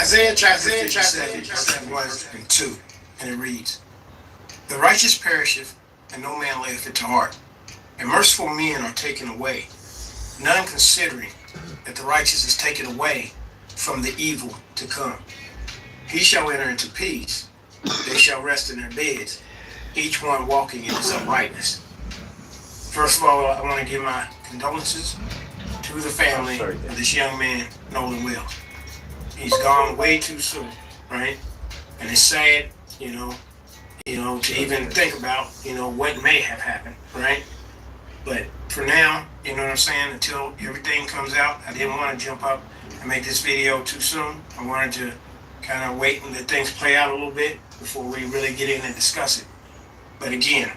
Isaiah chapter 57, verse 1 and 2, and it reads, "The righteous perisheth, and no man layeth it to heart. And merciful men are taken away, none considering that the righteous is taken away from the evil to come. He shall enter into peace, they shall rest in their beds, each one walking in his uprightness." First of all, I want to give my condolences to the family of this young man, Nolan Wells. He's gone way too soon, right? And it's sad, to even think about, what may have happened, right? But for now, you know what I'm saying, until everything comes out, I didn't want to jump up and make this video too soon. I wanted to kind of wait and let things play out a little bit before we really get in and discuss it. But again,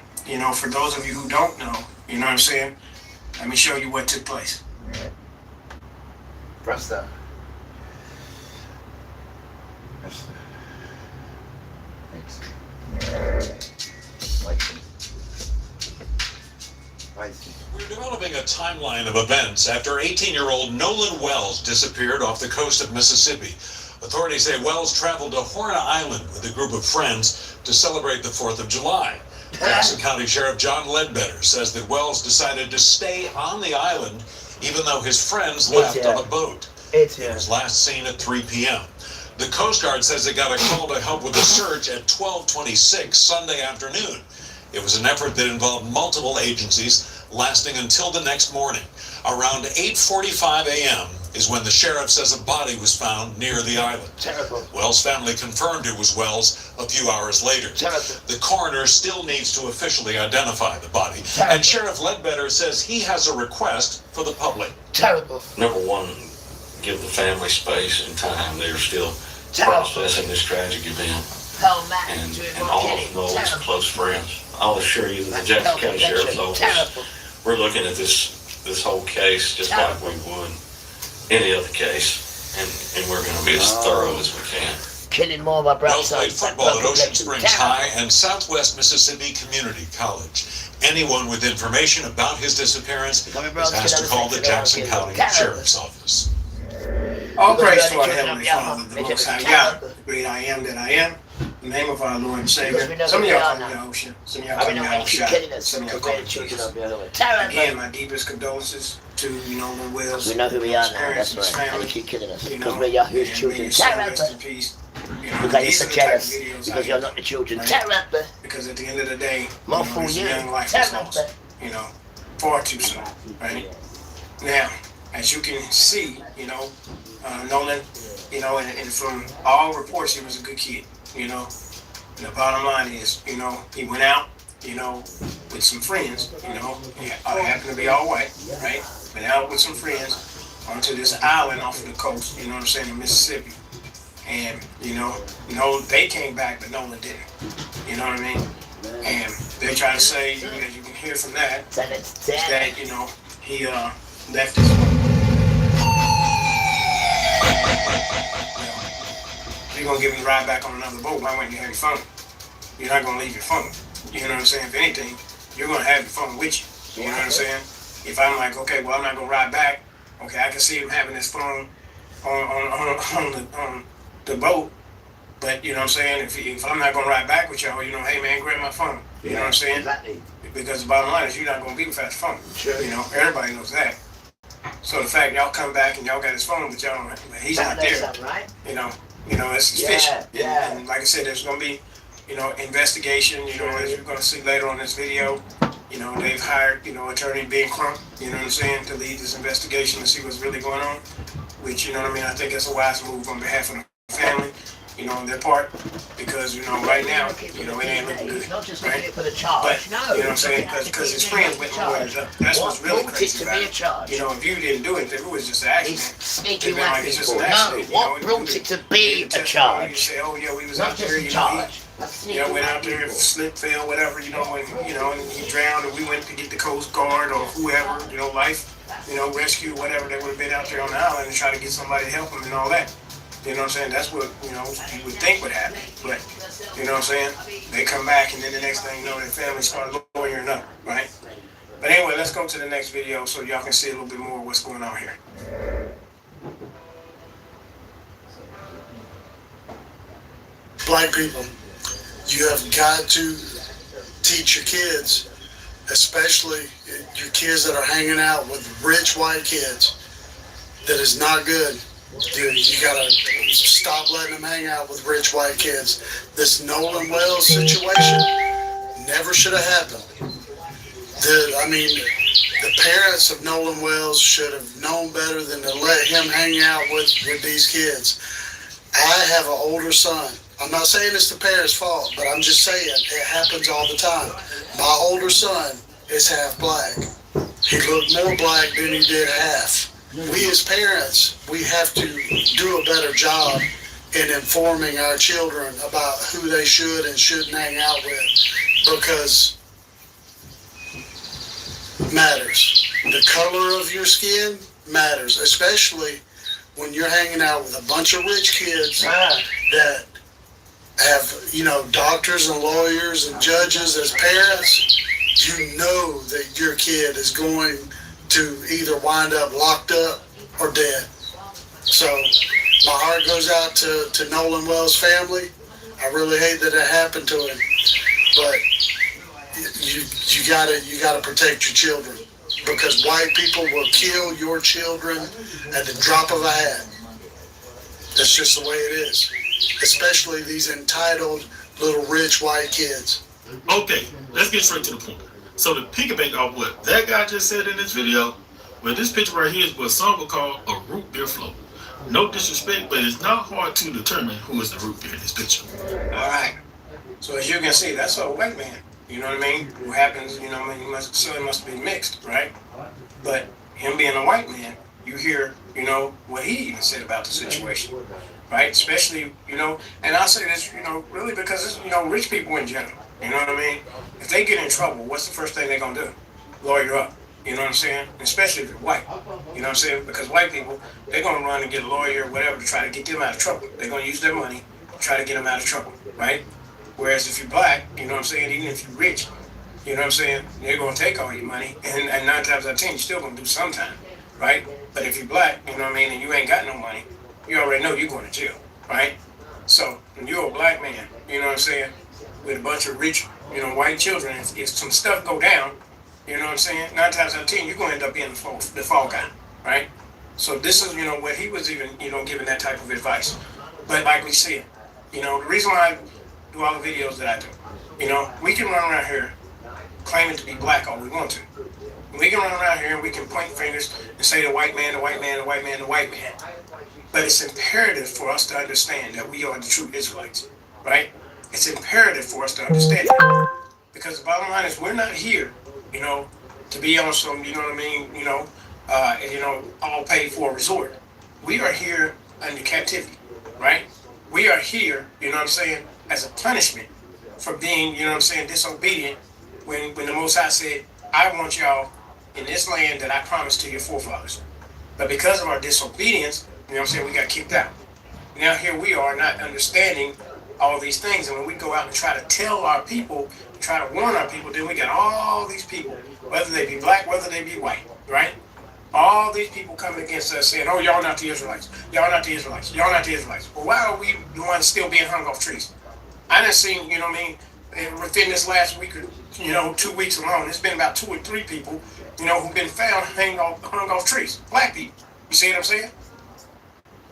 for those of you who don't know, you know what I'm saying, let me show you what took place. Press that. We're developing a timeline of events after 18-year-old Nolan Wells disappeared off the coast of Mississippi. Authorities say Wells traveled to Horn Island with a group of friends to celebrate the 4th of July. Jackson County Sheriff John Ledbetter says that Wells decided to stay on the island even though his friends left on a boat. He was last seen at 3 p.m. The Coast Guard says it got a call to help with the search at 12:26 Sunday afternoon. It was an effort that involved multiple agencies, lasting until the next morning. Around 8:45 a.m. is when the sheriff says a body was found near the island. Terrible. Wells' family confirmed it was Wells a few hours later. Terrible. The coroner still needs to officially identify the body. Terrible. And Sheriff Ledbetter says he has a request for the public. Terrible. Number one, give the family space and time. They're still processing this tragic event. And all of Nolan's close friends. I'll assure you that the Jackson County Sheriff's Office, we're looking at this whole case just like we would any other case, and we're going to be as thorough as we can. Killing more of my brothers. Wells played football at Ocean Springs High and Southwest Mississippi Community College. Anyone with information about his disappearance is asked to call the Jackson County Sheriff's Office. All praise to our Heavenly Father, the Most High God, the great I am that I am, in the name of our Lord and Savior. Some of y'all call me Ocean, some of y'all call me Al-Shai, some of y'all call me Jesus. Again, my deepest condolences to Nolan Wells. We know who we are now, that's right. And you keep killing us, because we're Yahoo's children. Rest in peace. Because you're so jealous, because you're not the children. Terrible. Because at the end of the day, more for this you. young life is lost, far too soon, right? Now, as you can see, Nolan, and from all reports, he was a good kid, And the bottom line is, he went out, with some friends, he happened to be all white, right? Went out with some friends onto this island off of the coast, in Mississippi. And, they came back, but Nolan didn't. You know what I mean? And they try to say, you can hear from that, that, he left his You're going to give him a ride back on another boat, why wouldn't you have your phone? You're not going to leave your phone. You know what I'm saying? If anything, you're going to have your phone with you. You know what I'm saying? If I'm like, okay, well, I'm not going to ride back, okay, I can see him having his phone on the boat, but you know what I'm saying? If I'm not going to ride back with y'all, hey, man, grab my phone. You know what I'm saying? Exactly. Because the bottom line is you're not going to be without your phone. Sure. Everybody knows that. So the fact y'all come back and y'all got his phone, but y'all don't, he's not there. Right? It's suspicious. And like I said, there's going to be, investigation, as you're going to see later on this video. They've hired, attorney Ben Crump, to lead this investigation to see what's really going on, which, I think that's a wise move on behalf of the family, on their part, because, right now, it ain't looking good, not just right? it for the charge, But, you know what I'm saying, because his friends went and lawyers up. That's what's really crazy about it. If you didn't do it, if it was just an accident, Sneaky like white it's just people. an accident, What brought it to be a charge? You say, oh yeah, we was Not out just there, a charge. went out there, slip, fell, whatever, and he drowned, and we went to get the Coast Guard or whoever, life, rescue, whatever, they would have been out there on the island and try to get somebody to help him and all that. You know what I'm saying? That's what, you would think would happen. But, you know what I'm saying? They come back, and then the next thing you know, their family start lawyering up, right? But anyway, let's go to the next video so y'all can see a little bit more of what's going on here. black people, you have got to teach your kids, especially your kids that are hanging out with rich white kids, that is not good. You gotta stop letting them hang out with rich white kids. This Nolan Wells situation never should have happened. The parents of Nolan Wells should have known better than to let him hang out with these kids. I have an older son. I'm not saying it's the parents' fault, but I'm just saying it happens all the time. My older son is half black. He looked more black than he did half. We as parents, we have to do a better job in informing our children about who they should and shouldn't hang out with, because it matters. The color of your skin matters, especially when you're hanging out with a bunch of rich kids that have, doctors and lawyers and judges as parents. You know that your kid is going to either wind up locked up or dead. So my heart goes out to Nolan Wells' family. I really hate that it happened to him, but you gotta protect your children, because white people will kill your children at the drop of a hat. That's just the way it is, especially these entitled little rich white kids. Okay, let's get straight to the point. So to piggyback off what that guy just said in this video, well, this picture right here is what some would call a root beer float. No disrespect, but it's not hard to determine who is the root beer in this picture. All right. So as you can see, that's a white man. You know what I mean? Who happens, he must have been mixed, right? But him being a white man, you hear, what he even said about the situation, right? Especially, and I'll say this, really because it's, rich people in general. You know what I mean? If they get in trouble, what's the first thing they're going to do? Lawyer up. You know what I'm saying? Especially if you're white. You know what I'm saying? Because white people, they're going to run and get a lawyer or whatever to try to get them out of trouble. They're going to use their money to try to get them out of trouble, right? Whereas if you're black, you know what I'm saying, even if you're rich, you know what I'm saying, they're going to take all your money. And 9 times out of 10, you're still going to do some time, right? But if you're black, you know what I mean, and you ain't got no money, you already know you're going to jail, right? So when you're a black man, you know what I'm saying, with a bunch of rich, white children, if some stuff go down, you know what I'm saying, 9 times out of 10, you're going to end up being the fall guy, right? So this is, what he was even, giving that type of advice. But like we said, the reason why I do all the videos that I do, we can run around here claiming to be black all we want to. We can run around here and we can point fingers and say the white man, the white man, the white man, the white man. But it's imperative for us to understand that we are the true Israelites, right? It's imperative for us to understand that. Because the bottom line is we're not here, to be on some, all paid for resort. We are here under captivity, right? We are here, as a punishment for being, disobedient when the Most High said, I want y'all in this land that I promised to your forefathers. But because of our disobedience, we got kicked out. Now here we are not understanding all these things. And when we go out and try to tell our people, try to warn our people, then we got all these people, whether they be black, whether they be white, right? All these people coming against us saying, oh, y'all not the Israelites. Y'all not the Israelites. Y'all not the Israelites. Well, why are we the ones still being hung off trees? I done seen, within this last week or, 2 weeks alone, there's been about 2 or 3 people, who've been found hung off trees. Black people. You see what I'm saying?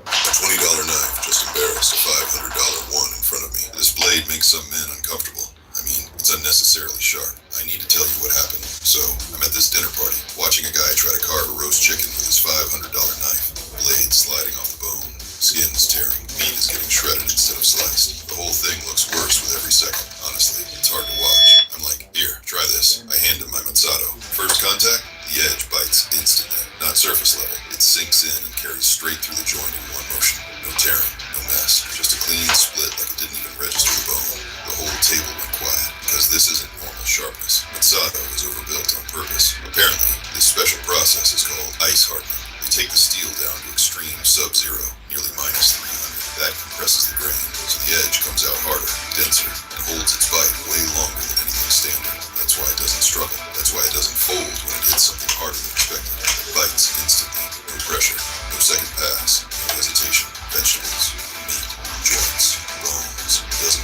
A $20 knife just embarrassed a $500 one in front of me. This blade makes some men uncomfortable. I mean, it's unnecessarily sharp. I need to tell you what happened. So, I'm at this dinner party, watching a guy try to carve a roast chicken with his $500 knife. Blade sliding off the bone, skin's tearing, meat is getting shredded instead of sliced. The whole thing looks worse with every second. Honestly, it's hard to watch. I'm like, here, try this. I hand him my mazzato. First contact, the edge bites instantly. Not surface level. It sinks in and carries straight through the joint in one motion. No tearing, no mess. Just a clean split like it didn't even register the bone. The whole table went quiet, because this isn't normal sharpness. Mazzato is overbuilt on purpose. Apparently, this special process is called ice hardening. They take the steel down to extreme sub-zero, nearly minus 300. That compresses the grain, so the edge comes out harder, denser, and holds its bite way longer than anything standard. That's why it doesn't struggle. That's why it doesn't fold when it hits something harder than expected. It bites instantly. No pressure. No second pass. No hesitation. Vegetables, meat, joints, bones. It doesn't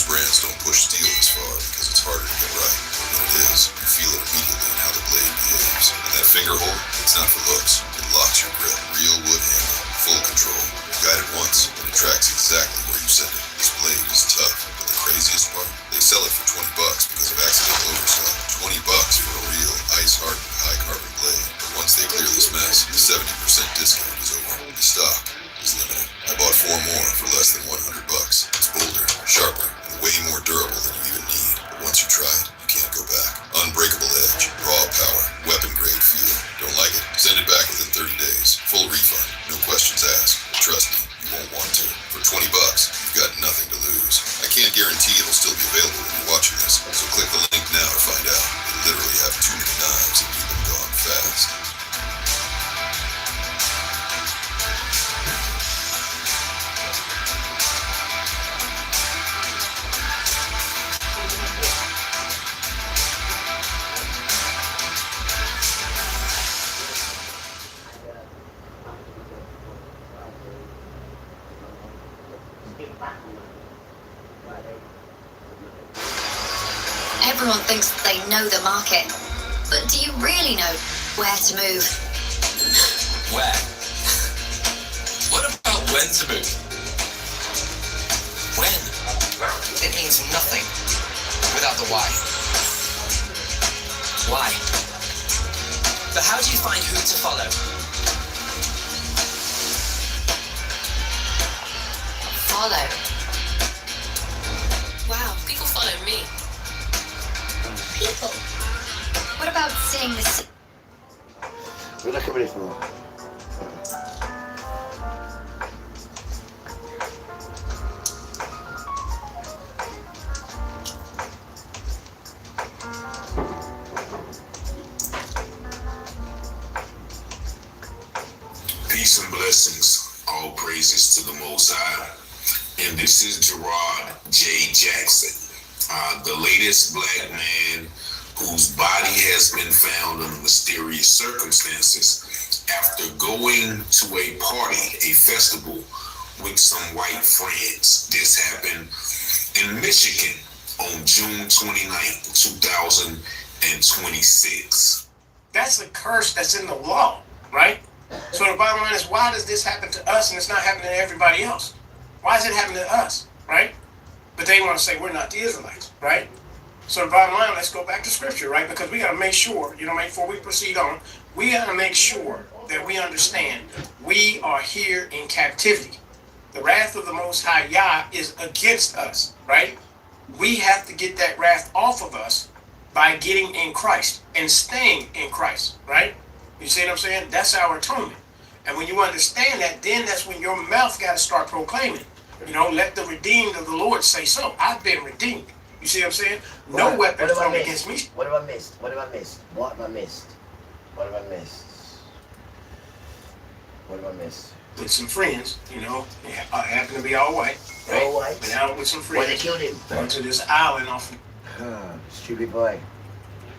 brands don't push steel this far because it's harder to get right. When it is, you feel it immediately in how the blade behaves. And that finger hold, it's not for looks. It locks your grip. Real wood handle, full control. You guide it once, and it tracks exactly where you send it. This blade is tough, but the craziest part? They sell it for $20 because of accidental overstock. $20 for a real, ice-hardened, high-carbon blade. But once they clear this mess, the 70% discount is over. The stock is limited. I bought 4 more for less than $100. It's bolder, sharper, and way more durable than you even need. But once you try it, you can't go back. Unbreakable edge, raw power, weapon-grade feel. Don't like it? Send it back within 30 days. Full refund, no questions asked. Trust me, you won't want to. For $20, you've got nothing to lose. I can't guarantee it'll still be available when you're watching this, so click the link now to find out. They literally have too many knives and need them gone fast. Everyone thinks they know the market, but do you really know where to move? Where? What about when to move? When? It means nothing without the why. Why? But how do you find who to follow? Follow. Wow, people follow me. People. What about seeing the We're looking ready for Peace and blessings. All praises to the Most High. And this is Gerard J. Jackson, the latest black man whose body has been found under mysterious circumstances after going to a party, a festival, with some white friends. This happened in Michigan on June 29th, 2026. That's a curse that's in the law, right? So the bottom line is, why does this happen to us and it's not happening to everybody else? Why is it happening to us, right? But they want to say we're not the Israelites, right? So the bottom line, let's go back to scripture, right? Because we got to make sure, before we proceed on, we got to make sure that we understand we are here in captivity. The wrath of the Most High Yah is against us, right? We have to get that wrath off of us by getting in Christ and staying in Christ, right? You see what I'm saying? That's our atonement. And when you understand that, then that's when your mouth got to start proclaiming. Let the redeemed of the Lord say so. I've been redeemed. You see what I'm saying? No weapon formed against me. What have I missed? What have I missed? What have I missed? What have I missed? What have I missed? With some friends, I happen to be all white. Right? All white? Been out with some friends. Why they killed him? Onto this island off. Stupid boy.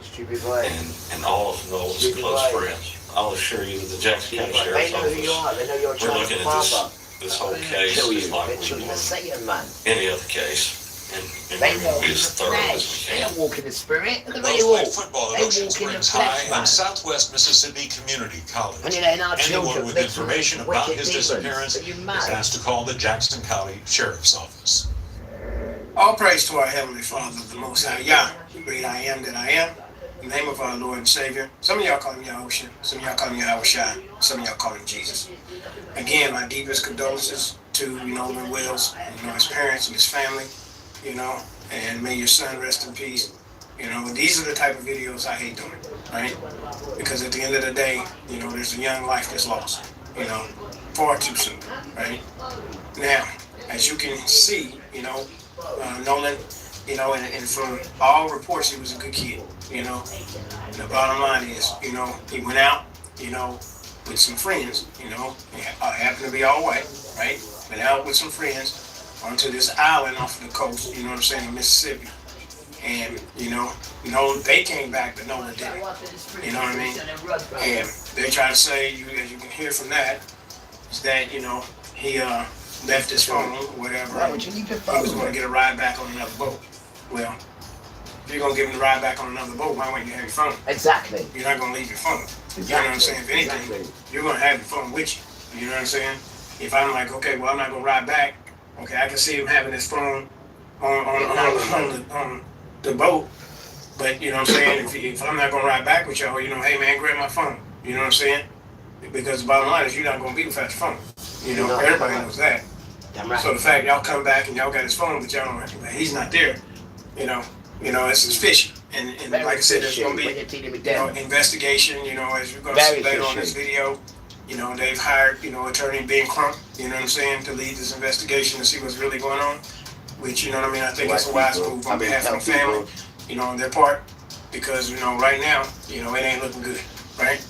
Stupid boy. And all of Noel's close friends. I'll assure you that the Jackson County Sheriff's They know who you are. They know you're a We're child looking of at father. this whole case Kill you. is like They're children of Satan, man. any other case. And They we're walk going to in be the as thorough as flesh. we They can. don't walk in the spirit. Look at the way Wells they played walk. football at They Ocean walk in the Springs flesh, High man. and Southwest Mississippi Community College. And you letting our Anyone children with make information some about wicked his demons. disappearance Are you is mad? asked to call the Jackson County Sheriff's Office. All praise to our Heavenly Father, the Most High Yah, the great I am that I am. In the name of our Lord and Savior. Some of y'all call him Yahushua. Some of y'all call him Yahushua. Some of y'all call him Jesus. Again, my deepest condolences to Nolan Wells, his parents and his family, and may your son rest in peace. These are the type of videos I hate doing, right? Because at the end of the day, there's a young life that's lost, far too soon, right? Now, as you can see, Nolan, and from all reports, he was a good kid, The bottom line is, he went out, with some friends, happened to be all white, right? Went out with some friends onto this island off of the coast, in Mississippi. And, they came back, but no one didn't. You know what I mean? And they try to say, as you can hear from that, is that, he left his phone or whatever. Why would you leave your phone? He was going to get a ride back on another boat. Well, if you're going to give him the ride back on another boat, why wouldn't you have your phone? Exactly. You're not going to leave your phone. Exactly. You know what I'm saying? If anything, you're going to have your phone with you. You know what I'm saying? If I'm like, okay, well, I'm not going to ride back. Okay, I can see him having his phone on the boat. But, you know what I'm saying? If I'm not going to ride back with y'all, hey, man, grab my phone. You know what I'm saying? Because the bottom line is you're not going to be without your phone. Everybody knows that. Right. So the fact y'all come back and y'all got his phone, but y'all don't, he's not there. It's suspicious. And like I said, there's going to be investigation. As you're going to see later on this video. They've hired attorney Ben Crump. You know what I'm saying, to lead this investigation to see what's really going on. Which I think it's a wise move on behalf of the family. On their part, because right now it ain't looking good, right?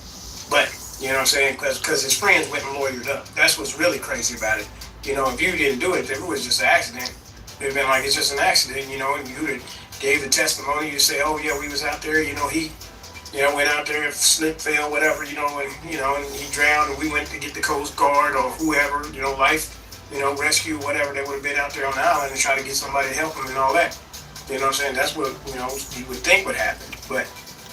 But you know what I'm saying, because his friends went and lawyered up. That's what's really crazy about it. If you didn't do it, if it was just an accident, it'd been like it's just an accident, and you gave the testimony. You say, oh yeah, we was out there, he went out there, slipped, fell, whatever, and he drowned, and we went to get the Coast Guard or whoever, life, rescue, whatever. They would have been out there on the island and try to get somebody to help him and all that. You know what I'm saying? That's what, you would think would happen. But,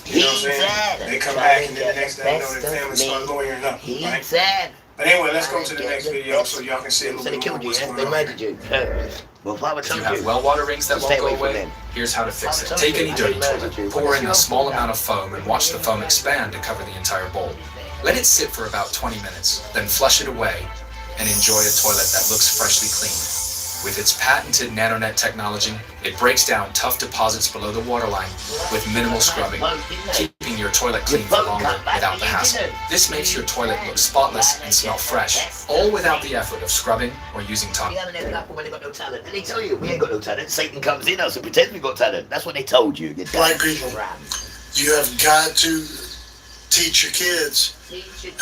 you know what I'm saying? They come back and then the next thing the family start lawyering up, right? But anyway, let's go to the next video so y'all can see a little bit more what's going on. They murdered you. If you have well water rings that won't go away, here's how to fix it. Take any dirty toilet, pour in a small amount of foam, and watch the foam expand to cover the entire bowl. Let it sit for about 20 minutes, then flush it away, and enjoy a toilet that looks freshly cleaned. With its patented NanoNet technology, it breaks down tough deposits below the waterline with minimal scrubbing, keeping your toilet clean for longer without the hassle. This makes your toilet look spotless and smell fresh, all without the effort of scrubbing or using tongue. We haven't ended up when they got no talent. And they tell you, we ain't got no talent. Satan comes in us and pretends we got talent. That's what they told you. Black people, you have got to teach your kids,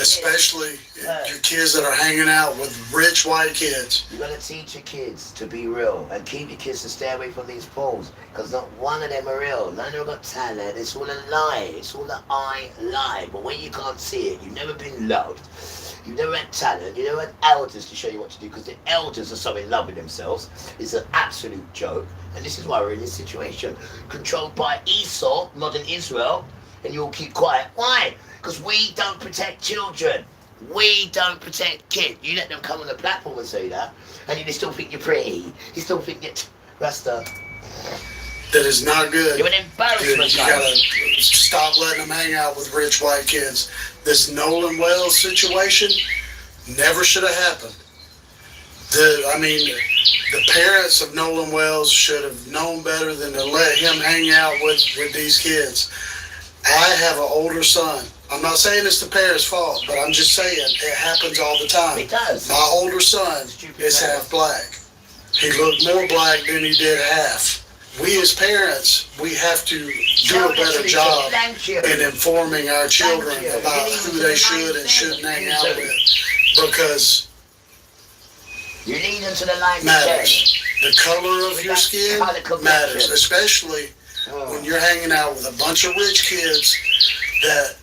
especially your kids that are hanging out with rich white kids. You gotta teach your kids to be real and keep your kids to stay away from these fools, because not one of them are real. None of them got talent. It's all a lie. It's all a lie. But when you can't see it, you've never been loved. You've never had talent. You never had elders to show you what to do, because the elders are so in love with themselves. It's an absolute joke. And this is why we're in this situation. Controlled by Esau, modern Israel. And you all keep quiet. Why? Because we don't protect children. We don't protect kids. You let them come on the platform and say that, and you still think you're pretty. You still think you're Rasta. That is not good. You're an embarrassment. You gotta stop letting them hang out with rich white kids. This Nolan Wells situation never should have happened. The parents of Nolan Wells should have known better than to let him hang out with these kids. I have an older son. I'm not saying it's the parents' fault, but I'm just saying it happens all the time. It does. My older son is half black. He looked more black than he did half. We as parents, we have to do a better job in informing our children about who they should and shouldn't hang out with, because you lead them to the light matters. The color of your skin matters, especially when you're hanging out with a bunch of rich kids that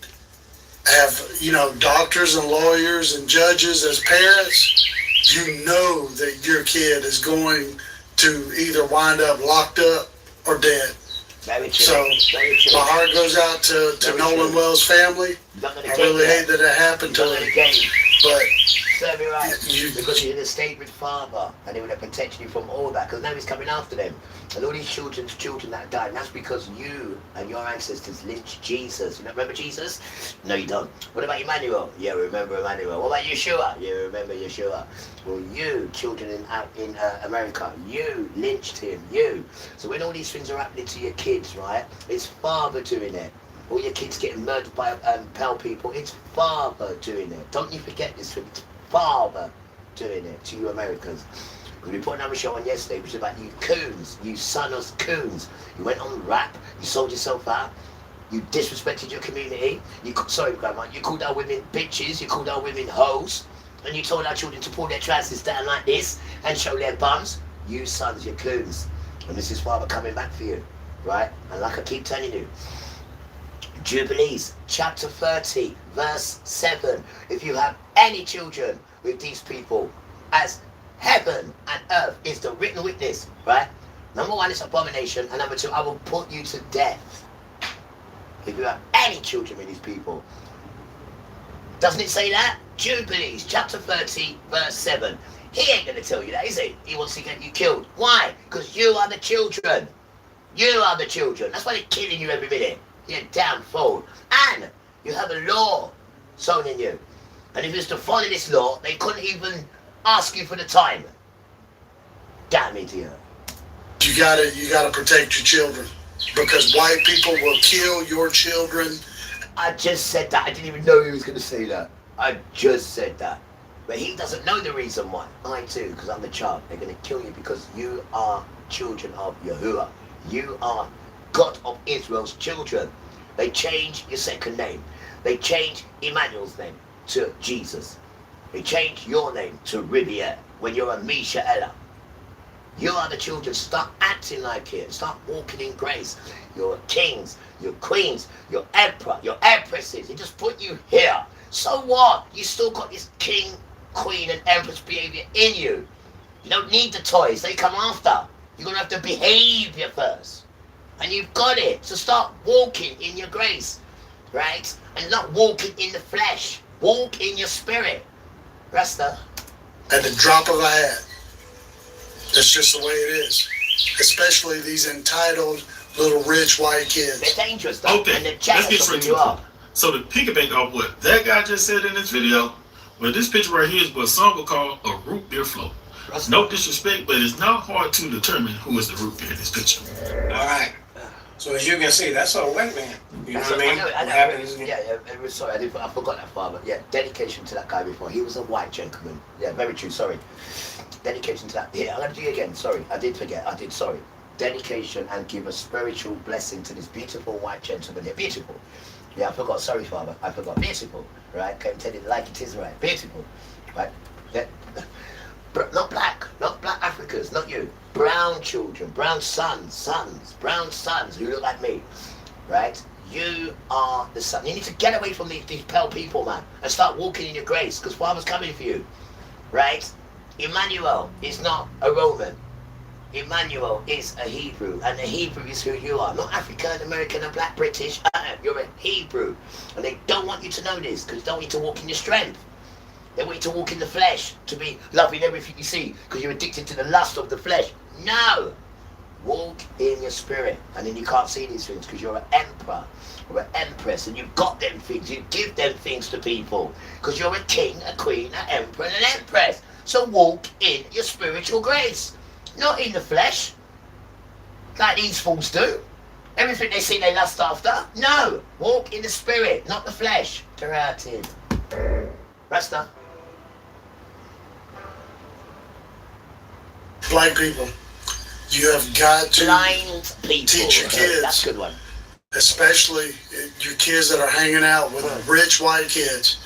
have, doctors and lawyers and judges as parents. You know that your kid is going to either wind up locked up or dead. So my heart goes out to Nolan Wells' family. I really hate that it happened to him. But because you're in a state with father, and they would have protected you from all that, because now he's coming after them. And all these children that died, and that's because you and your ancestors lynched Jesus. You remember Jesus? No, you don't. What about Emmanuel? Yeah, remember Emmanuel. What about Yeshua? Yeah, remember Yeshua. Well, you, children in America, you lynched him, you. So when all these things are happening to your kids, right, it's father doing it. All your kids getting murdered by pale people, it's father doing it. Don't you forget this, it's father doing it to you Americans. We put another show on yesterday, which was about you coons, you son of coons. You went on rap, you sold yourself out, you disrespected your community, sorry grandma, you called our women bitches, you called our women hoes, and you told our children to pull their trousers down like this and show their bums. You sons, you coons. And this is father coming back for you, right? And like I keep telling you, Jubilees, chapter 30, verse 7. If you have any children with these people as Heaven and earth is the written witness, right? Number one, it's abomination, and number two, I will put you to death if you have any children with these people. Doesn't it say that? Jubilees, chapter 30, verse 7. He ain't going to tell you that, is he? He wants to get you killed. Why? Because you are the children. You are the children. That's why they're killing you every minute. You're damn fool. And you have a law sown in you. And if you was to follow this law, they couldn't even ask you for the time. Damn idiot. You gotta protect your children. Because white people will kill your children. I just said that. I didn't even know he was going to say that. I just said that. But he doesn't know the reason why. I do, because I'm the child. They're going to kill you because you are children of Yahuwah. You are God of Israel's children. They change your second name. They change Emmanuel's name to Jesus. They change your name to Riviere when you're a Misha'el. You are the children. Start acting like it. Start walking in grace. You're kings, you're queens, you're emperor, you're empresses. They just put you here. So what? You still got this king, queen, and empress behavior in you. You don't need the toys. They come after. You're going to have to behave first. And you've got it. So start walking in your grace. Right? And not walking in the flesh. Walk in your spirit. Rasta. At the drop of a hat. That's just the way it is. Especially these entitled little rich white kids. They're dangerous though. Okay, and let's get straight to the point. So to piggyback off what that guy just said in this video, well, this picture right here is what some would call a root beer float. No disrespect, but it's not hard to determine who is the root beer in this picture. All right. So as you can see, that's a white man. You know what I mean? Sorry, I forgot that far, but yeah, dedication to that guy before. He was a white gentleman. Yeah, very true, sorry. Dedication to that. Yeah, I'm going to do it again. Sorry, I did forget. Sorry. Dedication and give a spiritual blessing to this beautiful white gentleman here. Beautiful. Yeah, I forgot. Sorry, Father. I forgot. Beautiful. Right? Can't tell it like it is, right? Beautiful. Right? Yeah. Not black Africans, not you. Brown children, brown sons who look like me. Right? You are the son. You need to get away from these pale people, man, and start walking in your grace, because Father's coming for you. Right? Emmanuel is not a Roman. Emmanuel is a Hebrew, and the Hebrew is who you are. Not African, American, and black British. You're a Hebrew. And they don't want you to know this, because they don't want you to walk in your strength. They want you to walk in the flesh, to be loving everything you see, because you're addicted to the lust of the flesh. No! Walk in your spirit, and then you can't see these things, because you're an emperor or an empress, and you've got them things. You give them things to people, because you're a king, a queen, an emperor, and an empress. So walk in your spiritual grace, not in the flesh, like these fools do. Everything they see they lust after. No, walk in the spirit, not the flesh. Taratin. Rasta. Black people, you have got to blind people. Teach your kids. That's a good one. Especially your kids that are hanging out with rich white kids.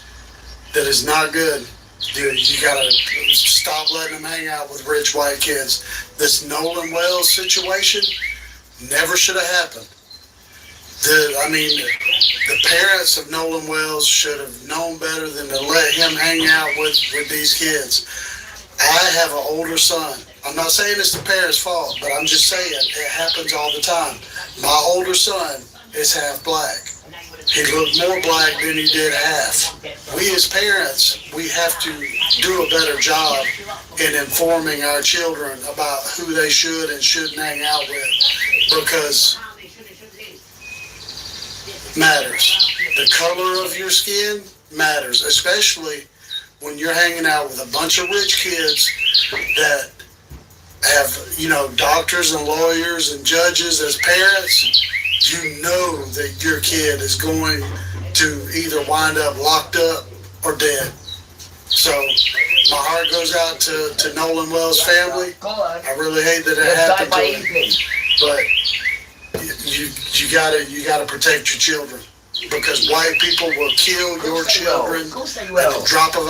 That is not good. You gotta stop letting them hang out with rich white kids. This Nolan Wells situation never should have happened. The parents of Nolan Wells should have known better than to let him hang out with these kids. I have an older son. I'm not saying it's the parents' fault, but I'm just saying it happens all the time. My older son is half black. He looked more black than he did half. We as parents, we have to do a better job in informing our children about who they should and shouldn't hang out with, because matters. The color of your skin matters, especially when you're hanging out with a bunch of rich kids that have, doctors and lawyers and judges as parents. You know that your kid is going to either wind up locked up or dead. So my heart goes out to Nolan Wells' family. I really hate that it happened to him, but you gotta protect your children, because white people will kill your children at the drop of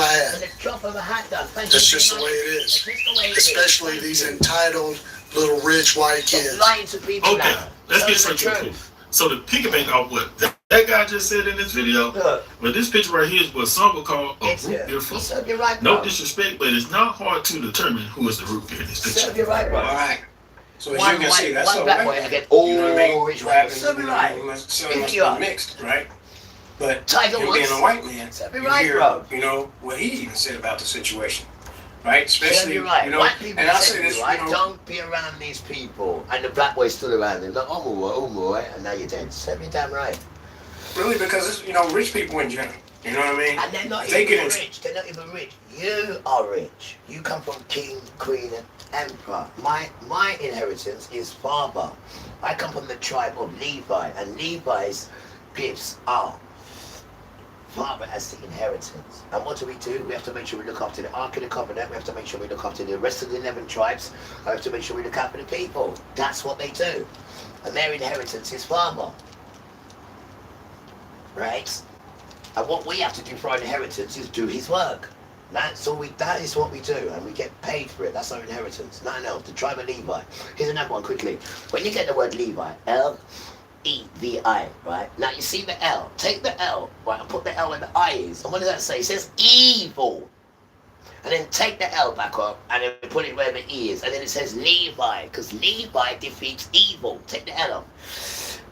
a hat. That's just the way it is. Especially these entitled little rich white kids. Okay, let's get straight to the point. So to piggyback off what That guy just said in this video, but this picture right here is what some would call a root beer float. You're right, no disrespect, but it's not hard to determine who is the root beer in this picture. You're right, bro. All right. So as you can see, that's one black boy again. All rich white. So be right. If you are mixed, right? But Tiger him being a white man, be you right, hear, bro. you know, what he even said about the situation, right? Especially, you're right. you know, White people and I'll say this, right? you know, Don't be around these people. And the black boy's still around them. Like, I'm all right, and now you're dead. So you're damn right. really because it's, you know, rich people in general. You know what I mean? And they're not They even get into rich. They're not even rich. You are rich. You come from king, queen, and emperor. My inheritance is father. I come from the tribe of Levi, and Levi's gifts are father as the inheritance. And what do? We have to make sure we look after the Ark of the Covenant. We have to make sure we look after the rest of the 11 tribes. We have to make sure we look after the people. That's what they do. And their inheritance is father. Right? And what we have to do for our inheritance is do his work. That is what we do, and we get paid for it. That's our inheritance. Nothing else. The tribe of Levi. Here's another one quickly. When you get the word Levi, L-E-V-I, right? Now you see the L. Take the L, right, and put the L where the I is. And what does that say? It says evil. And then take the L back up, and then put it where the E is. And then it says Levi, because Levi defeats evil. Take the L off.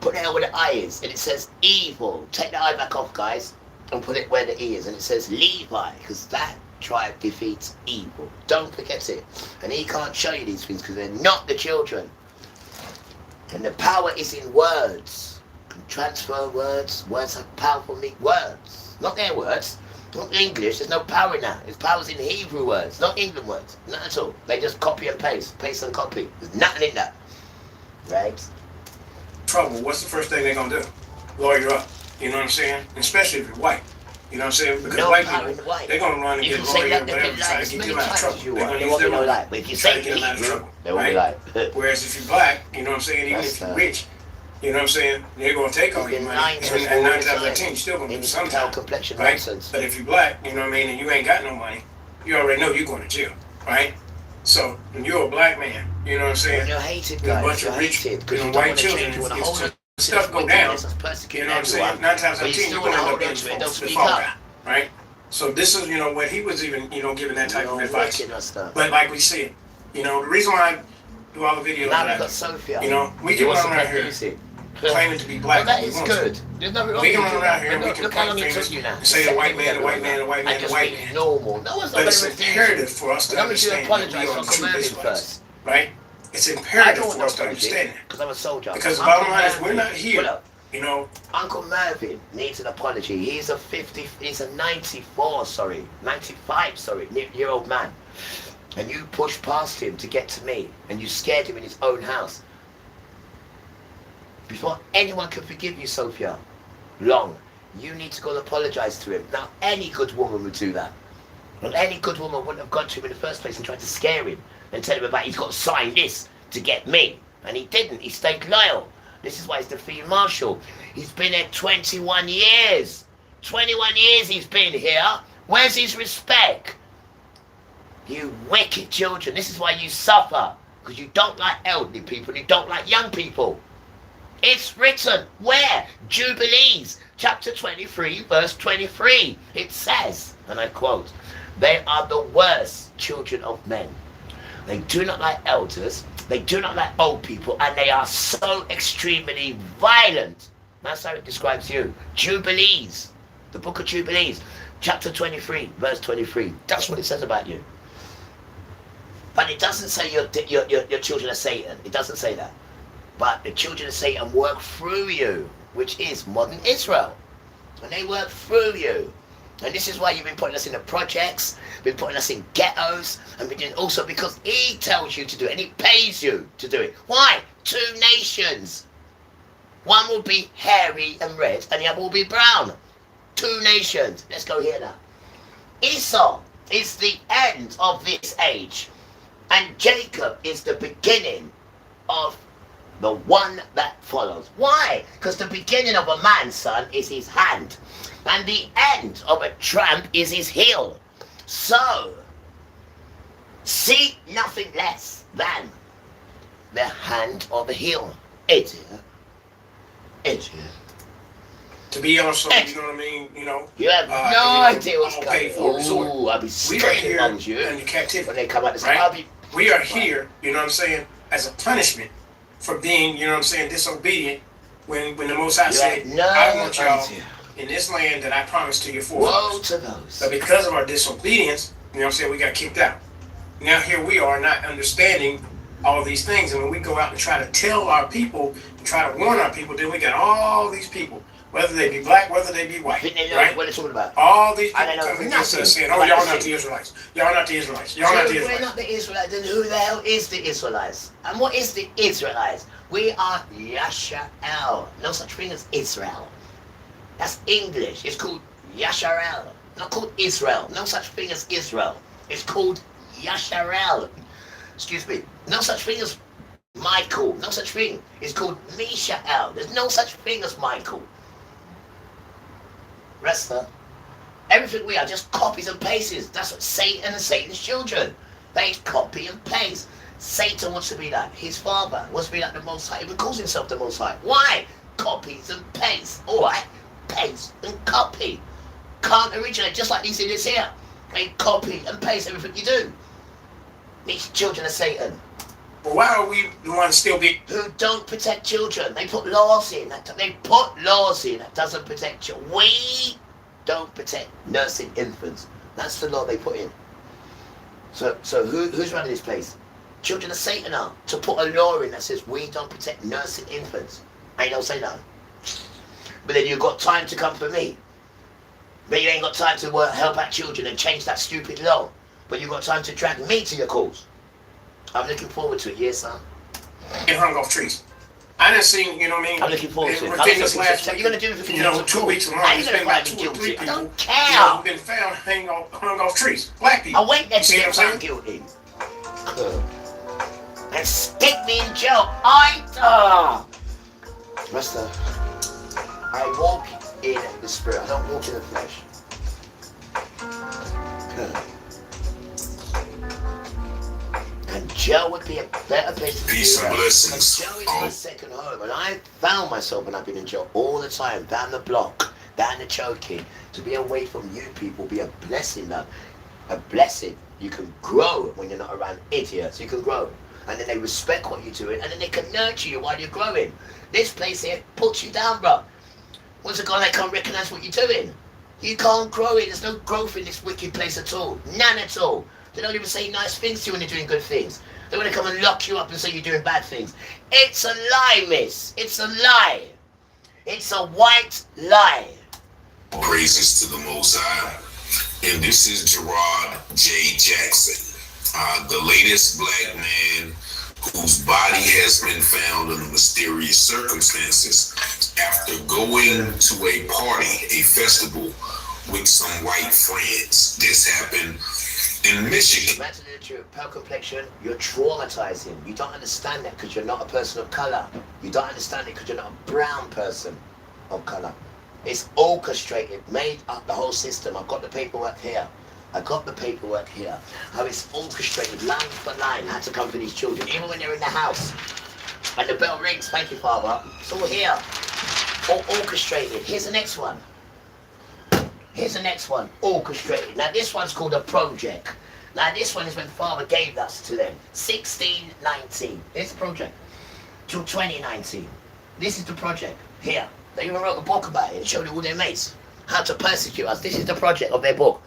Put the L where the I is, and it says evil. Take the I back off, guys, and put it where the E is, and it says Levi, because that tribe defeats evil. Don't forget it. And he can't show you these things because they're not the children. And the power is in words. You can transfer words. Words have powerful words. Not their words. Not English. There's no power in that. There's powers in Hebrew words, not England words. Not at all. They just copy and paste. Paste and copy. There's nothing in that. Right? trouble. What's the first thing they're going to do? Lawyer up. You know what I'm saying? Especially if you're white. You know what I'm saying? Because no white people, they're going to run and get lawyer or whatever, try to get you out of trouble. They're going to use their money but if you try say to get them out of trouble. they won't Right? be like. Whereas if you're black, you know what I'm saying? Even if you're rich, you know what I'm saying? They're going to take all your money. And 9 times out of 10, you're still going to do something. Complexion Right? nonsense. But if you're black, you know what I mean, and you ain't got no money, you already know you're going to jail. Right? So when you're a black man, you know what I'm saying? When you're hated, There's a guys, bunch you're of rich, hated because you you know, don't white want to children. change with a If whole stuff go down, you you know what I'm saying? 9 times out of 10, you're going to end up being the fall guy. Right? So this is, you know, what he was even, you know, giving that type of advice. But like we said, you know, the reason why I do all the videos, now we got Sophia. you know, we can run around here claiming to be black. Well, that is good. There's nothing wrong We can with run around here and we can look how long point it took fingers you now. and say the white man, the white man, the white man, the white man. Normal. No one's not But it's going to imperative for us to understand that we are the true Israelites. Right? It's imperative for us to understand that. Because I'm a soldier. Because the bottom line is we're not here. You know, Uncle Mervyn needs an apology. He's a 95-year-old man. And you pushed past him to get to me. And you scared him in his own house. Before anyone can forgive you, Sophia, you need to go and apologize to him. Now, any good woman would do that. And any good woman wouldn't have gone to him in the first place and tried to scare him and tell him about he's got to sign this to get me. And he didn't. He stayed loyal. This is why he's the field marshal. He's been there 21 years. 21 years he's been here. Where's his respect? You wicked children. This is why you suffer. Because you don't like elderly people. You don't like young people. It's written. Where? Jubilees. Chapter 23, verse 23. It says, and I quote, "They are the worst children of men. They do not like elders. They do not like old people, and they are so extremely violent." That's how it describes you. Jubilees. The book of Jubilees. Chapter 23, verse 23. That's what it says about you. But it doesn't say your children are Satan. It doesn't say that. But the children of Satan work through you, which is modern Israel. And they work through you. And this is why you've been putting us in the projects, been putting us in ghettos, and been doing also because he tells you to do it, and he pays you to do it. Why? 2 nations. One will be hairy and red, and the other will be brown. 2 nations. Let's go here now. Esau is the end of this age, and Jacob is the beginning of the one that follows. Why? Because the beginning of a man's son is his hand. And the end of a tramp is his heel. So, seek nothing less than the hand or the heel. Idiot. to be also, you know what I mean, you have no idea what's coming. Oh, I'll be scared if I was you. In captivity. When they come out, the right? We are here, you know what I'm saying, as a punishment for being, you know what I'm saying, disobedient when the Most High said, I want y'all in this land that I promised to your forefathers. Woe to those. But because of our disobedience, you know what I'm saying, we got kicked out. Now here we are not understanding all these things. And when we go out and try to tell our people, and try to warn our people, then we got all these people, whether they be black, whether they be white, right? What it's all about. All these people coming against us saying, oh, y'all not the Israelites. Y'all not the Israelites. Y'all not the Israelites. We're not the Israelites. Then who the hell is the Israelites? And what is the Israelites? We are Yasha'el. No such thing as Israel. That's English. It's called Yasha'el. Not called Israel. No such thing as Israel. It's called Yasha'el. Excuse me. No such thing as Michael. No such thing. It's called Misha'el. There's no such thing as Michael. Resta. Everything we are just copies and pastes. That's what Satan and Satan's children. They copy and paste. Satan wants to be like his father. Wants to be like the Most High. Even calls himself the Most High. Why? Copies and paste. Alright? Paste and copy. Can't originate, just like these idiots here. They copy and paste everything you do. These children of Satan. Well, why are we the ones still being... Who don't protect children. They put laws in. They put laws in that doesn't protect children. We don't protect nursing infants. That's the law they put in. So who's running this place? Children of Satan are. To put a law in that says we don't protect nursing infants. I don't say no. But then you've got time to come for me. But you ain't got time to help out children and change that stupid law. But you've got time to drag me to your cause. I'm looking forward to it, yes, sir. And hung off trees. I done seen, you know what I mean? I'm looking forward to it. Within this last week, you're going to do it for 2 weeks alone. It's been about 2 or 3 people. I don't care. Who've been found hung off trees. Black people. I went there to get found guilty. And stick me in jail. Master, I walk in the spirit. I don't walk in the flesh. And jail would be a better place to be. Peace and blessings. Jail is my second home. And I found myself when I've been in jail all the time, down the block, down the choking, to be away from you people, be a blessing, love. A blessing. You can grow when you're not around idiots. You can grow. And then they respect what you're doing, and then they can nurture you while you're growing. This place here puts you down, bro. Once a guy that can't recognize what you're doing, you can't grow it. There's no growth in this wicked place at all. None at all. They don't even say nice things to you when you're doing good things. They want to come and lock you up and say you're doing bad things. It's a lie, miss. It's a lie. It's a white lie. Praises to the Most High. And this is Gerard J. Jackson, the latest black man whose body has been found under mysterious circumstances after going to a party, a festival, with some white friends. This happened in Michigan. Imagine that you're pale complexion, you're traumatizing. You don't understand that because you're not a person of color. You don't understand it because you're not a brown person of color. It's orchestrated, made up the whole system. I've got the paperwork here. How it's orchestrated line for line, how to come for these children, even when they're in the house. And the bell rings, thank you, Father. It's all here. All orchestrated. Here's the next one. Orchestrated. Now this one's called a project. Now this one is when Father gave us to them. 1619. It's the project. Till 2019. This is the project. Here. They even wrote a book about it and showed it all their mates. How to persecute us. This is the project of their book.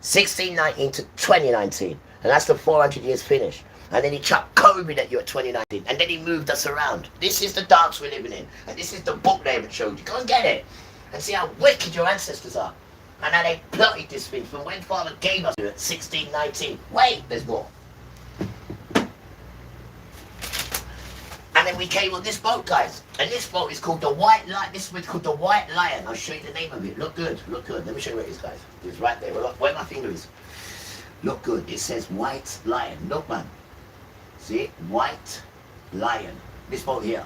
1619 to 2019. And that's the 400 years finish. And then he chucked COVID at you at 2019. And then he moved us around. This is the dance we're living in. And this is the book they haven't showed you. Go and get it. And see how wicked your ancestors are. And how they plotted this thing from when Father gave us to it at 1619. Wait, there's more. And then we came on this boat, guys. And this boat is called the White Lion. This one's called the White Lion. I'll show you the name of it. Look good. Let me show you where it is, guys. It's right there. Where my finger is. Look good. It says White Lion. Look, man. See it? White Lion. This boat here.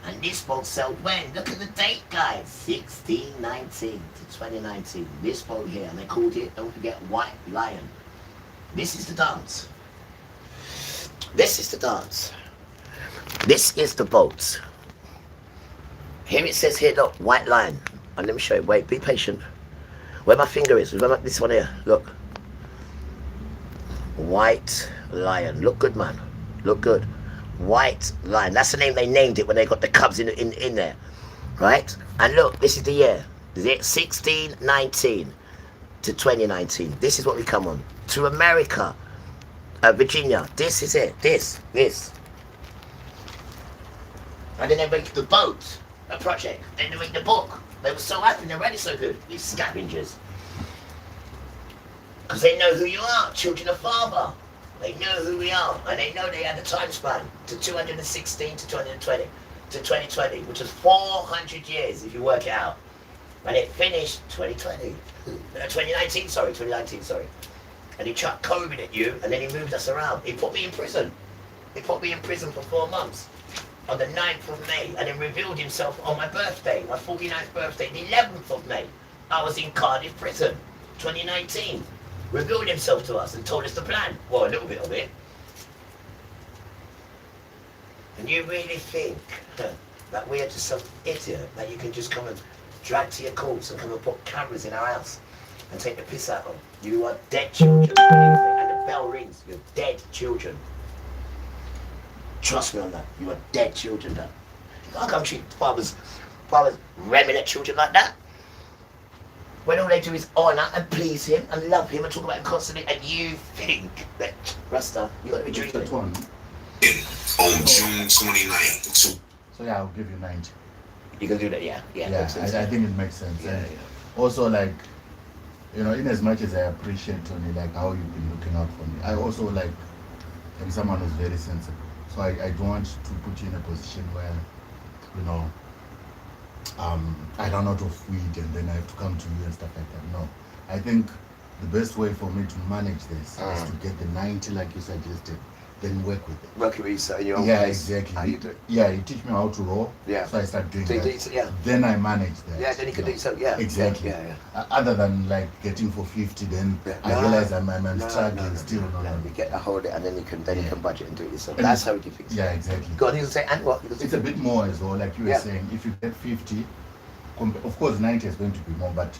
And this boat sailed when? Look at the date, guys. 1619 to 2019. This boat here. And they called it, don't forget, White Lion. This is the dance. This is the boat. Here it says here, look, white line. And let me show you. Wait, be patient. Where my finger is. Remember this one here. Look. White lion. Look good, man. Look good. White lion. That's the name they named it when they got the cubs in there. Right? And look, this is the year. Is it 1619 to 2019? This is what we come on. To America. Virginia. This is it. This. And then they make the boat. A project. Then they make the book. They were so happy. They're already so good. These scavengers. Because they know who you are. Children of Father. They know who we are. And they know they had a time span. To 216 to 220. To 2020. Which was 400 years if you work it out. And it finished 2019, sorry. And he chucked COVID at you, and then he moved us around. He put me in prison. He put me in prison for 4 months. On the 9th of May, and then revealed himself on my birthday, my 49th birthday, the 11th of May. I was in Cardiff prison, 2019. Revealed himself to us and told us the plan. Well, a little bit of it. And you really think that we're just some idiot that you can just come and drag to your courts and come and put cameras in our house and take the piss out of them? You are dead children. And the bell rings. You're dead children. Trust me on that. You are dead children. That I can't treat fathers ramming at children like that. When all they do is honour and please him and love him and talk about him constantly, and you think that Rasta, you got to be drinking. On June 29th. So yeah, I'll give you 90. You can do that, yeah. Yeah, I think it makes sense. Yeah. Also, like, you know, in as much as I appreciate, Tony, like how you've been looking out for me, I also like am someone who's very sensible. So I don't want to put you in a position where, you know, I run out of weed and then I have to come to you and stuff like that. No, I think the best way for me to manage this is to get the 90 like you suggested, then work with it. Work with it in your own Yeah, place. exactly. How you do it? Yeah, you teach me how to roll. Yeah. So I start doing So you that. do it, yeah. Then I manage that. Yeah, then you can do it yourself, yeah. Exactly. Yeah. Other than like getting for 50, then I realize I'm struggling still. No, you get a hold of it and then you can budget and do it yourself. That's how you do things. Yeah, exactly. God, you say, and what? It's a bit more as well, like you were saying. If you get 50, of course 90 is going to be more, but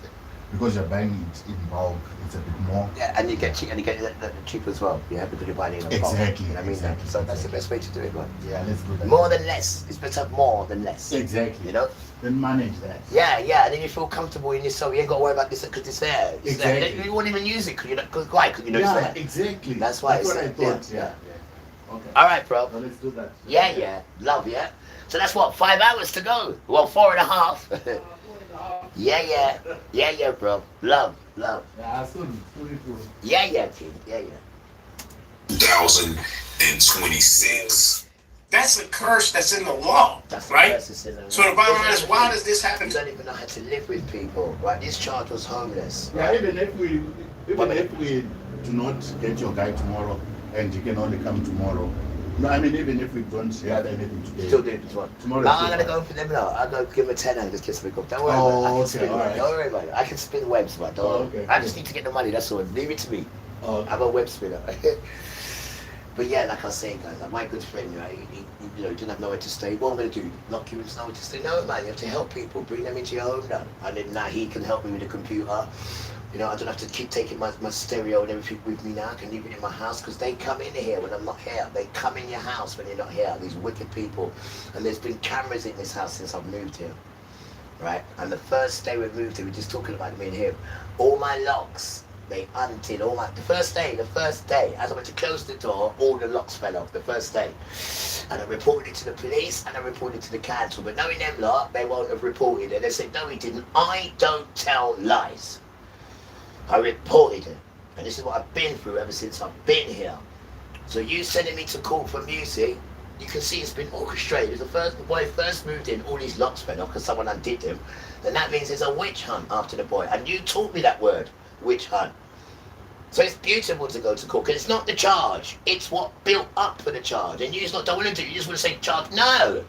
because you're buying it in bulk, it's a bit more. Yeah, and you get cheap, and you get it cheap as well. You have to buy it in a bulk. Exactly. You know what I mean? Exactly. So that's the best way to do it, man. Yeah, let's do that. More than less. It's better more than less. Exactly. You know? Then manage that. Yeah, and then you feel comfortable in yourself. You ain't got to worry about this because it's there. It's exactly. there. You won't even use it because you're not. Why? Because you know it's there. Exactly. That's why. That's what I thought. Yeah. Okay. All right, bro. So let's do that. Yeah. Love, yeah. So that's what, 5 hours to go. Well, 4.5. Yeah, bro. Love. Yeah, soon. Yeah, King. Yeah. 2026. That's a curse that's in the law, right? So the bottom line is, why does this happen? You don't even know how to live with people, right? This child was homeless. Yeah, even if we do not get your guy tomorrow and you can only come tomorrow. No, I mean, even if we don't have anything today. Still do it tomorrow. No, I'm going to go for them now. I'll go give him a 10 and just kiss him. Don't worry about it. Don't worry about it. I can spin webs, man. I just need to get the money, that's all. Leave it to me. I'm a web spinner. But yeah, like I was saying, guys, like my good friend, right, he didn't have nowhere to stay. What am I going to do? Lock you in nowhere to stay? No, man, you have to help people. Bring them into your home now. And then now he can help me with the computer. You know, I don't have to keep taking my stereo and everything with me now. I can leave it in my house because they come in here when I'm not here. They come in your house when you're not here, these wicked people. And there's been cameras in this house since I've moved here, right? And the first day we moved here, we were just talking about me and him. All my locks, they undid all my... The first day, as I went to close the door, all the locks fell off the first day. And I reported it to the police and I reported it to the council. But knowing them lot, they won't have reported it. They said, no, he didn't. I don't tell lies. I reported it, and this is what I've been through ever since I've been here. So you sending me to court for music, you can see it's been orchestrated. The boy first moved in, all these locks fell off because someone undid them. Then that means there's a witch hunt after the boy, and you taught me that word, witch hunt. So it's beautiful to go to court, because it's not the charge, it's what built up for the charge. And you just don't want to do it, you just want to say charge. No!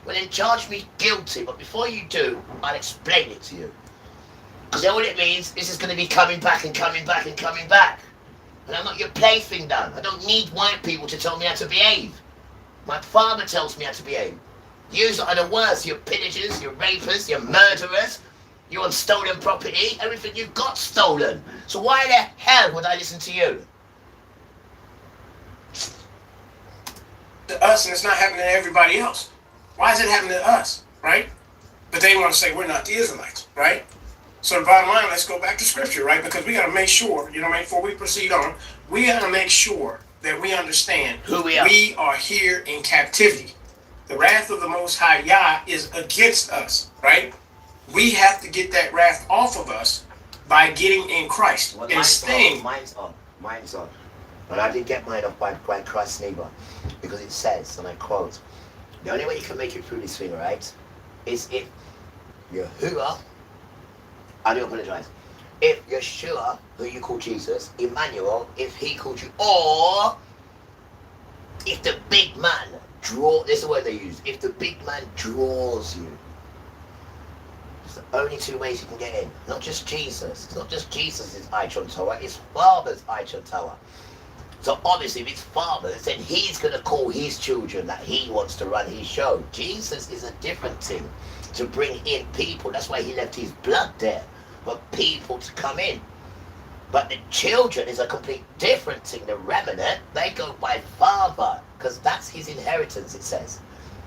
Well then charge me guilty, but before you do, I'll explain it to you. Because all it means, this is going to be coming back and coming back and coming back. And I'm not your plaything, Dan. I don't need white people to tell me how to behave. My father tells me how to behave. You are the worst. You're pillagers, you're rapists, you're murderers. You're on stolen property. Everything you've got stolen. So why the hell would I listen to you? To us, and it's not happening to everybody else. Why is it happening to us, right? But they want to say we're not the Israelites, right? So the bottom line, let's go back to scripture, right? Because we got to make sure, you know what I mean, before we proceed on, we got to make sure that we understand who we are. We are here in captivity. The wrath of the Most High Yah is against us, right? We have to get that wrath off of us by getting in Christ. Well, and staying. Mine's on. But I didn't get mine off by Christ's neighbor. Because it says, and I quote, the only way you can make it through this thing, right, is if Yahuwah, I do apologize, if Yeshua, who you call Jesus, Emmanuel, if he called you, or if the big man this is the word they use, if the big man draws you. It's the only two ways you can get in. Not just Jesus. It's not just Jesus' Eichon Torah, it's Father's Eichon Torah. So obviously if it's Father's, then he's going to call his children that he wants to run his show. Jesus is a different thing to bring in people. That's why he left his blood there, for people to come in. But the children is a complete different thing. The remnant, they go by Father, because that's his inheritance, it says.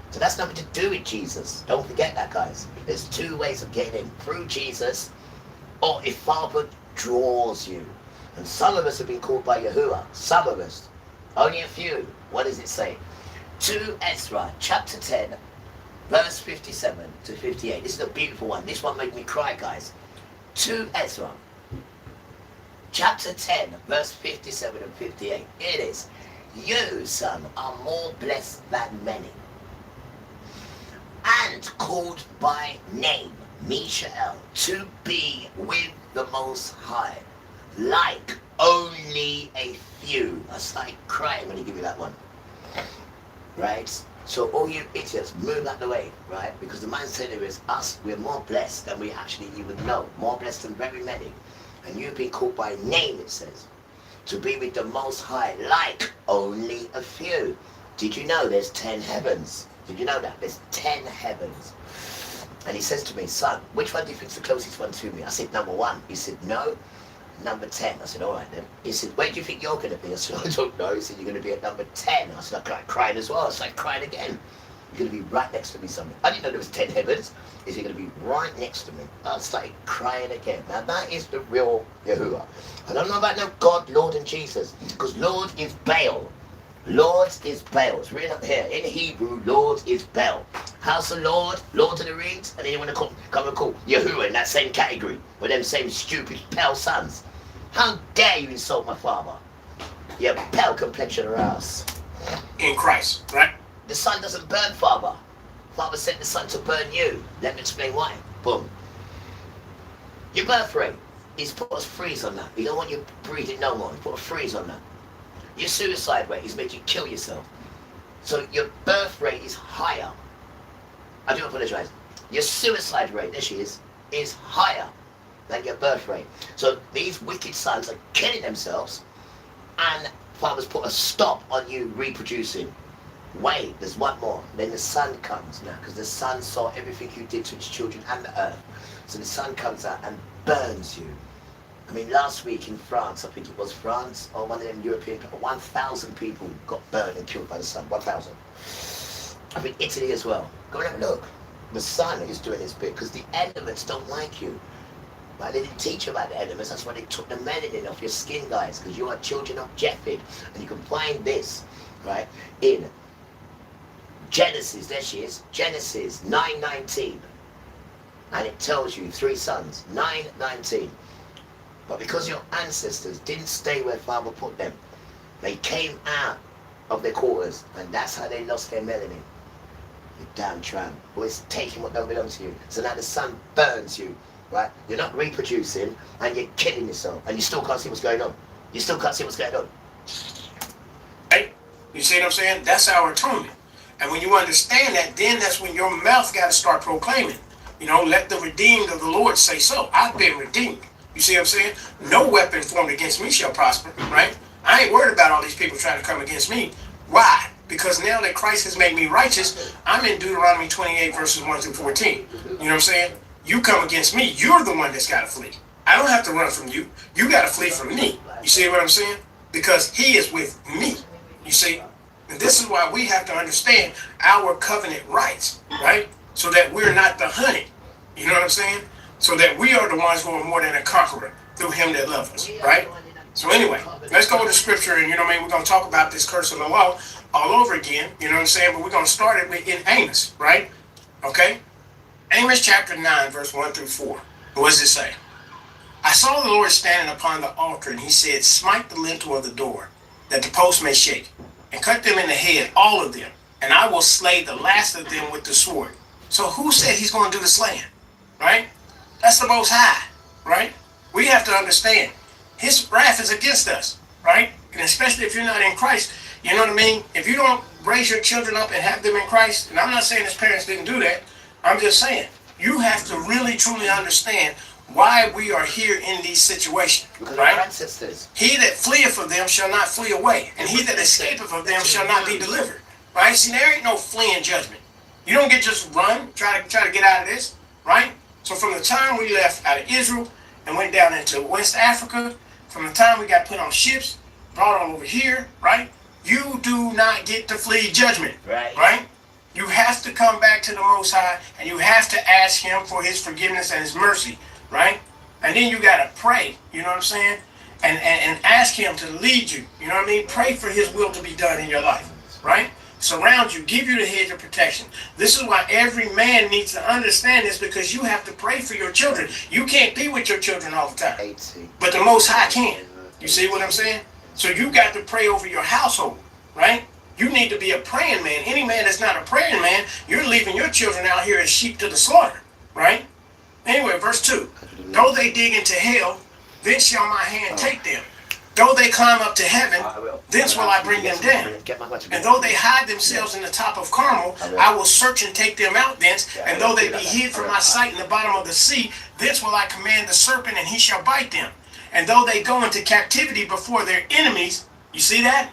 So that's nothing to do with Jesus. Don't forget that, guys. There's two ways of getting in. Through Jesus, or if Father draws you. And some of us have been called by Yahuwah. Some of us. Only a few. What does it say? 2 Ezra, chapter 10, verse 57 to 58. This is a beautiful one. This one made me cry, guys. 2 Ezra, chapter 10, verse 57 and 58. It is, you, son, are more blessed than many, and called by name, Misha'el, to be with the Most High, like only a few. I started crying when he gave me that one. Right? So all you idiots, move out the way, right? Because the mindset here is us, we're more blessed than we actually even know. More blessed than very many. And you've been called by name, it says, to be with the Most High, like only a few. Did you know there's 10 heavens? Did you know that? There's 10 heavens. And he says to me, son, which one do you think's the closest one to me? I said, number 1. He said, no, number 10. I said, all right then. He said, where do you think you're going to be? I said, I don't know. He said, you're going to be at number 10. I said, I started crying as well. I started crying again. You're going to be right next to me, something. I didn't know there was 10 heavens. Is he going to be right next to me? I started crying again. Now that is the real Yahuwah. I don't know about no God, Lord and Jesus. Because Lord is Baal. Lord is Baal. It's written up here. In Hebrew, Lord is Baal. House of Lord, Lord of the Rings, and then you want to come and call Yahuwah in that same category with them same stupid pale sons. How dare you insult my father? You pale complexion or ass. In Christ, right? The sun doesn't burn Father. Father sent the sun to burn you. Let me explain why. Boom. Your birth rate, he's put a freeze on that. He don't want you breathing no more. He put a freeze on that. Your suicide rate, he's made you kill yourself. So your birth rate is higher. I do apologize. Your suicide rate, there she is higher than your birth rate. So these wicked sons are killing themselves, and Father's put a stop on you reproducing. Wait, there's one more. Then the sun comes now, because the sun saw everything you did to its children and the earth. So the sun comes out and burns you. I mean, last week in France, I think it was France, or one of them European people, 1,000 people got burned and killed by the sun. 1,000. I mean, Italy as well. Go and have a look. The sun is doing its bit, because the elements don't like you. Right? They didn't teach you about the elements. That's why they took the melanin off your skin, guys, because you are children of Japheth. And you can find this, right, in Genesis. There she is. Genesis 9:19. And it tells you 3 sons. 9:19. But because your ancestors didn't stay where Father put them, they came out of their quarters, and that's how they lost their melanin. You damn tramp. Well, it's taking what don't belong to you. So now the sun burns you, right? You're not reproducing, and you're killing yourself, and you still can't see what's going on. You still can't see what's going on. Right? You see what I'm saying? That's our atonement. And when you understand that, then that's when your mouth got to start proclaiming. You know, let the redeemed of the Lord say so. I've been redeemed. You see what I'm saying? No weapon formed against me shall prosper, right? I ain't worried about all these people trying to come against me. Why? Because now that Christ has made me righteous, I'm in Deuteronomy 28 verses 1 through 14. You know what I'm saying? You come against me, you're the one that's got to flee. I don't have to run from you. You got to flee from me. You see what I'm saying? Because he is with me. You see? And this is why we have to understand our covenant rights, right? So that we're not the hunted. You know what I'm saying? So that we are the ones who are more than a conqueror through him that loves us, right? So anyway, let's go to scripture, and you know what I mean, we're going to talk about this curse of the law all over again, you know what I'm saying? But we're going to start it in Amos, right? Okay? Amos chapter 9, verse 1 through 4. What does it say? I saw the Lord standing upon the altar, and he said, smite the lintel of the door, that the post may shake, and cut them in the head, all of them, and I will slay the last of them with the sword. So who said he's going to do the slaying? Right? That's the Most High, right? We have to understand his wrath is against us, right? And especially if you're not in Christ, you know what I mean? If you don't raise your children up and have them in Christ, and I'm not saying his parents didn't do that, I'm just saying you have to really truly understand why we are here in these situations, right? Ancestors. He that fleeth of them shall not flee away, and he that escapeth of them shall not be delivered, right? See, there ain't no fleeing judgment. You don't get just run, try to get out of this, right? So from the time we left out of Israel and went down into West Africa, from the time we got put on ships, brought on over here, right? You do not get to flee judgment, right? You have to come back to the Most High, and you have to ask him for his forgiveness and his mercy, right? And then you got to pray, you know what I'm saying? And ask him to lead you, you know what I mean? Pray for his will to be done in your life, right? Surround you, give you the hedge of protection. This is why every man needs to understand this, because you have to pray for your children. You can't be with your children all the time, but the Most High can. You see what I'm saying? So you got to pray over your household, right? You need to be a praying man. Any man that's not a praying man, you're leaving your children out here as sheep to the slaughter, right? Anyway, verse 2. Though they dig into hell, then shall my hand take them. Though they climb up to heaven, thence will I bring them down. And though they hide themselves in the top of Carmel, I will search and take them out thence. And though they be hid from my sight in the bottom of the sea, thence will I command the serpent, and he shall bite them. And though they go into captivity before their enemies, you see that?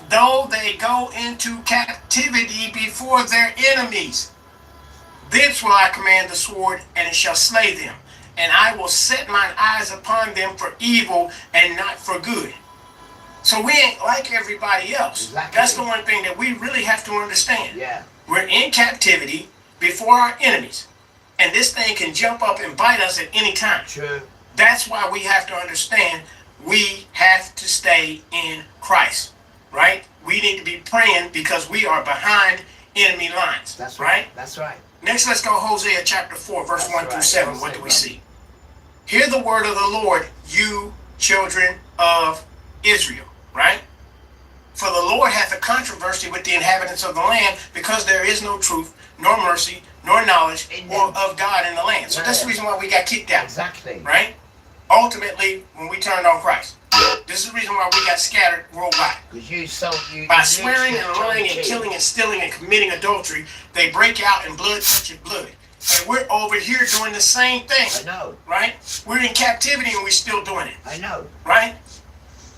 Though they go into captivity before their enemies, thence will I command the sword, and it shall slay them. And I will set mine eyes upon them for evil and not for good. So we ain't like everybody else. Exactly. That's the one thing that we really have to understand. Yeah. We're in captivity before our enemies. And this thing can jump up and bite us at any time. True. That's why we have to understand we have to stay in Christ, right? We need to be praying because we are behind enemy lines. That's right. That's right. Next, let's go Hosea chapter 4, verse 1 through 7. What do we see? Hear the word of the Lord, you children of Israel, right? For the Lord hath a controversy with the inhabitants of the land, because there is no truth, nor mercy, nor knowledge of God in the land. So that's the reason why we got kicked out. Exactly. Right? Ultimately, when we turned on Christ. This is the reason why we got scattered worldwide. By swearing and lying and killing and stealing and committing adultery, they break out in blood touching blood. And we're over here doing the same thing. I know. Right? We're in captivity and we're still doing it. I know. Right?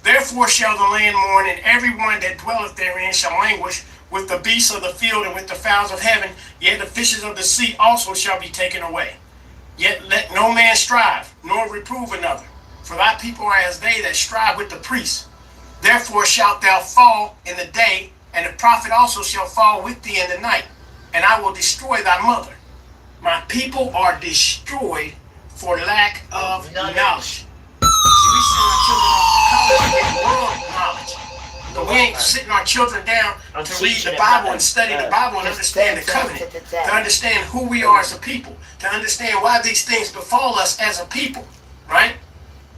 Therefore shall the land mourn, and every one that dwelleth therein shall languish, with the beasts of the field and with the fowls of heaven. Yet the fishes of the sea also shall be taken away. Yet let no man strive, nor reprove another. For thy people are as they that strive with the priests. Therefore shalt thou fall in the day, and the prophet also shall fall with thee in the night. And I will destroy thy mother. My people are destroyed for lack of knowledge. See, we send our children off to college to get world knowledge. But we ain't sitting our children down to read the Bible and study the Bible and understand the covenant. To understand who we are as a people. To understand why these things befall us as a people. Right?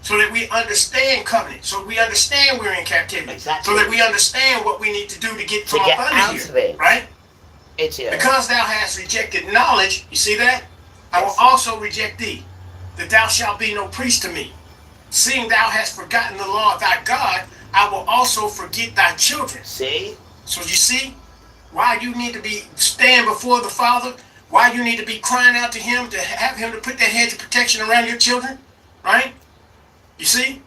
So that we understand covenant. So we understand we're in captivity. Exactly. So that we understand what we need to do to get from up under here. Right? Because thou hast rejected knowledge, you see that? I will also reject thee, that thou shalt be no priest to me. Seeing thou hast forgotten the law of thy God, I will also forget thy children. See? So you see why you need to be stand before the Father, why you need to be crying out to him, to have him to put that hedge of protection around your children, right? You see?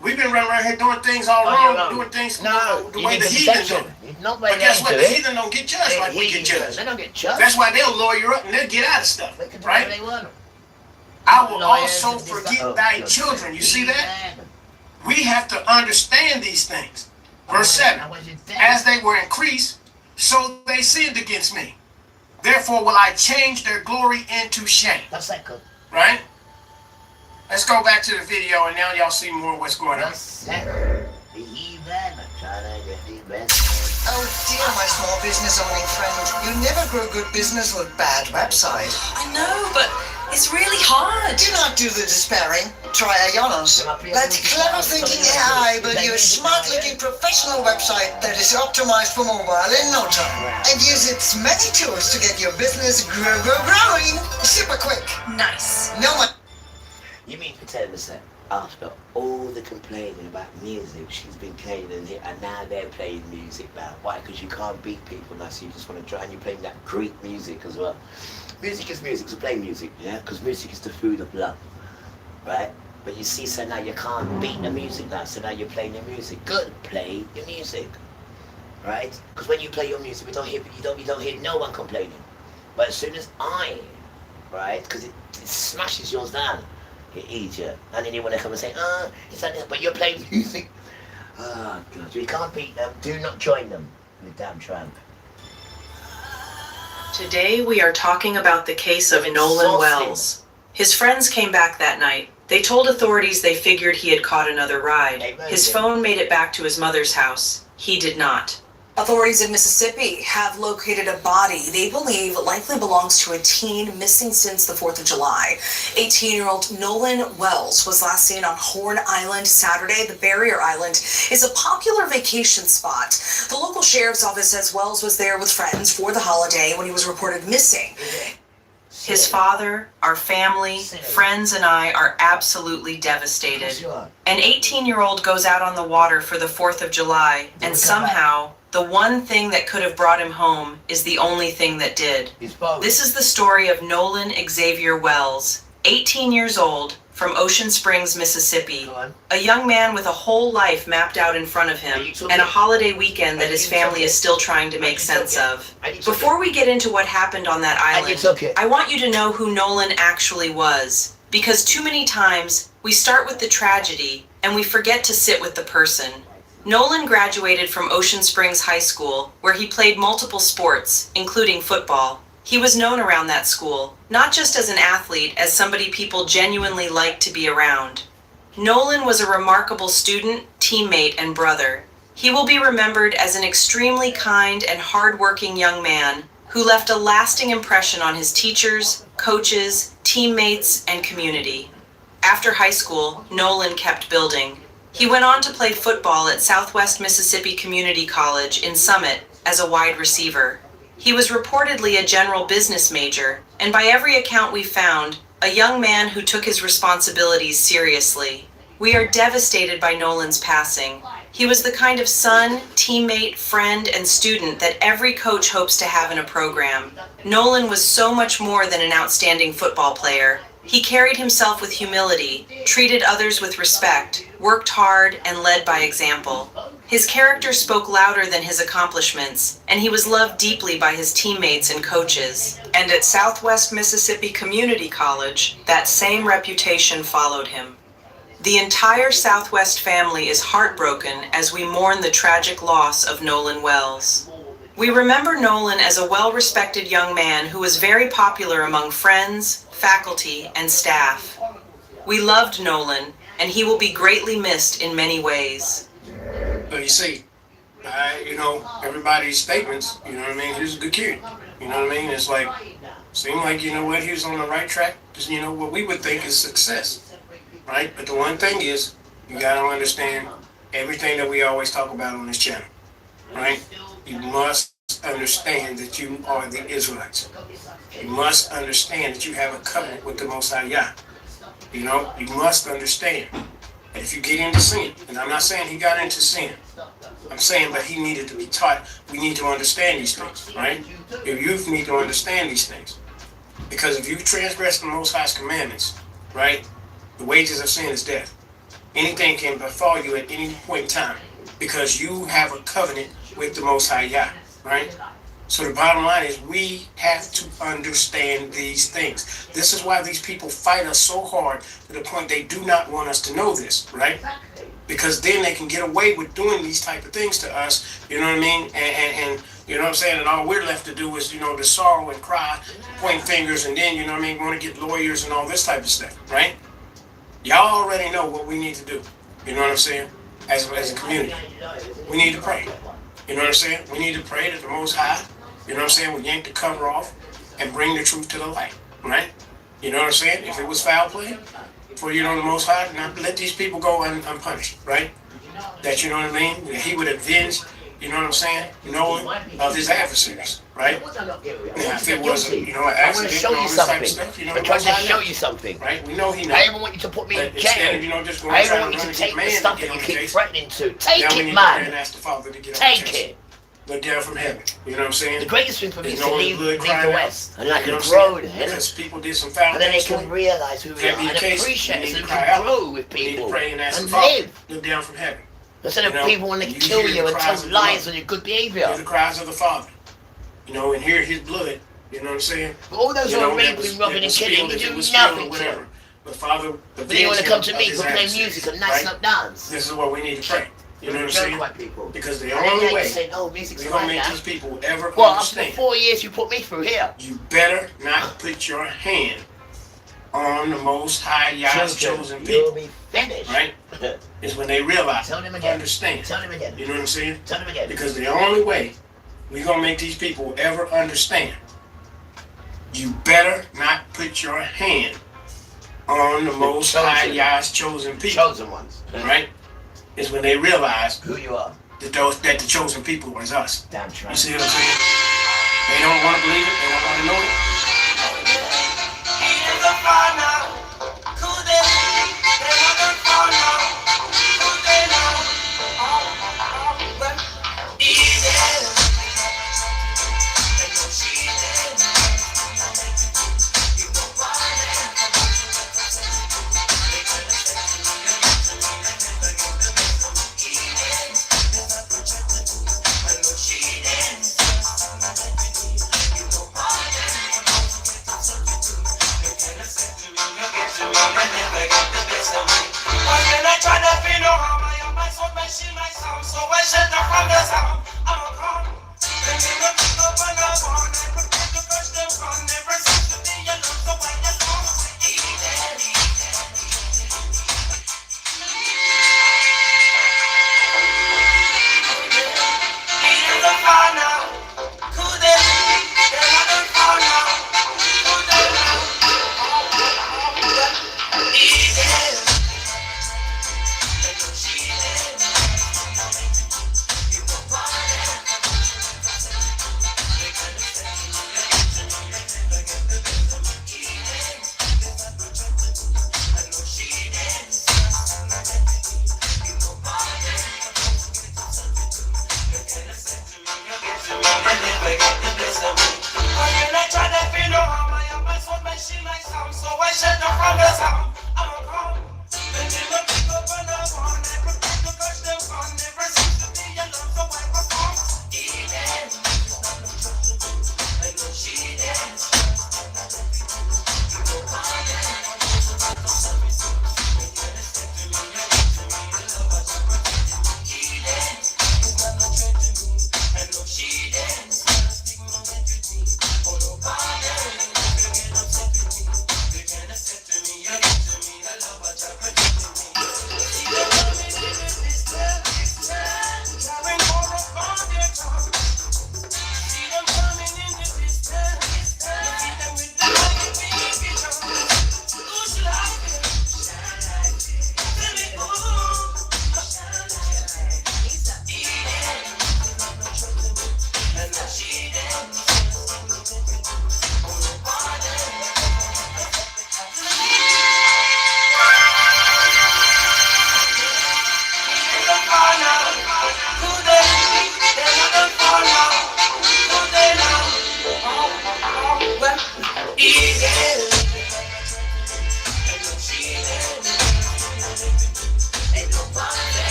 We've been running around here doing things all wrong, doing things the way the heathen do. But guess what? The heathen don't get judged like we get judged. They don't get judged. That's why they'll lawyer up and they'll get out of stuff, They can do right? whatever they want. I will Lawyers also and this forget stuff. thy children. You see that? We have to understand these things. Verse 7. As they were increased, so they sinned against me. Therefore will I change their glory into shame. That's that good. Right? Let's go back to the video and now y'all see more of what's going on. Oh dear, my small business owning friend. You never grow good business with bad website. I know, but it's really hard. Do not do the despairing. Try Ayanos. Let clever thinking AI build you a smart-looking professional website that is optimized for mobile in no time. And use its many tools to get your business growing super quick. Nice. No one. You mean to tell us that after all the complaining about music, she's been playing it, and now they're playing music now? Why? Because you can't beat people now, so you just want to try, and you're playing that Greek music as well. Music is music, so play music, yeah? Because music is the food of love, right? But you see, so now you can't beat the music now, so now you're playing your music. Good, play your music, right? Because when you play your music, you don't hear no one complaining. But as soon as right? Because it smashes yours down. It eats you. And then you want to come and say, it's like this, but you're playing music. God, you can't beat them. Do not join them, you damn tramp. Today we are talking about the case of Nolan Wells. His friends came back that night. They told authorities they figured he had caught another ride. His phone made it back to his mother's house. He did not. Authorities in Mississippi have located a body they believe likely belongs to a teen missing since the 4th of July. 18-year-old Nolan Wells was last seen on Horn Island Saturday. The barrier island is a popular vacation spot. The local sheriff's office says Wells was there with friends for the holiday when he was reported missing. His father, our family, friends, and I are absolutely devastated. An 18-year-old goes out on the water for the 4th of July, and somehow the one thing that could have brought him home is the only thing that did. This is the story of Nolan Xavier Wells, 18 years old, from Ocean Springs, Mississippi. A young man with a whole life mapped out in front of him, and a holiday weekend that his family is still trying to make sense of. Before we get into what happened on that island, I want you to know who Nolan actually was. Because too many times, we start with the tragedy, and we forget to sit with the person. Nolan graduated from Ocean Springs High School, where he played multiple sports, including football. He was known around that school, not just as an athlete, as somebody people genuinely liked to be around. Nolan was a remarkable student, teammate, and brother. He will be remembered as an extremely kind and hard-working young man who left a lasting impression on his teachers, coaches, teammates, and community. After high school, Nolan kept building. He went on to play football at Southwest Mississippi Community College in Summit as a wide receiver. He was reportedly a general business major, and by every account we found, a young man who took his responsibilities seriously. We are devastated by Nolan's passing. He was the kind of son, teammate, friend, and student that every coach hopes to have in a program. Nolan was so much more than an outstanding football player. He carried himself with humility, treated others with respect, worked hard, and led by example. His character spoke louder than his accomplishments, and he was loved deeply by his teammates and coaches. And at Southwest Mississippi Community College, that same reputation followed him. The entire Southwest family is heartbroken as we mourn the tragic loss of Nolan Wells. We remember Nolan as a well-respected young man who was very popular among friends, faculty, and staff. We loved Nolan, and he will be greatly missed in many ways. So you see, everybody's statements, you know what I mean, he was a good kid. You know what I mean? It's like, seemed like, you know what, he was on the right track. Because, you know, what we would think is success, right? But the one thing is, you got to understand everything that we always talk about on this channel, right? You must understand that you are the Israelites. You must understand that you have a covenant with the Most High Yah. You know, you must understand that if you get into sin, and I'm not saying he got into sin, I'm saying that he needed to be taught. We need to understand these things, right? Your youth need to understand these things. Because if you transgress the Most High's commandments, right, the wages of sin is death. Anything can befall you at any point in time because you have a covenant with the Most High Yah, right? So the bottom line is we have to understand these things. This is why these people fight us so hard to the point they do not want us to know this, right? Because then they can get away with doing these type of things to us, you know what I mean? And you know what I'm saying? And all we're left to do is, to sorrow and cry, point fingers, and then, you know what I mean, want to get lawyers and all this type of stuff, right? Y'all already know what we need to do. You know what I'm saying? As a community. We need to pray. You know what I'm saying? We need to pray to the Most High. You know what I'm saying? We yank the cover off and bring the truth to the light, right? You know what I'm saying? If it was foul play for, the Most High, not let these people go unpunished, right? That, you know what I mean? That he would avenge, you know what I'm saying? Knowing of his adversaries, right? Now, if it was, an accident, I want to show you something. Stuff, I'm trying to show you something. Right? We know he knows. I even want you to put me in jail. Instead of, just going I trying even want to you run to take the man stuff to that get you on keep the case. threatening to. Take Now we it, need to pray man. and ask the Father to get on the Take case. it. Look down from heaven. You know what I'm saying? The greatest thing for me is to no leave blood the crying out. West. And I You can know what I'm grow saying? there. Because people did some foul And then they things. can realize who we That are be the and case. appreciate We us need and to cry out. grow with We need to people pray and ask and the Father. live. Look down from heaven. Instead of You know, people want to you kill hear you the and cries tell of the lies Lord. on your good Hear behavior. the cries of the Father. And hear his blood. You know what I'm saying? But all those who are raping, robbing, and killing, you do nothing to them. But Father, But then you want to come to me for for playing music and nice up dance. This is what we need to pray. You know what I'm saying? White people. Because the And then only you way say, oh, music's we're going to fine make now. these people ever Well, after the understand. 4 years you put me through here. You better not put your hand on the Most High Yah's chosen people. You'll be finished. Right? It's when they realize, Tell them again. understand. Tell them again. You know what I'm saying? Tell them again. Because the only way we're going to make these people ever understand, you better not put your hand on the Most High Yah's chosen people. Chosen ones. Right? Is when they realize who you are. That the chosen people was us. Damn right. You see what I'm saying? They don't want to believe it. They don't want to know it.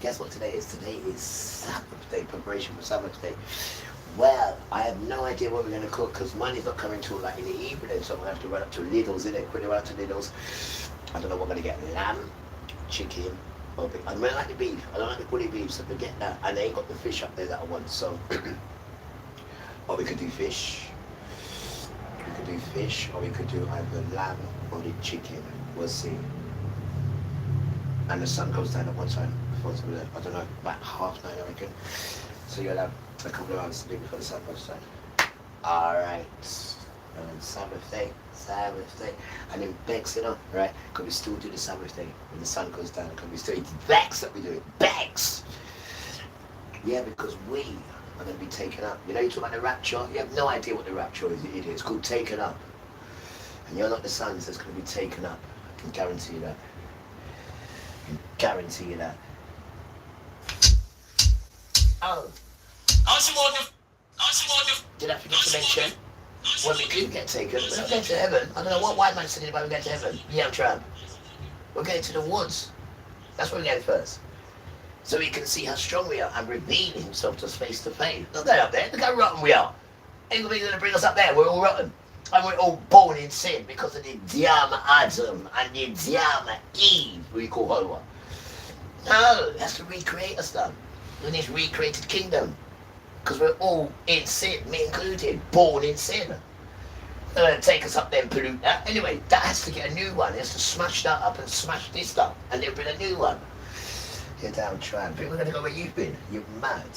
Guess what today is? Today is Sabbath day, preparation for Sabbath day. Well, I have no idea what we're going to cook because money's not coming till like in the evening, so I'm going to have to run up to Lidl's, innit? Quickly run up to Lidl's. I don't know what I'm going to get. Lamb, chicken, or beef. I don't like the beef. I don't like the bully beef, so forget that. And they ain't got the fish up there that I want, so... or we could do fish. We could do fish, or we could do either lamb or the chicken. We'll see. And the sun goes down at one time. I don't know, about 9:30, I reckon. So you'll have a couple of hours to sleep before the sun goes down. Alright. And then Sabbath day. And then bags, you know, right? Because we still do the Sabbath day when the sun goes down. Because we still eat bags that we do it. Bags! Yeah, because we are going to be taken up. You know, you talk about the rapture. You have no idea what the rapture is, you idiot. It's called taken up. And you're not the sons that's going to be taken up. I can guarantee you that. Guarantee you that. Oh. Did I forget to mention? When we do get taken, we're not going to heaven. I don't know what white man's saying about we get to heaven. Yeah, I'm trying. We're going to the woods. That's where we're going first. So he can see how strong we are and reveal himself to us face to face. Not going up there. Look how rotten we are. Ain't going to bring us up there. We're all rotten. And we're all born in sin because of the damn Adam and the damn Eve we call Hoa. No, that's to recreate us, done. In this recreated kingdom. Because we're all in sin, me included, born in sin. They're going to take us up there and pollute that. Anyway, that has to get a new one. It has to smash that up and smash this up. And then bring a new one. You're down trying. People are going to go where you've been. You're mad.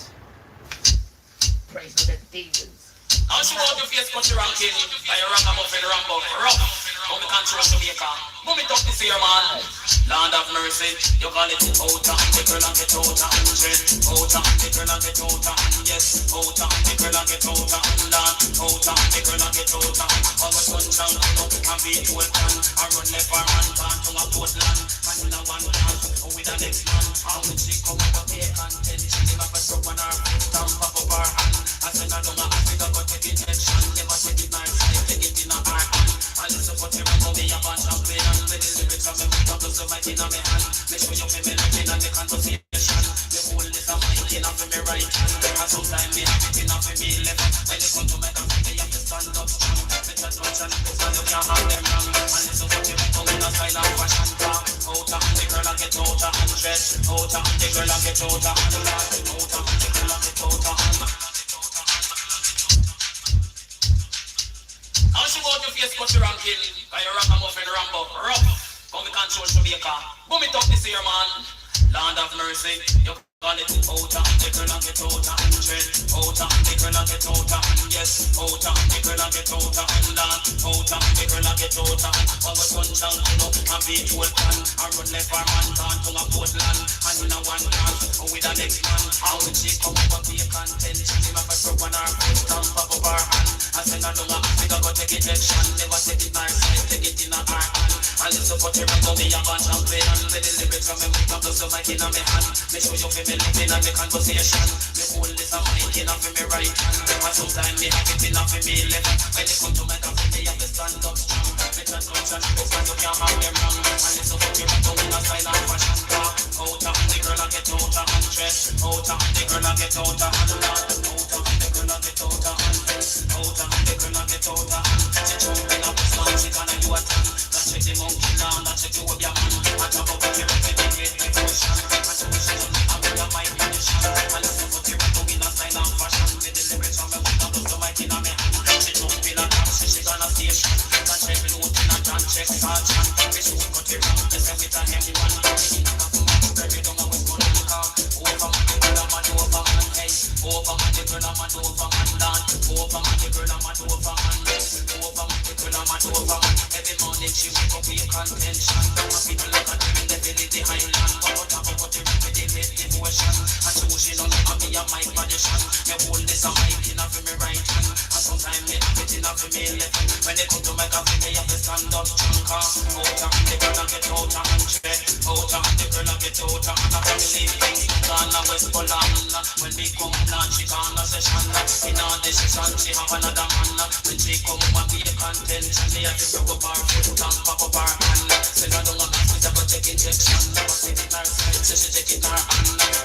Praise the demons. How she want to face cut your ranking? By your ragamuffin Rambo. Rough. How me control Jamaica. Move it up this year, man. Land of mercy. You call it out and the girl and get out and dread. Out and the girl and get out and yes. Out and the girl and get out and land. Out and the girl and get out and our sunshine come up and beat to a plan. I run left our man down to a boat land. And in a one plan with the next man. How when she come up here and then she give up a stroke on her foot. Stamp up her hand. I said I don't know Africa got take injection. Never take it nice. Take it in a her hand. I listen for Terry Bobby a bunch of play and with the lyrics of me put up so my in my hand. Make sure you feel me looking at the conversation. The whole list of my in off me right hand. And sometimes me have it in off me left. When they come to make a fit, they have to stand up strong. Make a touch and it's not you can't have them wrong. And listen for Terry Bobby in a style of fashion talk. Out and the girl and get out and dress. Out and the girl and get out and laugh. Out and the girl and get out and how she want to face cut your ranking? By your ragamuffin Rambo. Rough. Come control Jamaica. Boom it up this year, man. Land of mercy. You call it out and the girl and get out and dread. Out and the girl and get out and yes. Out and the girl and get out and land. Out and the girl and get out and our sunshine come up and beat to a plan. I run left our man down to a boat land. And in a one class with the next man. How when she come up and be a content. She give up a stroke on her foot. Stamp up her hand. I said I don't know Africa got take injection. Never take it nice. Take it in a her hand. I listen for Terry Bobby a bunch of play and with the lyrics from me put up so my in my hand. Make sure you feel me living on the conversation. Me hold this a mic in off me right hand. And sometimes me have it in off me left. When they come to make a fit, they have to stand up strong. Make a touch and it's like you can't have them wrong. And listen for Terry Bobby in a style of fashion talk. Out and the girl and get out and dress. Out and the girl and get out and laugh. Out and the girl and get out and dress. Out and the girl and get out and she jumping up the song. She gonna do a thing. That's check the monkey down. That's check the up your man. I talk about the great devotion. I talk about I'm with a mic condition. I listen for Terry Bobby in a style of fashion. With the lyrics from me put up so mic in a me hand. She jumping a taxi. She gonna station. Can check the note in a John check sergeant. We should go to the round. Let's have it a heavy one. Very don't know what's gonna come. Over man, the girl, I'm a over man. Hey, over man, the girl, I'm a over man. Over man, the girl, I'm a over man. Over man, the girl, I'm a over man. Every morning she wake up with contention. My people like a dream, they feel it the highland. But what have you got to do with the great devotion? And so she don't have me a mic position. Me hold this a mic in a for me right hand. And sometimes me have it in a for me left. When they come to make a fit, they have to stand up strong. Out and the girl and get out and dread. Out and the girl and get out and a family thing. Gone a West Poland. When we come down, she gone a session. In all the session, she have another man. When she come up and be a contention, they have to go up her foot and pop up her hand. Say I don't want to take injection. Never take it her side, so she take it her hand.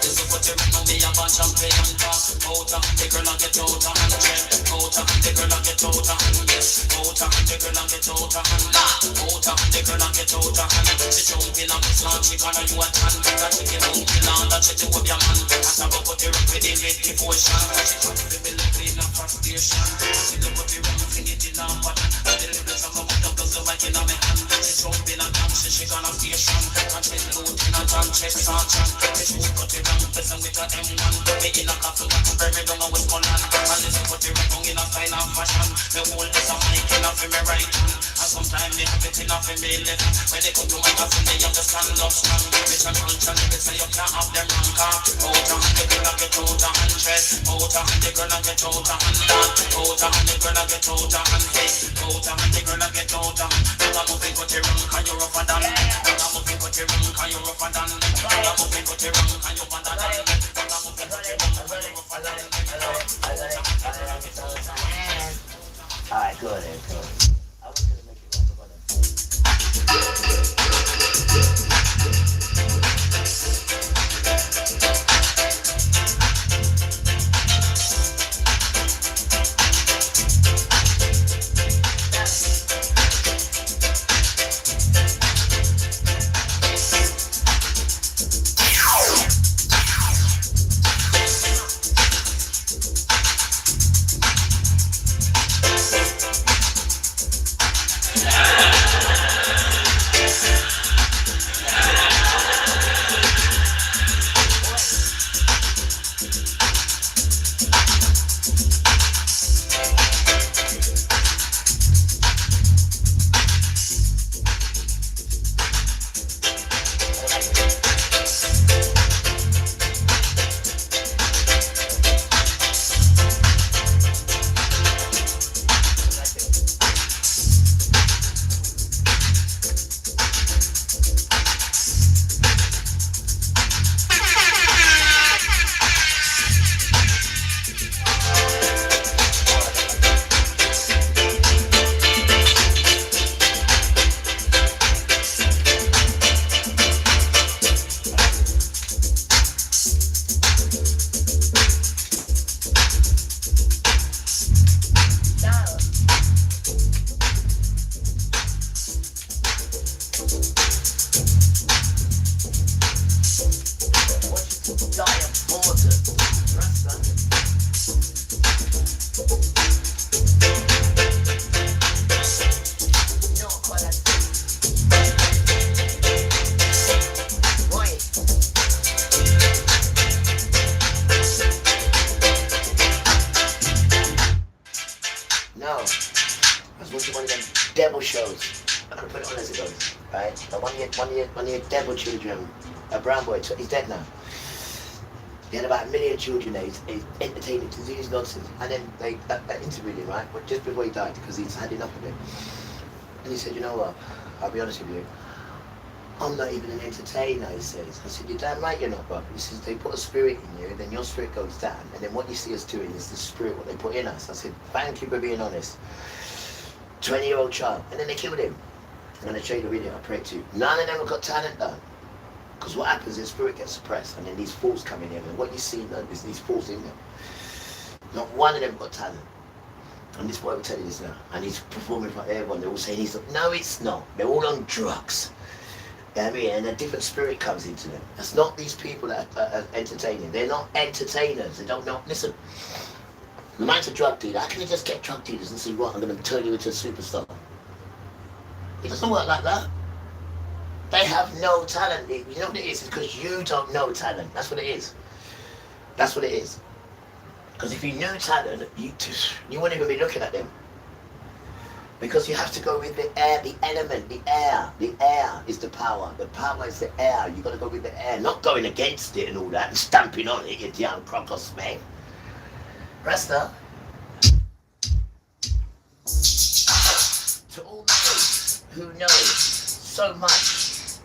Slant chick on a you a tan. That chick you don't kill on. That chick you with your man. As I go put the rock with the red devotion. She try to be like clean up frustration. She look put the rock thing it in her button. And the lyrics of my mother does the mic in her hand. She jumping and dancing, she gonna station. And she looting and John check sergeant. She shoot put the rock person with a M1. Me in a coffee got to bury down a Westmoreland. And listen put the rock in a style of fashion. Me hold this a mic in a for me right hand. And sometimes me have it in a for me left. When they come to my house and they have to stand up strong. Bitch and punch and they say you can't have them wrong car. Out of the girl I get out of hand dress. Out of the girl I get out of hand dance. Out of the girl I get out of hand head. Out of the girl I get out of hand. Now I'm moving cut your wrong cause you're rougher than. Now I'm moving cut your wrong cause you're rougher than. Now I'm moving cut your wrong cause you're better than. Now I'm moving cut your wrong cause you're rougher than. Alright, go ahead, go ahead. Devil shows. I could put it on as it goes, right? But one of your devil children, a brown boy, he's dead now. He had about 1 million children there. He's entertaining to do his nonsense. And then they interviewed him, right? But just before he died, because he's had enough of it. And he said, you know what? I'll be honest with you. I'm not even an entertainer, he says. I said, you're damn right you're not, bro. He says, they put a spirit in you, then your spirit goes down, and then what you see us doing is the spirit, what they put in us. I said, thank you for being honest. 20-year-old child, and then they killed him. I'm going to show you the video, I pray to you. None of them have got talent done. Because what happens is spirit gets suppressed, and then these fools come in here, and what you see is these fools in there. Not one of them got talent. And this boy will tell you this now, and he's performing for everyone. They're all saying he's, no, it's not. They're all on drugs. I mean, and a different spirit comes into them. That's not these people that are entertaining. They're not entertainers. They don't know. Listen, the man's a drug dealer. How can you just get drug dealers and say, right, I'm going to turn you into a superstar? It doesn't work like that. They have no talent. You know what it is? It's because you don't know talent. That's what it is. That's what it is. Because if you knew talent, you wouldn't even be looking at them. Because you have to go with the air, the element, the air. The air is the power. The power is the air. You've got to go with the air, not going against it and all that and stamping on it, you damn crocus, man. Rasta. To all those who know so much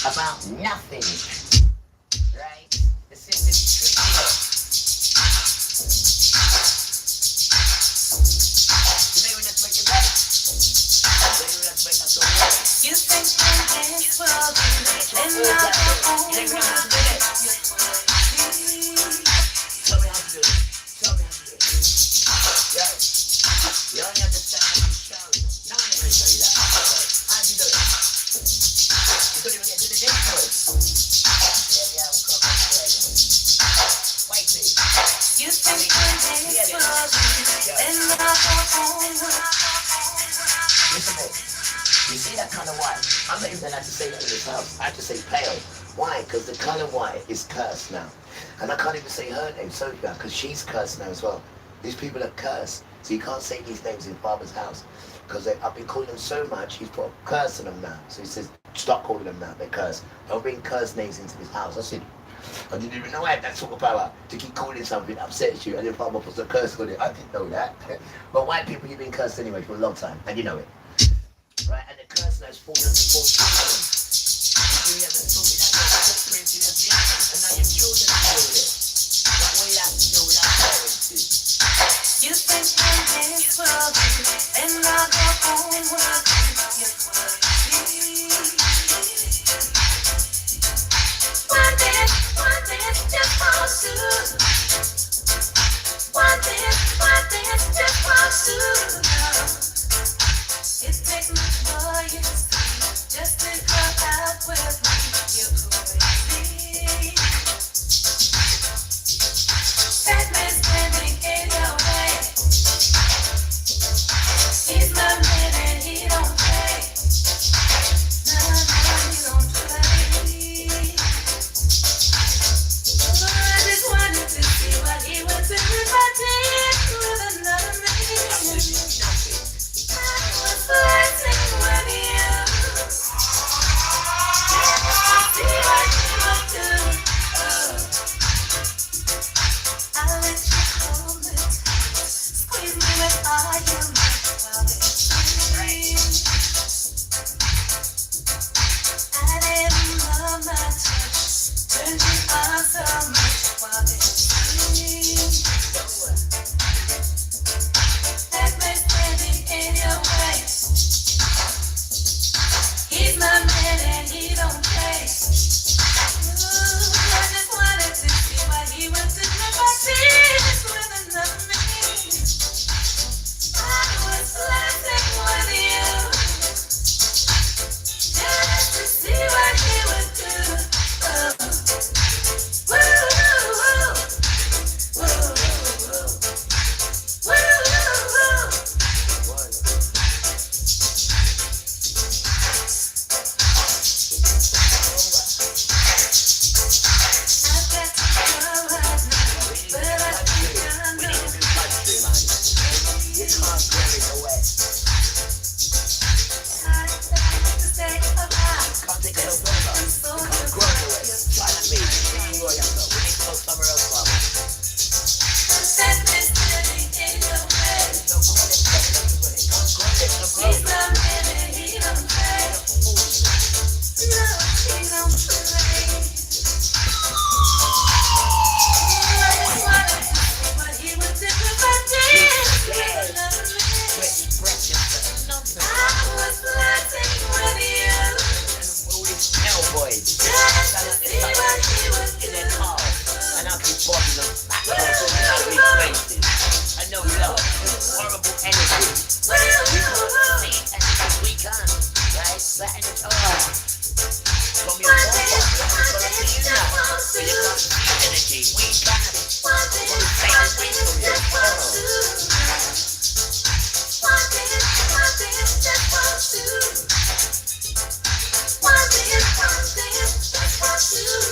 about nothing, right? The system's tricky. You think this world is not your own. Tell me how to do it. Tell me how to do it. Yo, you only understand what you show. No one ever show you that. How do you do it? You couldn't even get to the next colour white. I'm not even allowed to say that in this house. I have to say pale. Why? Because the colour white is cursed now. And I can't even say her name, Sophia, because she's cursed now as well. These people are cursed. So you can't say these names in Father's house. Because I've been calling them so much, he's put a curse on them now. So he says, stop calling them that, they're cursed. Don't bring cursed names into this house. I said, I didn't even know I had that sort of power to keep calling something that upsets you, and then Father puts a curse on it. I didn't know that. But white people, you've been cursed anyway for a long time, and you know it. Right, and the curse now is falling on the children. You never sorted out your footprint, and now your children feel it. But we have to do with our parents do. You think I'm this world, and I go home world. One dance, just falls through. One dance, just falls through. It takes much more, you see, just to come out with me. You're crazy. That man's standing in your way. He's my man and he don't play. No, he don't play. I just wanted to see what he would do if I did with another man. I was flirting with you. See what he would do. I'll let you hold me tight. Squeeze me with all your might while it's free. I didn't love my touch. Turned you on so much while it's free. That man standing in your way. He's my man and he don't play. Ooh, I just wanted to see what he would do if I did with another man. I was flirting with you, just to see what he would do. Woo, woo, woo, woo, woo, woo. I've got to go right now, but I think I know. You can't carry it away. I'd like to say a lot. Can't take it no further. You can't grow it away. Try not me. You know yourself. We need to go somewhere else, Father. That man standing in your way. Don't call it. He's my man and he don't play. No, he don't play. I just wanted to see what he would do if I did with another man. Express yourself. I was flirting with you, All these cowboys. just to see what he would In do. their car. And I'll keep bobbing them back and forth out of these places. I know love. Horrible energy. Woo, We woo, want woo. to see it as much as we can. Right? That in the car. From your phone box. From the unit. When you got the energy. We can. One Take dance, the weight from your just falls phone. through. One dance, just falls through. One dance, just falls through.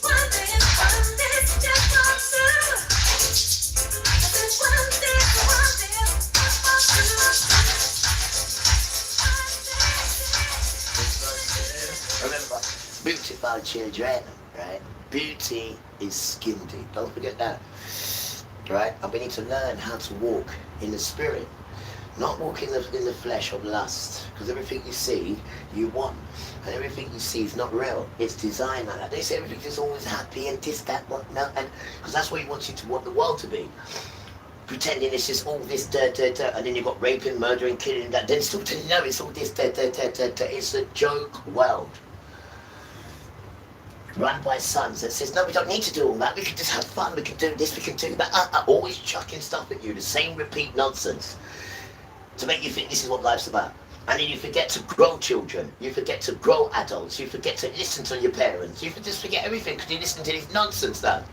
One dance, just falls through. Just one dance, just falls through. Remember, beautiful children, right? Beauty is skin deep. Don't forget that. Right? And we need to learn how to walk in the spirit. Not walk in the flesh of lust. Because everything you see, you want. And everything you see is not real. It's designed like that. They say everything is always happy and this, that, what, no. And because that's what he wants you to want the world to be. Pretending it's just all this, and then you've got raping, murdering, killing, that. Then still telling you, no, it's all this, It's a joke world. Run by sons that says, no, we don't need to do all that. We can just have fun. We can do this. We can do that. Always chucking stuff at you. The same repeat nonsense to make you think this is what life's about. And then you forget to grow children. You forget to grow adults. You forget to listen to your parents. You just forget everything because you listen to this nonsense now.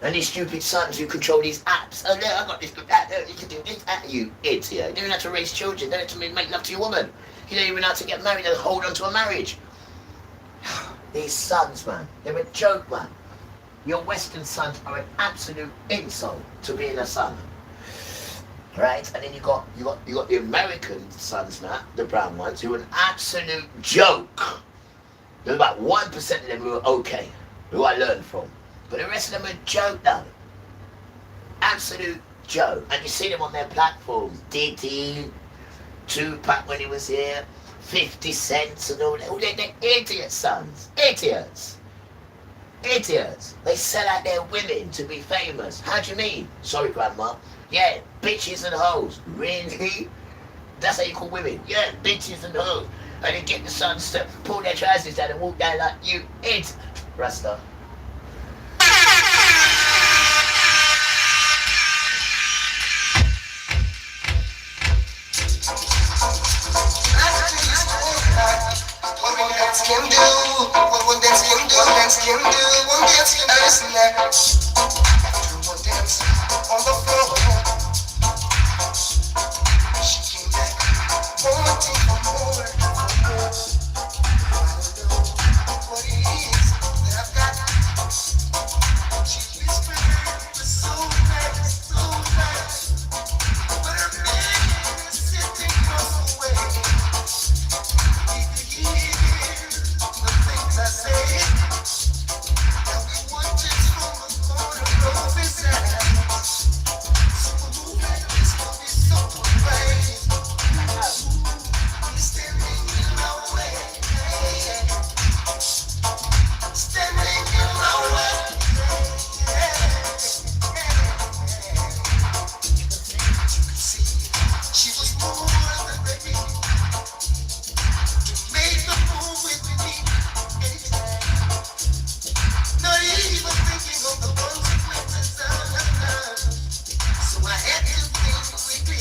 And these stupid sons who control these apps. Oh no, I got this good app. No, you can do this app. You idiot. You don't even have to raise children. You don't have to make love to your woman. You don't even have to get married and hold on to a marriage. These sons, man, they're a joke, man. Your Western sons are an absolute insult to being a son. Right? And then you got the American sons now, the brown ones, who are an absolute joke. There's about 1% of them who are okay, who I learned from. But the rest of them are joke now. Absolute joke. And you see them on their platforms. Diddy, Tupac when he was here, 50 Cent and all that. Oh, they're idiot sons. Idiots. Idiots. They sell out their women to be famous. How do you mean? Sorry, Grandma. Yeah, bitches and hoes. Really? That's how you call women? Yeah, bitches and hoes. And they get the sons to pull their trousers down and walk down like you idiot. Rasta. What one dance can do, what one dance can do, one dance can do, listen that. After one dance on the floor, she came back, wanting more. I don't know what it is that I've got. She whispered, so nice, but her man is sitting across the way. I say, now we want just from the corner of his eye. So move like this, will be so right. He's standing in my way. Standing in my way. You can see, she was more than ready to make the move with me. Not even thinking of the consequences of love. So I had to think quickly.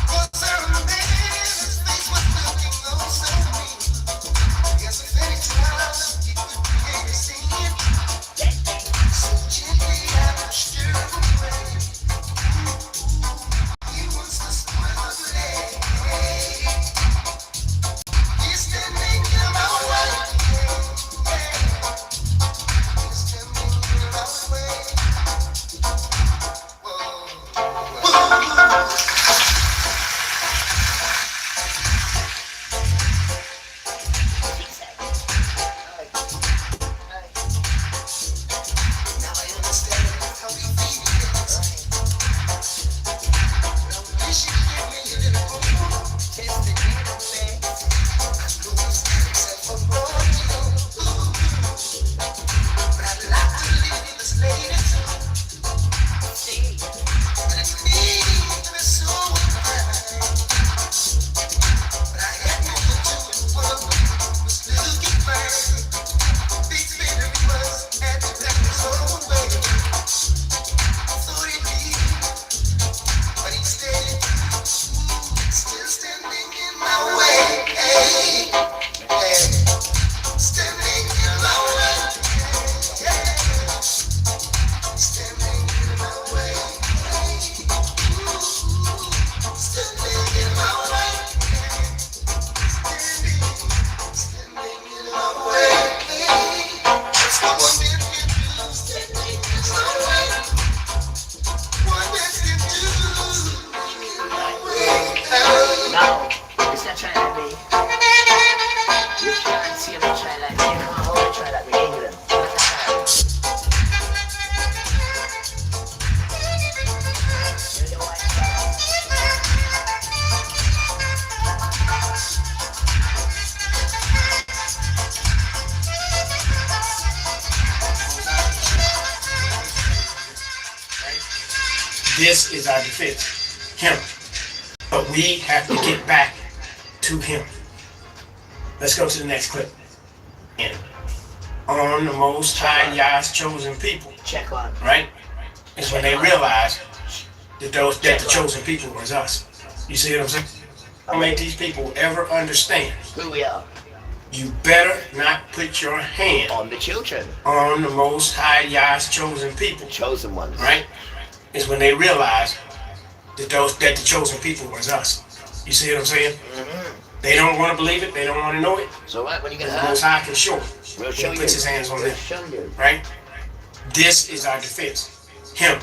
Was there a man whose face was looking oh so mean? Yes, if any time he could create a scene. So gently I pushed her away. He wants to spoil the day. He's standing in my way. This is our defense, him. But we have to get back to him. Let's go to the next clip. And on the Most High Yah's chosen people, check on, right? Is when they realize that the chosen people was us. You see what I'm saying? How many of these people ever understand who we are? You better not put your hand on the children, on the Most High Yah's chosen people. Chosen ones. Right? Is when they realize that the chosen people was us. You see what I'm saying? Mm-hmm. They don't want to believe it. They don't want to know it. So right, when you get the Most High can show it. We'll show he puts his hands on them. Show you. Right? This is our defense. Him.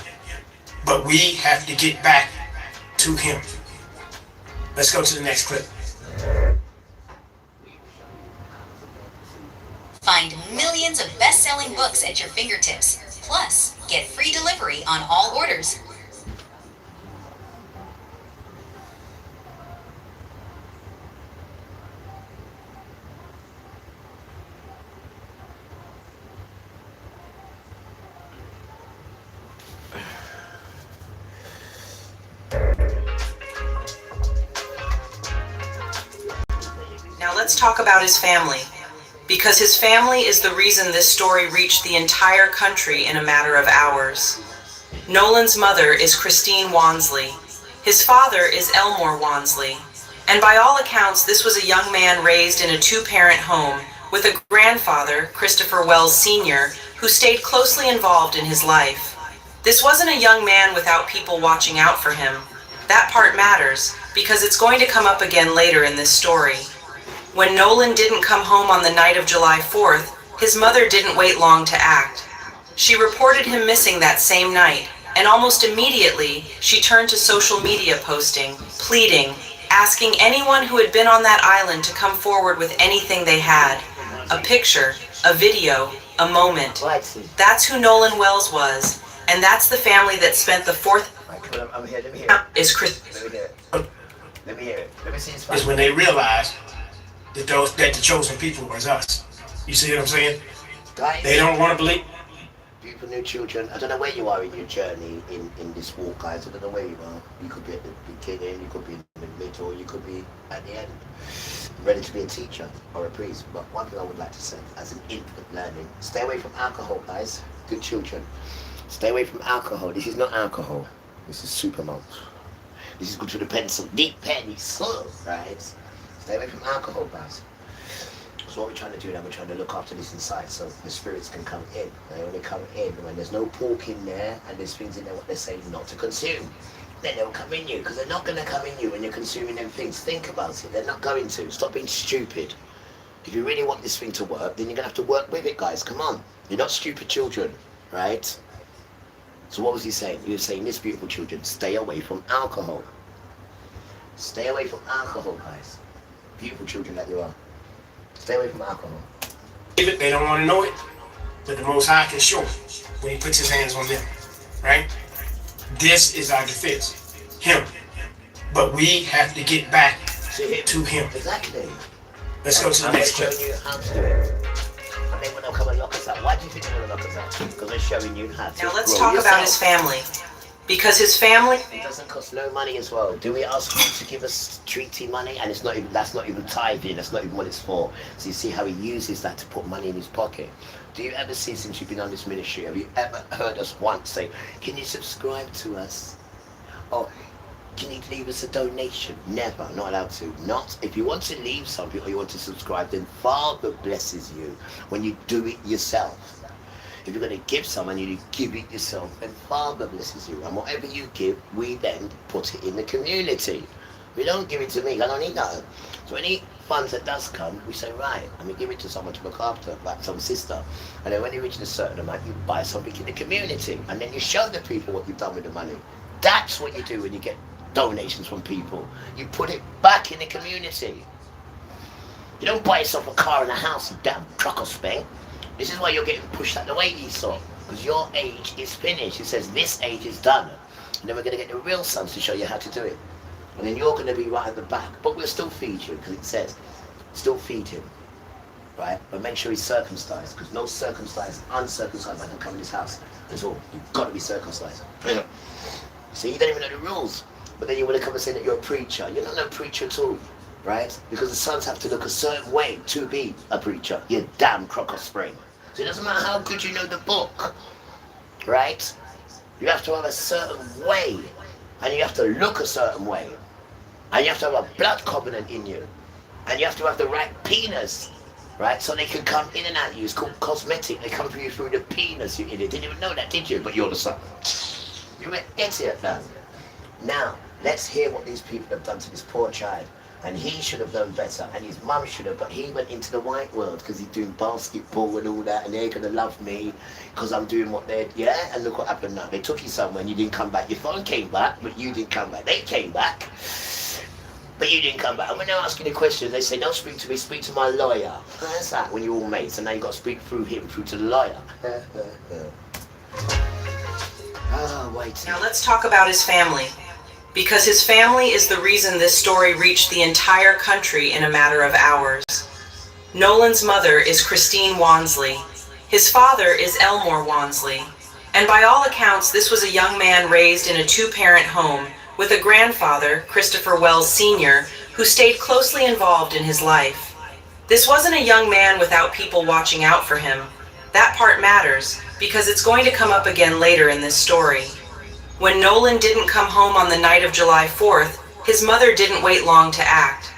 But we have to get back to him. Let's go to the next clip. Find millions of best-selling books at your fingertips. Plus, get free delivery on all orders. Now let's talk about his family. Because his family is the reason this story reached the entire country in a matter of hours. Nolan's mother is Christine Wansley. His father is Elmore Wansley. And by all accounts, this was a young man raised in a two-parent home with a grandfather, Christopher Wells Sr., who stayed closely involved in his life. This wasn't a young man without people watching out for him. That part matters, because it's going to come up again later in this story. When Nolan didn't come home on the night of July 4th, his mother didn't wait long to act. She reported him missing that same night, and almost immediately, she turned to social media posting, pleading, asking anyone who had been on that island to come forward with anything they had. A picture, a video, a moment. That's who Nolan Wells was, and that's the family that spent the fourth... I'm here, let me hear it. Is Chris... Let me hear it. Let me see his is when they realize that the chosen people was us. You see what I'm saying? Guys, they don't want to believe. Beautiful new children. I don't know where you are in your journey in this walk, guys. I don't know where you are. You could be at the beginning, you could be in the middle, you could be at the end, ready to be a teacher or a priest. But one thing I would like to say, as an infant learning, stay away from alcohol, guys. Good children. Stay away from alcohol. This is not alcohol. This is super malt. This is good for the pencil. Deep pen, right? Stay away from alcohol, guys. So what we're trying to do now, we're trying to look after this inside so the spirits can come in. They only come in when there's no pork in there and there's things in there what they're saying not to consume. Then they'll come in you, because they're not going to come in you when you're consuming them things. Think about it. They're not going to. Stop being stupid. If you really want this thing to work, then you're going to have to work with it, guys. Come on. You're not stupid children, right? So what was he saying? He was saying, this beautiful children, stay away from alcohol. Stay away from alcohol, guys. Beautiful children that you are. Stay away from alcohol. They don't want to know it, but the Most High can show it when he puts his hands on them, right? This is our defense, him. But we have to get back to him. Exactly. Let's go to the next clip. I'm showing you how to do it. And they want to come and lock us up. Why do you think they want to lock us up? Because they're showing you how to. Now let's talk about his family. Because his family... It doesn't cost no money as well. Do we ask you to give us treaty money? And it's not even, that's not even tithing, that's not even what it's for. So you see how he uses that to put money in his pocket. Do you ever see, since you've been on this ministry, have you ever heard us once say, can you subscribe to us? Or can you leave us a donation? Never, not allowed to. Not, if you want to leave something or you want to subscribe, then Father blesses you when you do it yourself. If you're going to give someone, you give it yourself, and Father blesses you. And whatever you give, we then put it in the community. We don't give it to me, I don't need that. So any funds that does come, we say, right, and we give it to someone to look after, like some sister. And then when you reach a certain amount, you buy something in the community. And then you show the people what you've done with the money. That's what you do when you get donations from people. You put it back in the community. You don't buy yourself a car and a house, you damn trucker spank. This is why you're getting pushed out the way, Esau. Because your age is finished. It says this age is done. And then we're going to get the real sons to show you how to do it. And then you're going to be right at the back. But we'll still feed you, because it says, still feed him. Right? But make sure he's circumcised. Because no circumcised, uncircumcised man can come in his house. That's all. You've got to be circumcised. See, you don't even know the rules. But then you want to come and say that you're a preacher. You're not no preacher at all. Right? Because the sons have to look a certain way to be a preacher. You damn crock of spring. So it doesn't matter how good you know the book, right? You have to have a certain way, and you have to look a certain way, and you have to have a blood covenant in you, and you have to have the right penis, right? So they can come in and out of you. It's called cosmetic. They come for you through the penis, you idiot. Didn't even know that, did you? But you're the son. You're an idiot, man. Now, let's hear what these people have done to this poor child. And he should have known better, and his mum should have, but he went into the white world because he's doing basketball and all that, and they're going to love me because I'm doing what they're, yeah? And look what happened now. They took you somewhere and you didn't come back. Your phone came back, but you didn't come back. They came back, but you didn't come back. And when they're asking the questions, they say, don't speak to me, speak to my lawyer. How's that when you're all mates? And now you've got to speak through him, through to the lawyer. Oh, wait. Now let's talk about his family. Because his family is the reason this story reached the entire country in a matter of hours. Nolan's mother is Christine Wansley. His father is Elmore Wansley. And by all accounts, this was a young man raised in a two-parent home with a grandfather, Christopher Wells Sr., who stayed closely involved in his life. This wasn't a young man without people watching out for him. That part matters, because it's going to come up again later in this story. When Nolan didn't come home on the night of July 4th, his mother didn't wait long to act.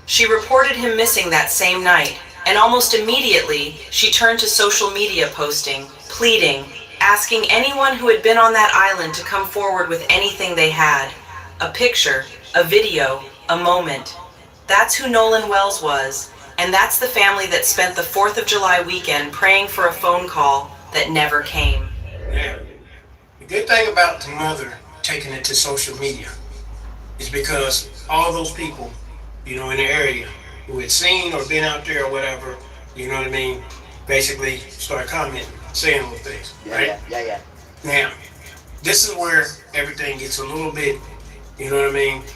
She reported him missing that same night, and almost immediately, she turned to social media posting, pleading, asking anyone who had been on that island to come forward with anything they had. A picture, a video, a moment. That's who Nolan Wells was, and that's the family that spent the 4th of July weekend praying for a phone call that never came. Yeah. The good thing about the mother taking it to social media is because all those people, in the area who had seen or been out there or whatever, you know what I mean, basically start commenting, saying little things, right? Yeah. Now, this is where everything gets a little bit,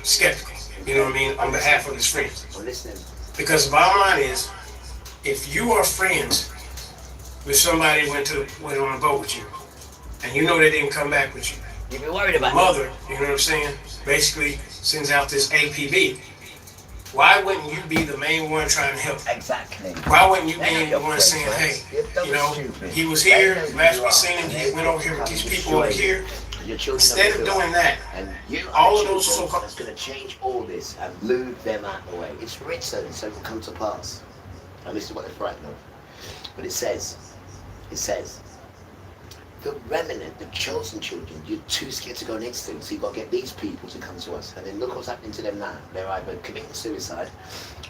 skeptical, on behalf of his friends. I'm listening. Because the bottom line is, if you are friends with somebody who went on a boat with you, and you know they didn't come back with you. You'd be worried about mother, you know what I'm saying, basically sends out this APB. Why wouldn't you be the main one trying to help? Exactly. Why wouldn't you be the one saying, hey, he was here, last we seen him, he went over here with these people over here. Instead of doing that, all of those so-called... It's going to change all this and move them out of the way. It's written, so it will come to pass. And this is what they're frightened of. But it says, the remnant, the chosen children, you're too scared to go next to them, so you've got to get these people to come to us. And then look what's happening to them now. They're either committing suicide,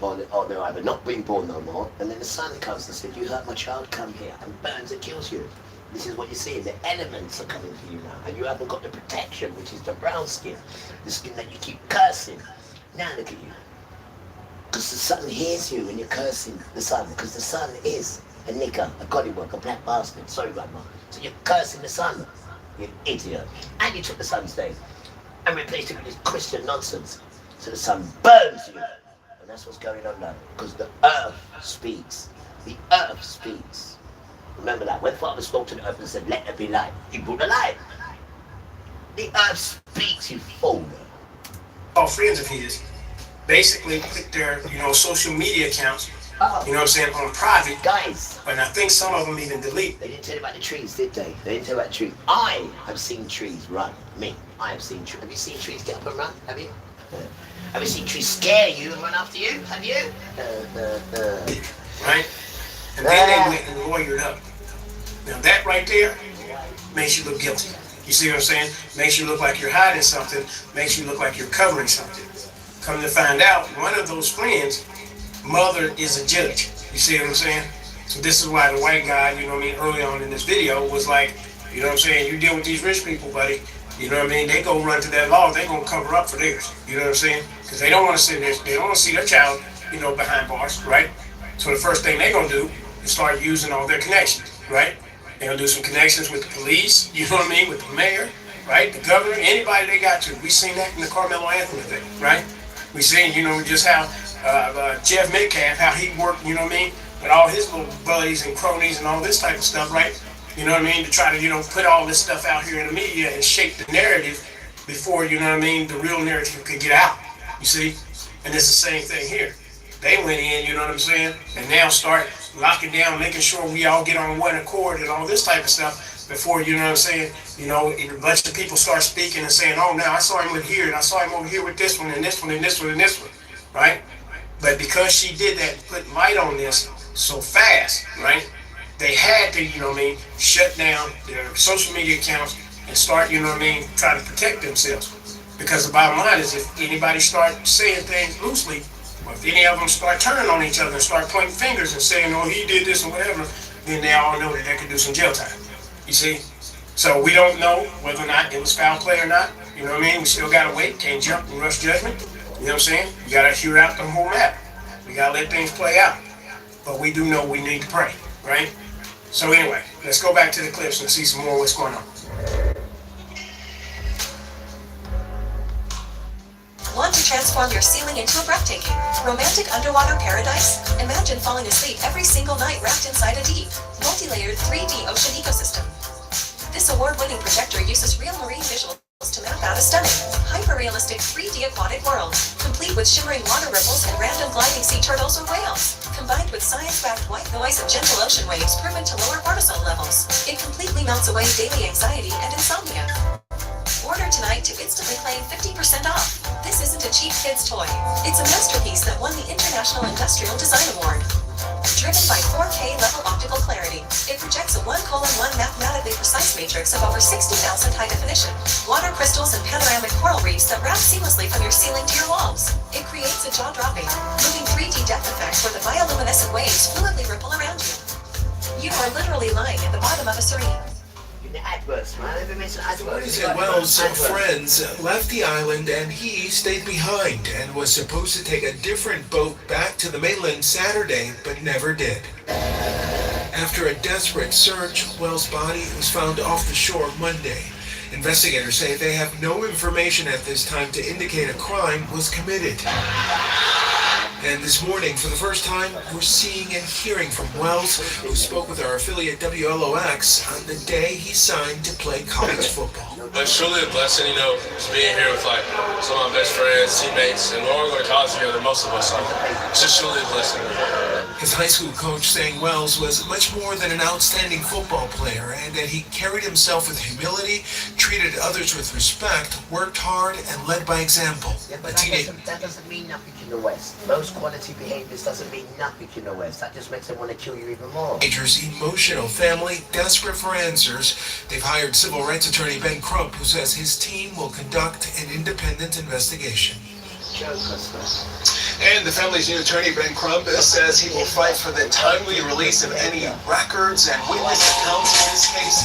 or they're either not being born no more, and then the son comes and says, you hurt my child, come here, and burns and kills you. This is what you're seeing, the elements are coming for you now, and you haven't got the protection, which is the brown skin, the skin that you keep cursing. Now look at you. Because the sun hears you when you're cursing the sun, because the sun is a nigger, a gollywog, a black bastard. Sorry, Grandma. So you're cursing the sun, you idiot. And you took the sun's name and replaced it with this Christian nonsense. So the sun burns you. And that's what's going on now. Because the earth speaks. The earth speaks. Remember that. When Father spoke to the earth and said, let there be light, he brought the light. The earth speaks, you fool. All friends of his basically put their, social media accounts, on private. Guys. And I think some of them even delete. They didn't tell you about the trees, did they? They didn't tell you about the trees. I have seen trees run. I have seen trees. Have you seen trees get up and run? Have you? Have you seen trees scare you and run after you? Have you? Right? And then they went and lawyered up. Now that right there makes you look guilty. You see what I'm saying? Makes you look like you're hiding something. Makes you look like you're covering something. Come to find out, one of those friends' mother is a judge. You see what I'm saying? So this is why the white guy, early on in this video was like, you deal with these rich people, buddy. They go run to that law, they gonna cover up for theirs. You know what I'm saying? Because they don't want to see they don't want to see their child, behind bars, right? So the first thing they gonna do is start using all their connections, right? They're gonna do some connections with the police, with the mayor, right? The governor, anybody they got to. We seen that in the Carmelo Anthony thing, right? We seen, just how Jeff Metcalf, how he worked, with all his little buddies and cronies and all this type of stuff, right? To try to, put all this stuff out here in the media and shape the narrative before, the real narrative could get out, you see? And it's the same thing here. They went in, and now start locking down, making sure we all get on one accord and all this type of stuff before, a bunch of people start speaking and saying, oh, now I saw him with here, and I saw him over here with this one, and this one, and this one, and this one, right? But because she did that, put light on this, so fast, right? They had to, shut down their social media accounts and start, trying to protect themselves. Because the bottom line is, if anybody start saying things loosely, or if any of them start turning on each other and start pointing fingers and saying, "Oh, he did this" and whatever, then they all know that they could do some jail time. You see? So we don't know whether or not it was foul play or not. You know what I mean? We still gotta wait. Can't jump and rush judgment. You know what I'm saying? We gotta hear out the whole map. We gotta let things play out. But we do know we need to pray, right? So anyway, let's go back to the clips and see some more of what's going on. Want to transform your ceiling into a breathtaking, romantic underwater paradise? Imagine falling asleep every single night wrapped inside a deep, multi-layered 3D ocean ecosystem. This award-winning projector uses real marine visuals to map out a stunning, hyper-realistic 3D aquatic world, complete with shimmering water ripples and random gliding sea turtles or whales, combined with science-backed white noise and gentle ocean waves proven to lower cortisol levels. It completely melts away daily anxiety and insomnia. Order tonight to instantly claim 50% off. This isn't a cheap kid's toy. It's a masterpiece that won the International Industrial Design Award. Driven by 4K level optical clarity, it projects a 1:1 mathematically precise matrix of over 60,000 high definition, water crystals and panoramic coral reefs that wrap seamlessly from your ceiling to your walls. It creates a jaw-dropping, moving 3D depth effect where the bioluminescent waves fluidly ripple around you. You are literally lying at the bottom of a serene. Wells' friends left the island and he stayed behind and was supposed to take a different boat back to the mainland Saturday, but never did. After a desperate search, Wells' body was found off the shore Monday. Investigators say they have no information at this time to indicate a crime was committed. And this morning, for the first time, we're seeing and hearing from Wells, who spoke with our affiliate WLOX on the day he signed to play college football. It's truly a blessing, just being here with some of my best friends, teammates, and we're all going to college together, most of us. So it's just truly a blessing. His high school coach saying Wells was much more than an outstanding football player and that he carried himself with humility, treated others with respect, worked hard, and led by example. Yeah, but that doesn't mean nothing in the West. Most quality behaviors doesn't mean nothing in the West. That just makes them want to kill you even more. Major's emotional family, desperate for answers. They've hired civil rights attorney Ben Crump, who says his team will conduct an independent investigation. And the family's new attorney, Ben Crump, says he will fight for the timely release of any records and witness accounts in this case.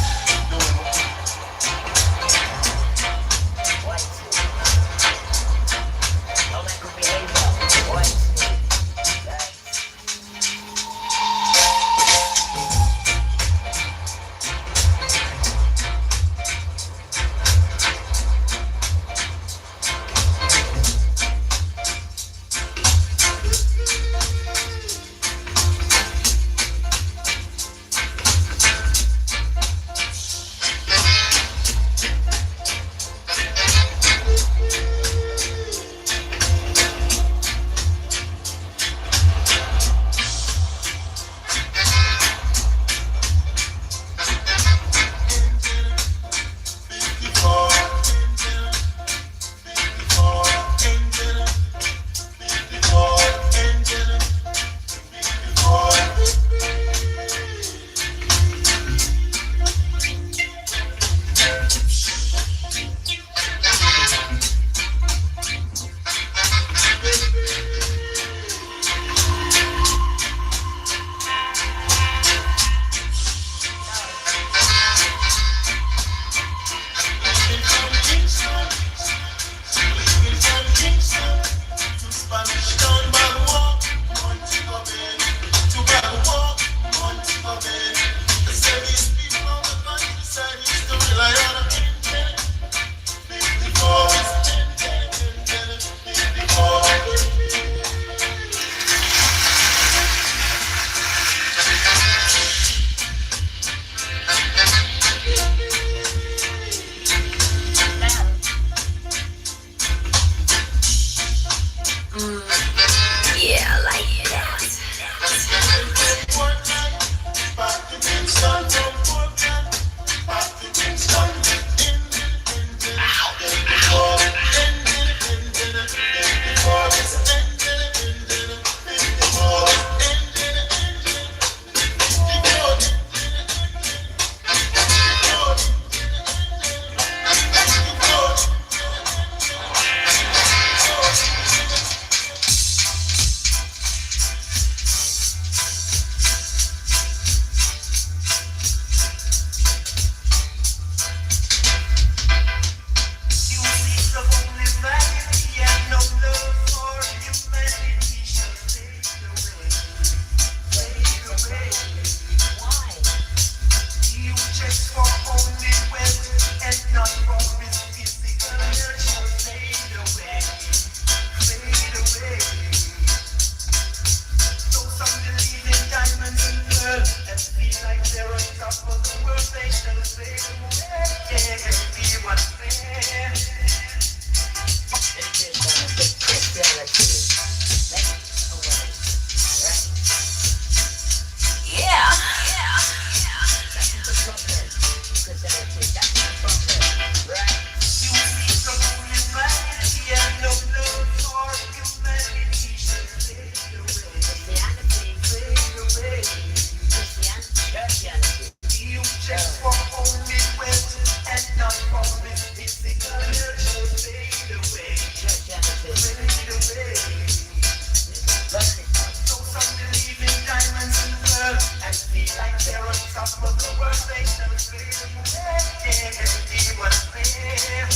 feel like they're on top of the world, they never fade away. Hear what I'm saying?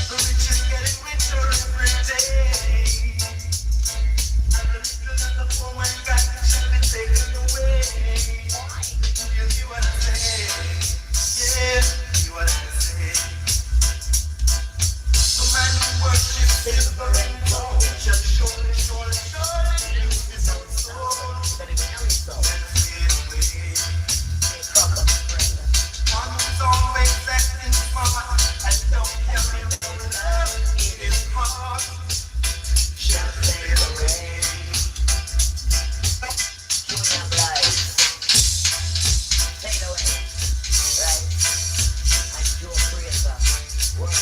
The rich is getting richer every day, and the little and the poor one got shall be taken away. You hear what I'm saying? Yeah, hear what I'm saying? The man who worships silver and gold shall surely, surely, surely lose his own soul. Let it fade away. One who's always acting smart and don't carry no love in his heart shall fade away. Fade away. Right? And your creator. Word.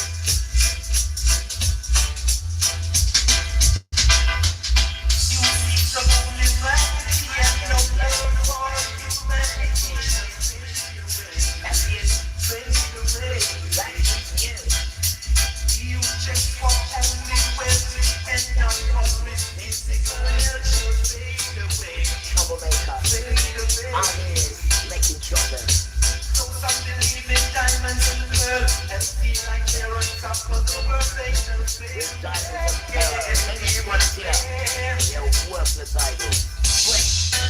You see some only vanity and no love for humanity. Fade away. You just want only wealth and not only physical health shall fade away. Troublemaker. Fade away. Ideas. Making trouble. So some believe in diamonds and pearl and feel like they're on top of the world. They shall fade away. Hear what I'm saying? Yo, worthless idols.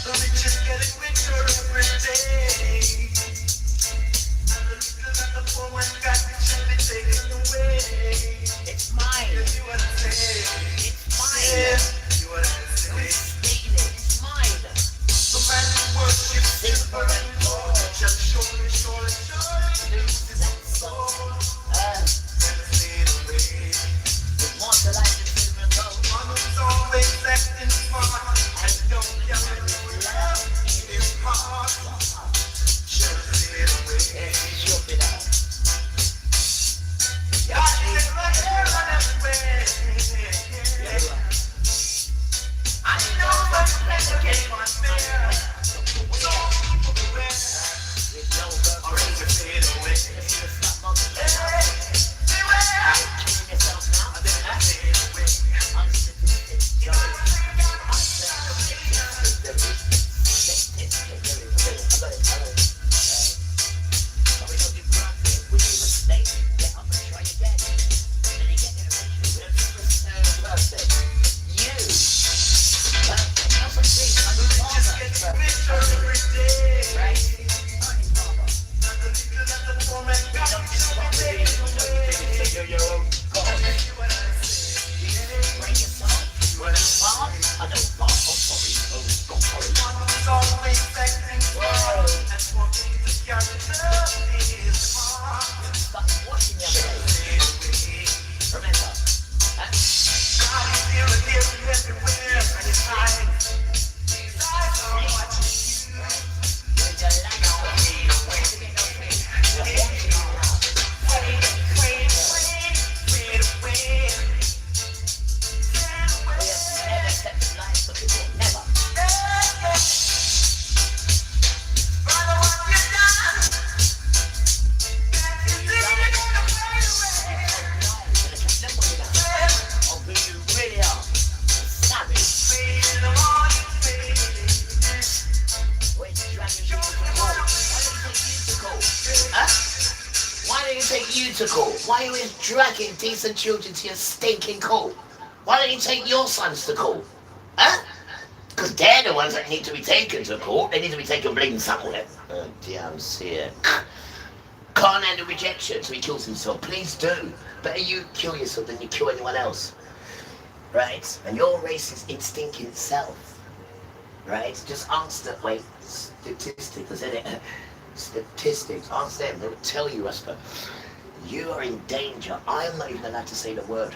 The rich is getting richer every day, and the little and the poor one got shall be taken away. It's mine. You hear what I'm saying? It's mine. Yeah, hear what I'm saying? Steal it. It's mine. The man who worships silver and gold shall surely, surely, surely lose his own soul. Never fade away. There's more to life than silver and gold. One who's always acting smart and don't carry no love in his heart shall fade away. God is right here and everywhere. I know that pleasure came on fair. So people beware, or else you fade away. Beware, or then I fade away. Why are you always dragging decent children to your stinking court? Why don't you take your sons to court? Huh? Because they're the ones that need to be taken to court. They need to be taken bleeding somewhere. Oh, damn, see. Can't handle rejection, so he kills himself. Please do. Better you kill yourself than you kill anyone else. Right? And your racist instinct in itself. Right? Just ask them. Wait, statistics, isn't it? Statistics. Ask them. They will tell you, Rusper. You are in danger. I am not even allowed to say the word,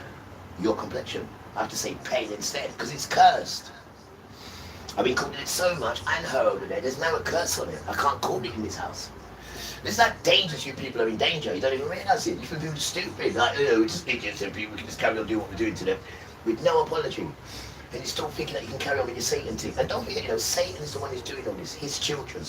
your complexion. I have to say pain instead, because it's cursed. I've been calling it so much, and her over there, there's now a curse on it. I can't call it in this house. It's that dangerous you people are in danger. You don't even realise it. You feel people stupid. Like, we're just idiots and people can just carry on doing what we're doing to them with no apology. And you're still thinking that you can carry on with your Satan thing. And don't forget, Satan is the one who's doing all this. His children,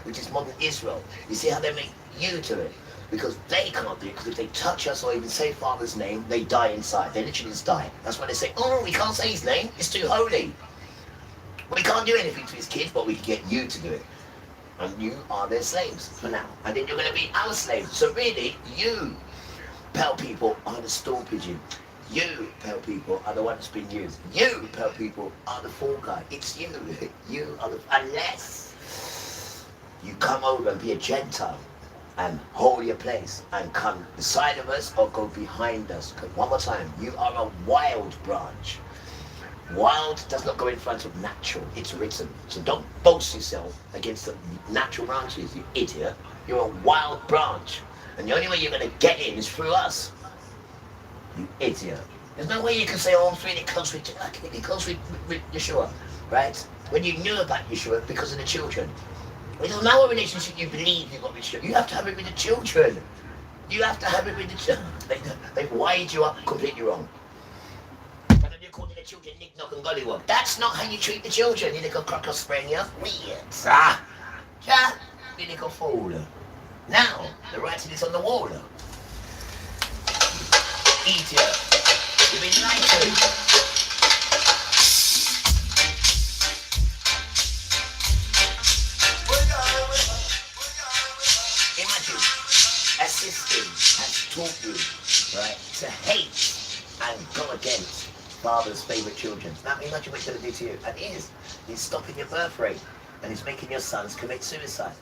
which is modern Israel. You see how they make you do it? Because they can't do it, because if they touch us or even say Father's name, they die inside. They literally just die. That's why they say, oh, we can't say his name. It's too holy. We can't do anything to his kids, but we can get you to do it. And you are their slaves for now. And then you're going to be our slaves. So really, you, pale people, are the stool pigeon. You, pale people, are the one that's been used. You, pale people, are the fall guy. It's you. You are the... Unless you come over and be a Gentile and hold your place and come beside of us or go behind us. Because one more time, you are a wild branch. Wild does not go in front of natural. It's written. So don't boast yourself against the natural branches, you idiot. You're a wild branch. And the only way you're going to get in is through us. You idiot. There's no way you can say, oh, I'm feeling close with Yeshua, right? When you knew about Yeshua because of the children. It doesn't matter what relationship you believe you've got with Yeshua. You have to have it with the children. You have to have it with the children. They've wired you up completely wrong. And then you're calling the children Nick, Knock and Gollywog. That's not how you treat the children. You little crocker springer. Weird. Yeah, you little fool. Now, the writing is on the wall. Idiot. You've been lied to. Imagine a system has taught you, right, to hate and go against father's favourite children. Now imagine what it's going to do to you. And it is. It's stopping your birth rate. And it's making your sons commit suicide.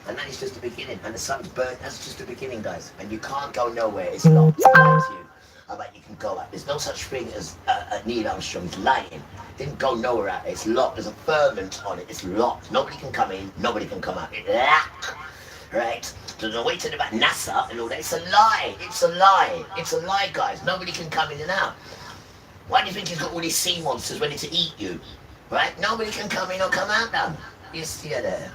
And that is just the beginning. And the sun's burnt. That's just the beginning, guys. And you can't go nowhere. It's locked. It's lying to you about you can go out. There's no such thing as Neil Armstrong's lying. Didn't go nowhere out there. It's locked. There's a ferment on it. It's locked. Nobody can come in. Nobody can come out. It's locked. Right? So the way to about NASA and all that, it's a lie. It's a lie. It's a lie, guys. Nobody can come in and out. Why do you think he's got all these sea monsters ready to eat you? Right? Nobody can come in or come out now. You see it there.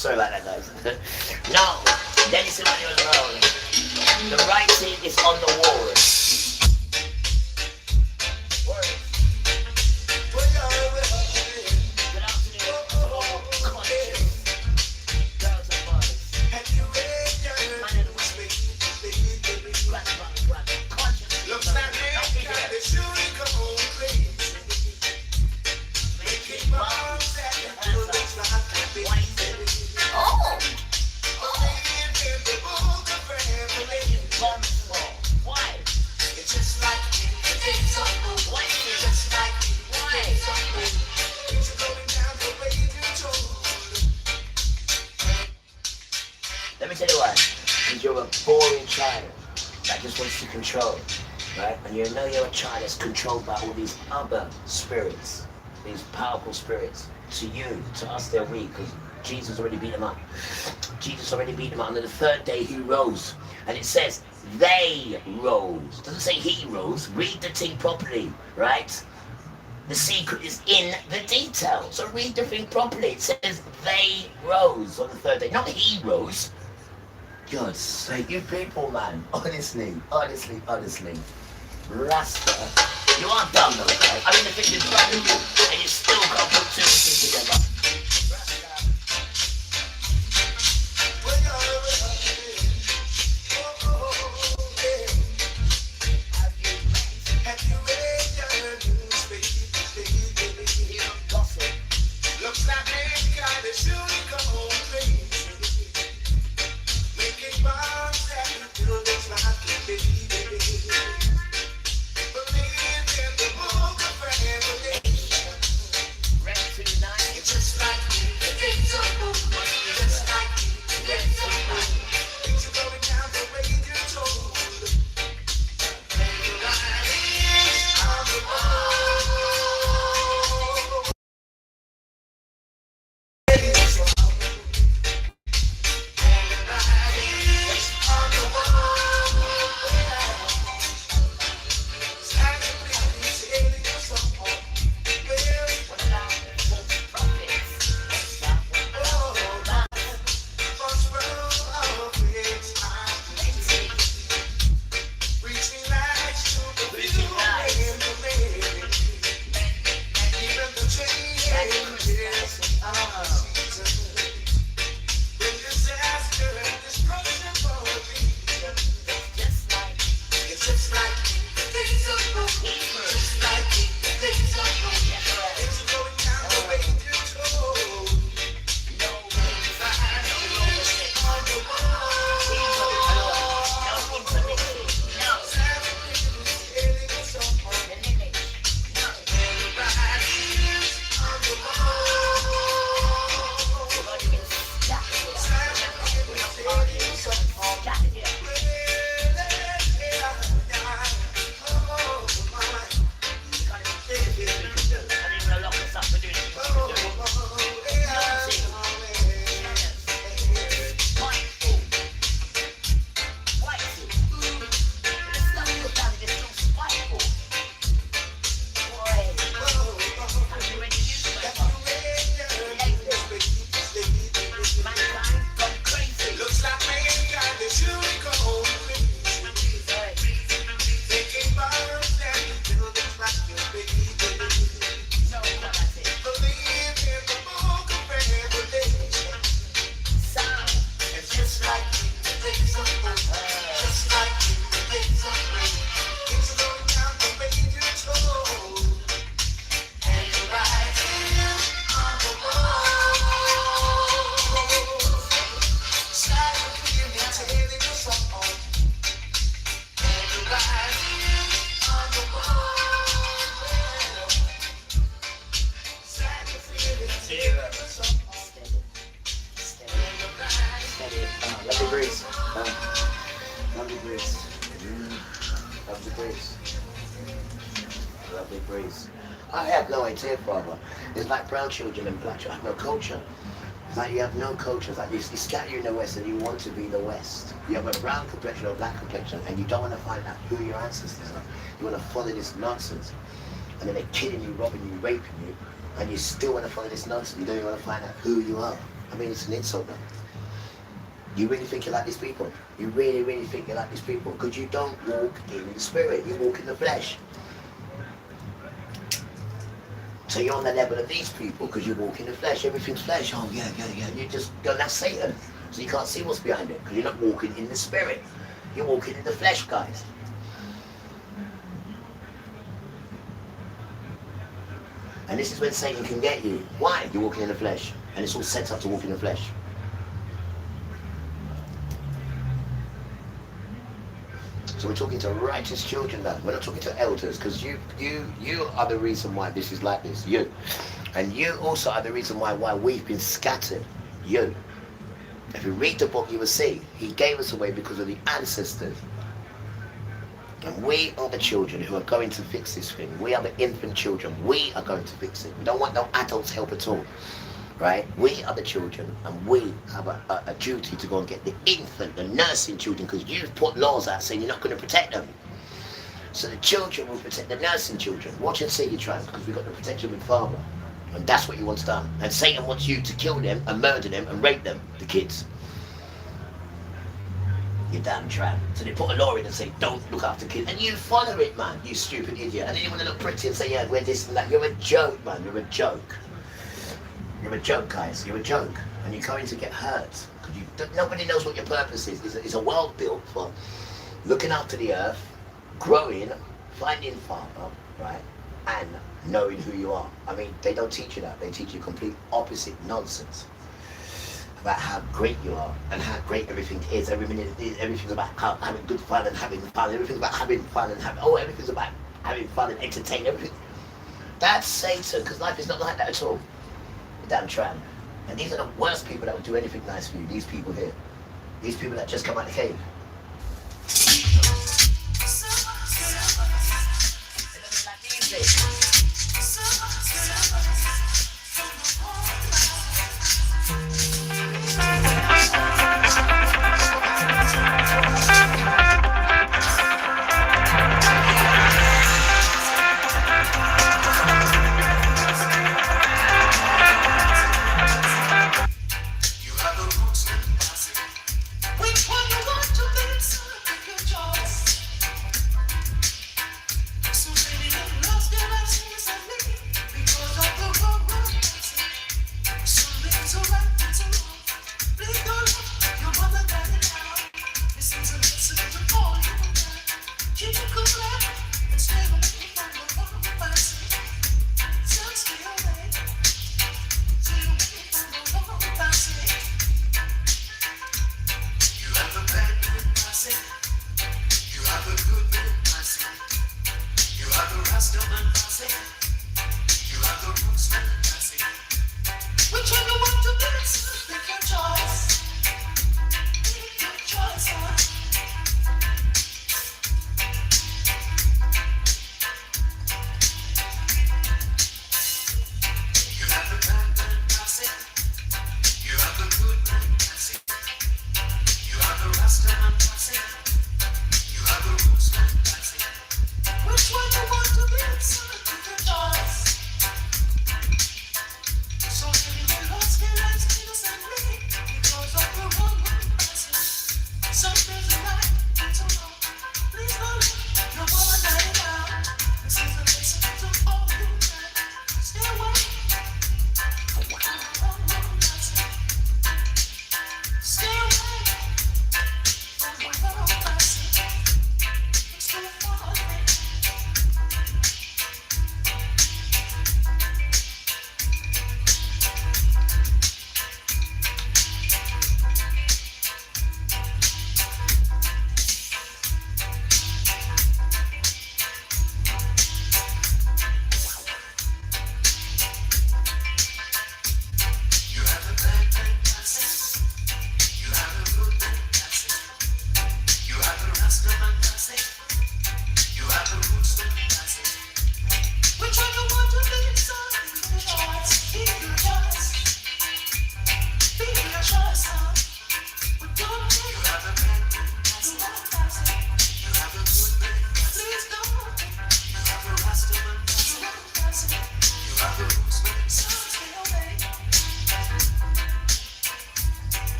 Sorry about that, guys. No, Dennis Emmanuel Brown. The writing is on the wall. Let me tell you why. Because you're a boring child that just wants to control, right? And you know you're a child that's controlled by all these other spirits, these powerful spirits. To you, to us, they're weak because Jesus already beat them up. Jesus already beat them up. And on the third day, he rose. And it says, they rose. It doesn't say he rose. Read the thing properly, right? The secret is in the detail. So read the thing properly. It says they rose on the third day, not he rose. God's sake, you people, man. Honestly. Rasta. You are dumb though, right? I mean, the thing is wrong with you, and you still can't put two and two together. Looks like mankind is surely going crazy, making bombs and buildings like the baby. Believe in the book of Revelation. It's just like the things of book, just like the things of book. Things are going down the way you're told. And the writings on the wall. I have no idea, Father. It's like brown children and black children. I have no culture. It's like you have no culture. It's like you scatter in the West and you want to be the West. You have a brown complexion or a black complexion and you don't want to find out who your ancestors are. You want to follow this nonsense. And then they're killing you, robbing you, raping you, and you still want to follow this nonsense. You don't even want to find out who you are. I mean, it's an insult, though. You really think you're like these people? You really, really think you're like these people? Because you don't walk in the spirit. You walk in the flesh. So you're on the level of these people because you walk in the flesh. Everything's flesh. Oh, yeah. You just go, that's Satan. So you can't see what's behind it because you're not walking in the spirit. You're walking in the flesh, guys. And this is when Satan can get you. Why? You're walking in the flesh. And it's all set up to walk in the flesh. So we're talking to righteous children now. We're not talking to elders, because you are the reason why this is like this. You. And you also are the reason why we've been scattered. You. If you read the book, you will see he gave us away because of the ancestors. And we are the children who are going to fix this thing. We are the infant children. We are going to fix it. We don't want no adults' help at all. Right? We are the children, and we have a duty to go and get the infant, the nursing children, because you've put laws out saying you're not going to protect them. So the children will protect the nursing children. Watch and see, you try, because we've got the protection with Father. And that's what you want done. And Satan wants you to kill them and murder them and rape them, the kids. You damn tramp. So they put a law in and say, don't look after kids. And you follow it, man, you stupid idiot. And then you want to look pretty and say, yeah, we're this and that. You're a joke, man. You're a joke. You're a joke, guys. You're a joke. And you're going to get hurt. Because nobody knows what your purpose is. It's a world built for looking after the earth, growing, finding Father, right? And knowing who you are. I mean, they don't teach you that. They teach you complete opposite nonsense about how great you are and how great everything is. Everything's about having good fun and having fun. Everything's about having fun and everything's about having fun and entertaining. Everything. That's Satan, because life is not like that at all. You damn tramp. And these are the worst people that would do anything nice for you. These people here. These people that just come out of the cave.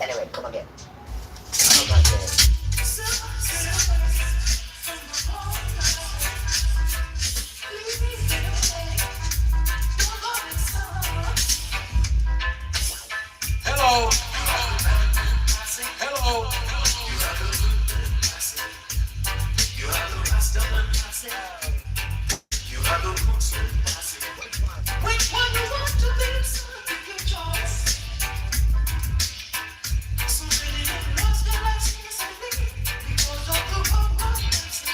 Anyway, come again. Come again. Hello. Hello. Which one you want to be? So pick your choice. So many lost their lives because of the wrong person.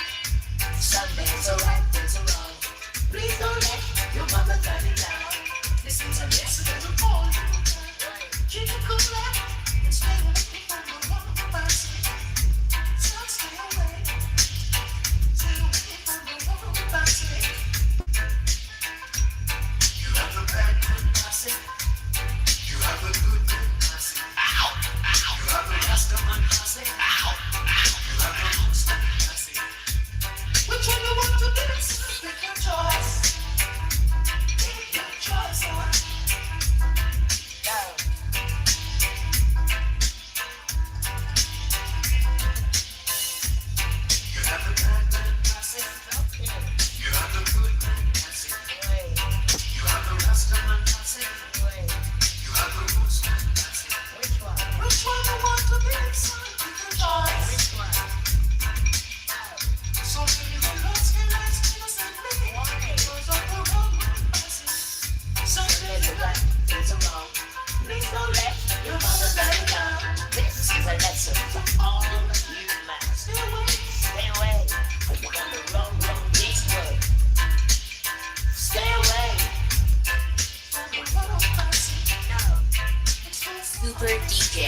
Which one you want to be? Make your choice. Make your choice. You have the bad man, Cassie. You have the good man, Cassie. You have the rasta man, Cassie. You have the roots man, Cassie. Which one you want to be? Make your choice. So many lost can I still send me because of the wrong passes. So many things are wrong. Please don't let your mother die down. This is a lesson for all you men. Stay away from the wrong way. Stay away from the wrong passes. Super DJ.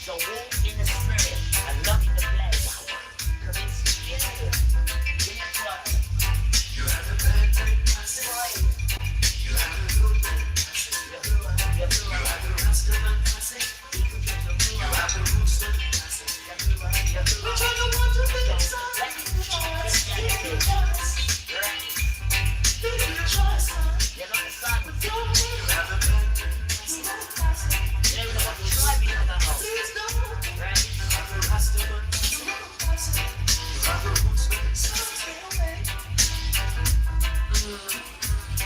So walk in the spirit and love in the flesh. 'Cause it's you. Guess what? You have the bad man, Cassie. You have the good man, Cassie. You have the rasta man, Cassie. You have the roots man, Cassie. Which one you want to be? Make your choice. Make your choice. Make your choice, son. You have the bad man, Cassie. You know what you're driving on that house. Please don't.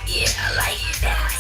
Yeah, I like that.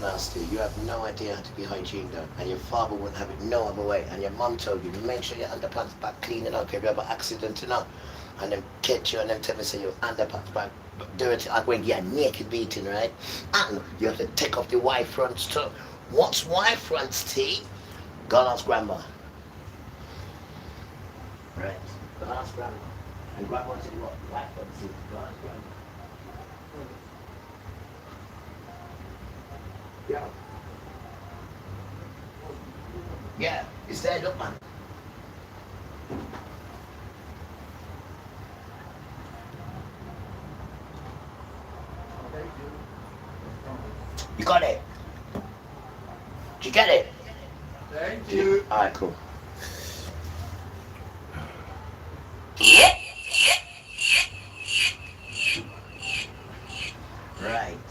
nasty. You have no idea how to be hygiene though, and your father wouldn't have it no other way. And your mum told you, make sure your underpants back cleaning up if you have an accident, you know. And them catch you and them tell me say your underpants back dirty. I when you're naked beating, right? And you have to take off the white fronts too. What's my front's tea? Go and ask Grandma. Right. Go and ask Grandma. And Grandma said what? My front's tea. Go and ask Grandma. Yeah. Yeah, it's there, look, man. You got it? Did you get it? Thank you. Alright, cool. Right.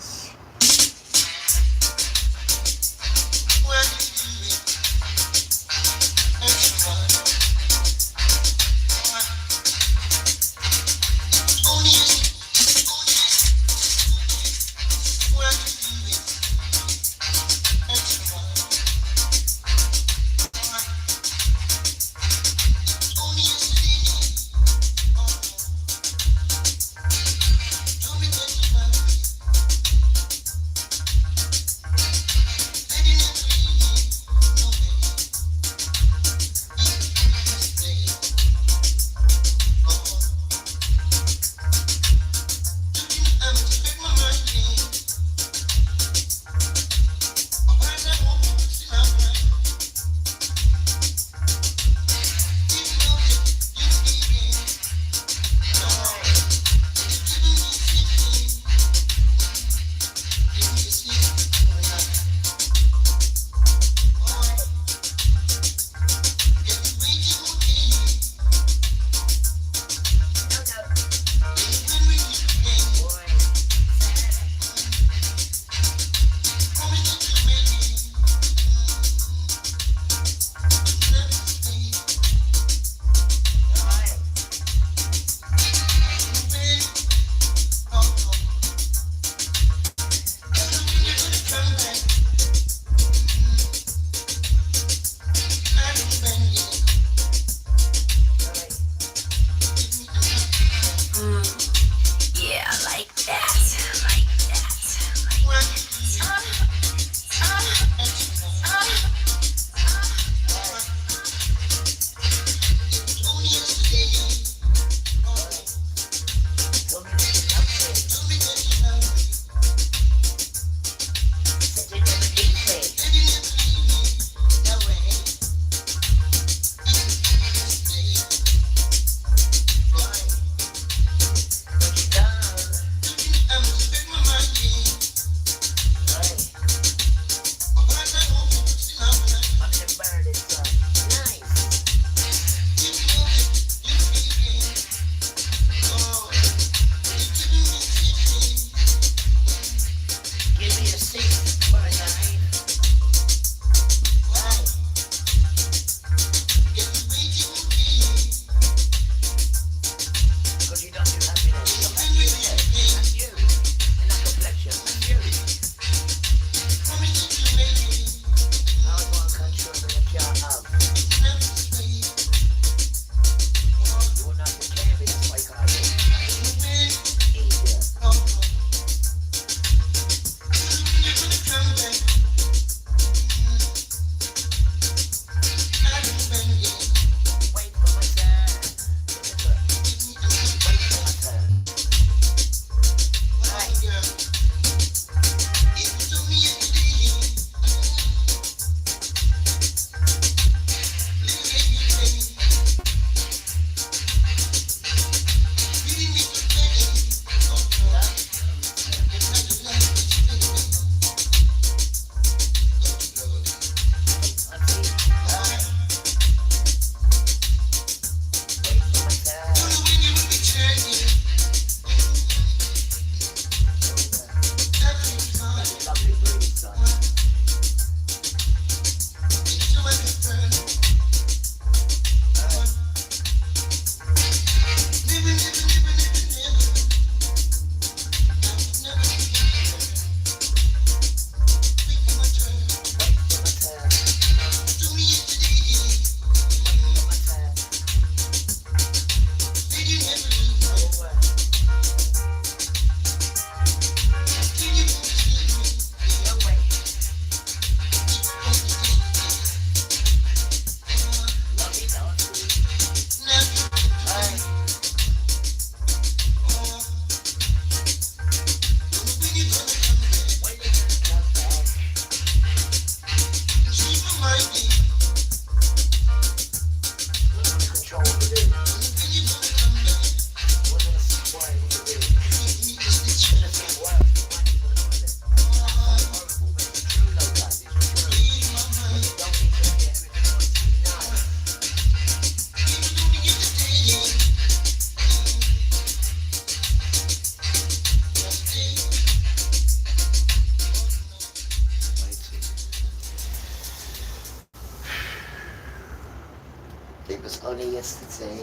It was only yesterday.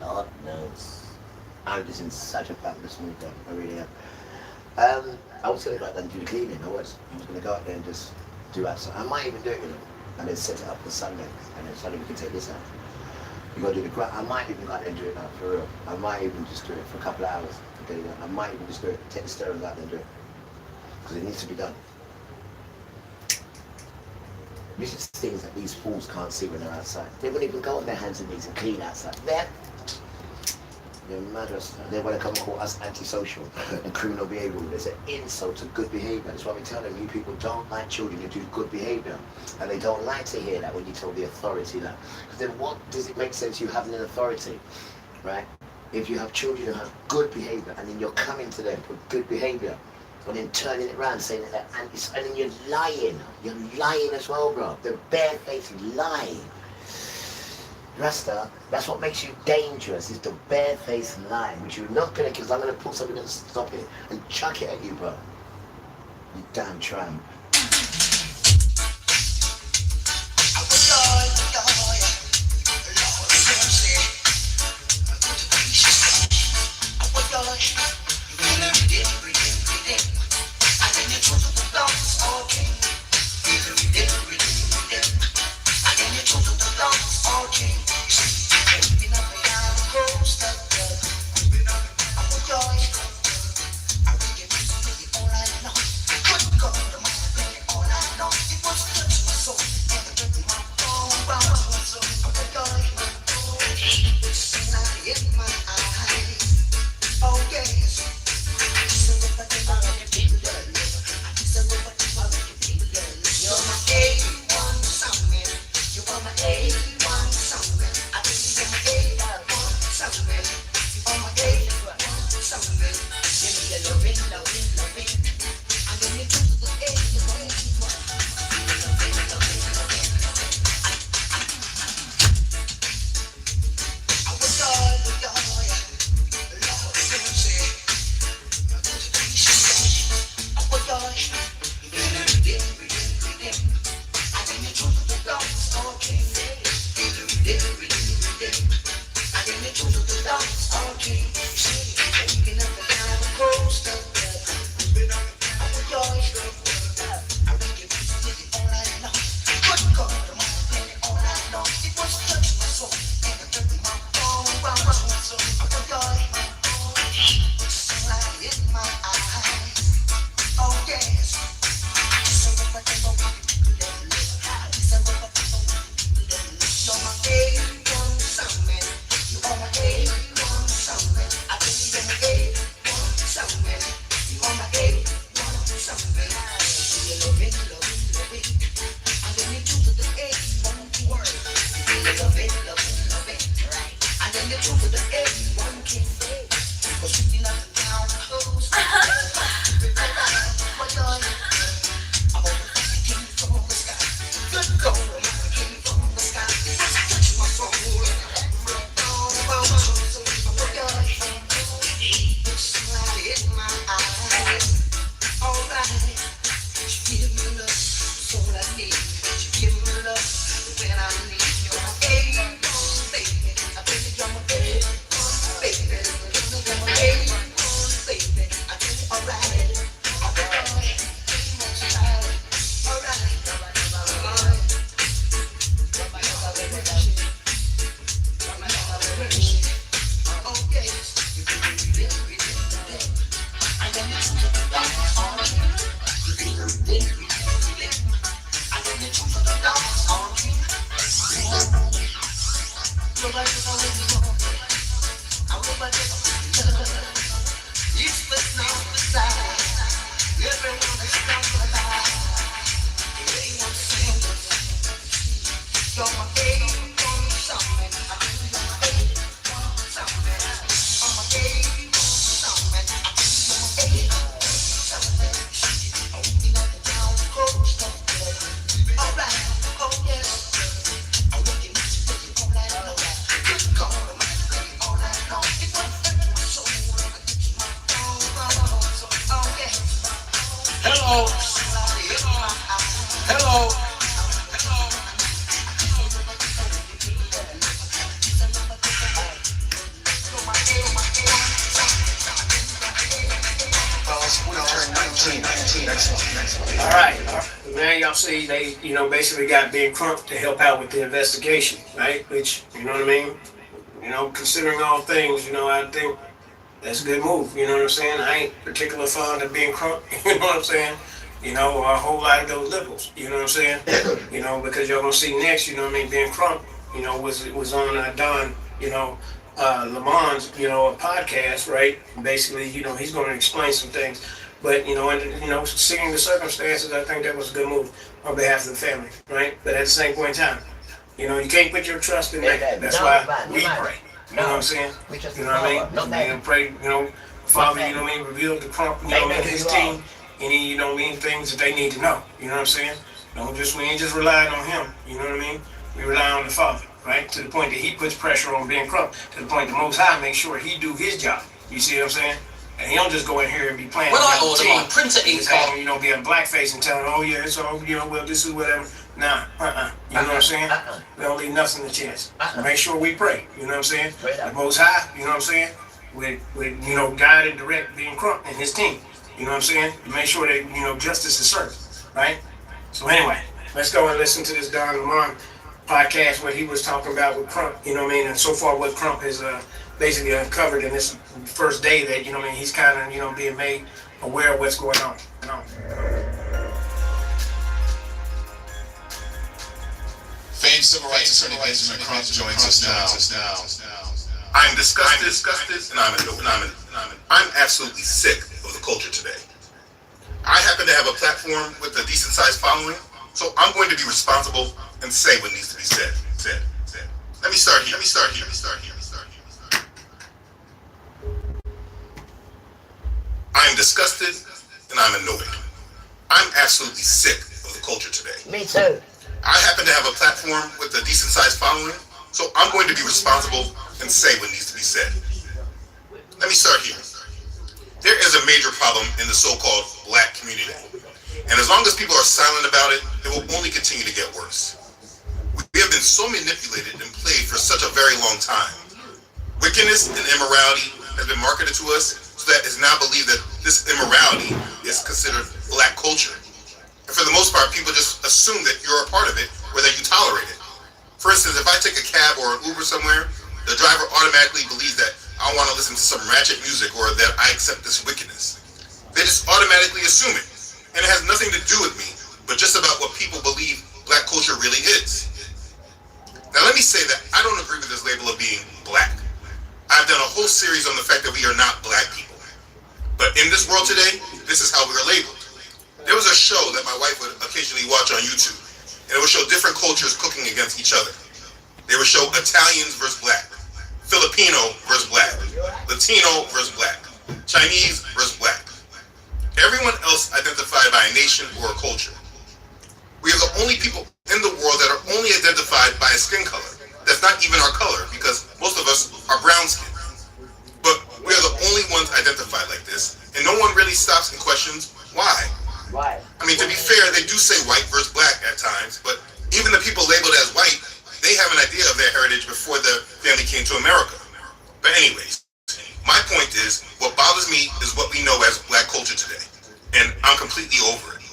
Lord knows. I'm just in such a fabulous mood though. I really am. I was going to go out there and do the cleaning. I was going to go out there and just do outside. I might even do it, and then set it up for Sunday. And then Sunday we can take this out. You got to do the ground. I might even go out there and do it now, for real. I might even just do it for a couple of hours. Okay, I might even just do it. Take the steering out there and do it. Because it needs to be done. These are things that these fools can't see when they're outside. They won't even go on their hands and knees and clean outside. They're mad. They want to come and call us antisocial and criminal behaviour. There's an insult to good behaviour. That's why we tell them, you people don't like children who do good behaviour. And they don't like to hear that when you tell the authority that. Because then what does it make sense you having an authority, right? If you have children who have good behaviour and then you're coming to them for good behaviour and then turning it around saying that and then you're lying. You're lying as well, bro. They're barefaced lying. Rasta, that's what makes you dangerous, is the barefaced lie, which you're not going to, because I'm going to pull something and stop it and chuck it at you, bro. You damn tramp. see, they, basically got Ben Crump to help out with the investigation, right? Which, you know what I mean? Considering all things, I think that's a good move. You know what I'm saying? I ain't particularly fond of Ben Crump. You know what I'm saying? A whole lot of those liberals. You know what I'm saying? Because y'all gonna see next. You know what I mean? Ben Crump, was on Don, Lamont's, podcast, right? Basically, he's going to explain some things. But, seeing the circumstances, I think that was a good move on behalf of the family, right? But at the same point in time, you can't put your trust in that. That's why we pray. You know what I'm saying? You know what I mean? Pray, Father, reveal to Crump, his team, any, things that they need to know. You know what I'm saying? We ain't just relying on him. You know what I mean? We rely on the Father, right? To the point that he puts pressure on Ben Crump, to the point the Most High makes sure he do his job. You see what I'm saying? And he don't just go in here and be playing When I the order team. my printer ink, Be a blackface and tell him, oh yeah, it's all, well, this is whatever. Nah, You know what I'm saying? We don't leave nothing to chance. Make sure we pray. You know what I'm saying? The Most High, you know what I'm saying? With guide and direct Ben Crump and his team. You know what I'm saying? To make sure that, justice is served. Right? So anyway, let's go and listen to this Don Lamont podcast where he was talking about with Crump, and so far what Crump has basically uncovered in this first day that, he's kind of, being made aware of what's going on. Famed civil rights attorney Benjamin Crump joins us now. I'm disgusted, and I'm absolutely sick of the culture today. I happen to have a platform with a decent-sized following, so I'm going to be responsible and say what needs to be said. Let me start here. I'm disgusted and I'm annoyed. I'm absolutely sick of the culture today. Me too. I happen to have a platform with a decent-sized following, so I'm going to be responsible and say what needs to be said. Let me start here. There is a major problem in the so-called black community. And as long as people are silent about it, it will only continue to get worse. We have been so manipulated and played for such a very long time. Wickedness and immorality has been marketed to us so that it's now believed that this immorality is considered black culture. And for the most part, people just assume that you're a part of it or that you tolerate it. For instance, if I take a cab or an Uber somewhere, the driver automatically believes that I want to listen to some ratchet music or that I accept this wickedness. They just automatically assume it. And it has nothing to do with me, but just about what people believe black culture really is. Now let me say that I don't agree with this label of being black. I've done a whole series on the fact that we are not black people. But in this world today, this is how we are labeled. There was a show that my wife would occasionally watch on YouTube, and it would show different cultures cooking against each other. They would show Italians versus black, Filipino versus black, Latino versus black, Chinese versus black. Everyone else identified by a nation or a culture. We are the only people in the world that are only identified by a skin color. That's not even our color, because most of us are brown skinned. But we are the only ones identified like this, and no one really stops and questions why. Right. I mean, to be fair, they do say white versus black at times, but even the people labeled as white, they have an idea of their heritage before the family came to America. But anyways, my point is, what bothers me is what we know as black culture today, and I'm completely over it.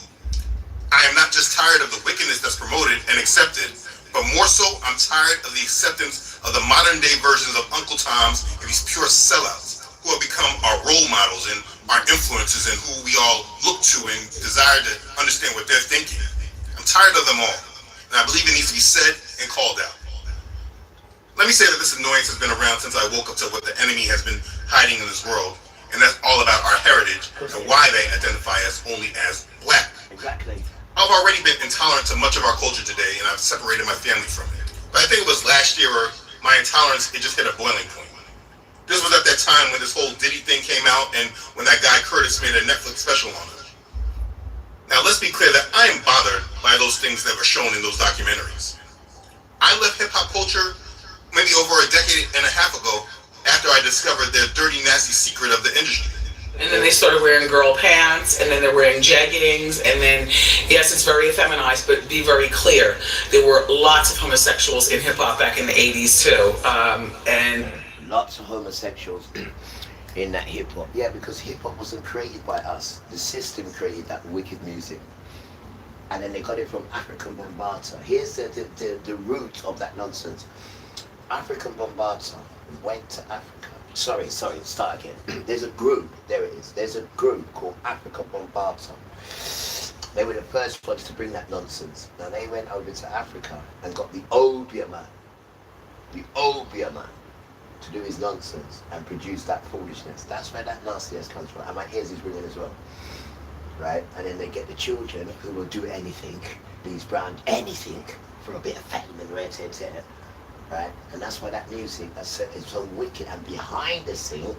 I am not just tired of the wickedness that's promoted and accepted, but more so, I'm tired of the acceptance of the modern day versions of Uncle Toms and these pure sellouts who have become our role models and our influences and who we all look to and desire to understand what they're thinking. I'm tired of them all, and I believe it needs to be said and called out. Let me say that this annoyance has been around since I woke up to what the enemy has been hiding in this world, and that's all about our heritage and why they identify us only as black. Exactly. I've already been intolerant to much of our culture today, and I've separated my family from it. But I think it was last year where my intolerance, it just hit a boiling point. This was at that time when this whole Diddy thing came out and when that guy Curtis made a Netflix special on it. Now let's be clear that I am bothered by those things that were shown in those documentaries. I left hip-hop culture maybe over a decade and a half ago after I discovered their dirty, nasty secret of the industry. And then they started wearing girl pants, and then they're wearing jeggings, and then, yes, it's very effeminized, but be very clear, there were lots of homosexuals in hip-hop back in the 80s too, and lots of homosexuals in that hip-hop. Yeah, because hip-hop wasn't created by us. The system created that wicked music. And then they got it from African Bombata. Here's the root of that nonsense. African Bombata went to Africa. Sorry, start again. There's a group, there it is. There's a group called African Bombata. They were the first ones to bring that nonsense. Now they went over to Africa and got the Obeah man to do his nonsense and produce that foolishness. That's where that nastiness comes from. And my ears is ringing as well. Right? And then they get the children who will do anything, these brands, anything for a bit of fame and red, right? And that's why that music is so wicked. And behind the scene,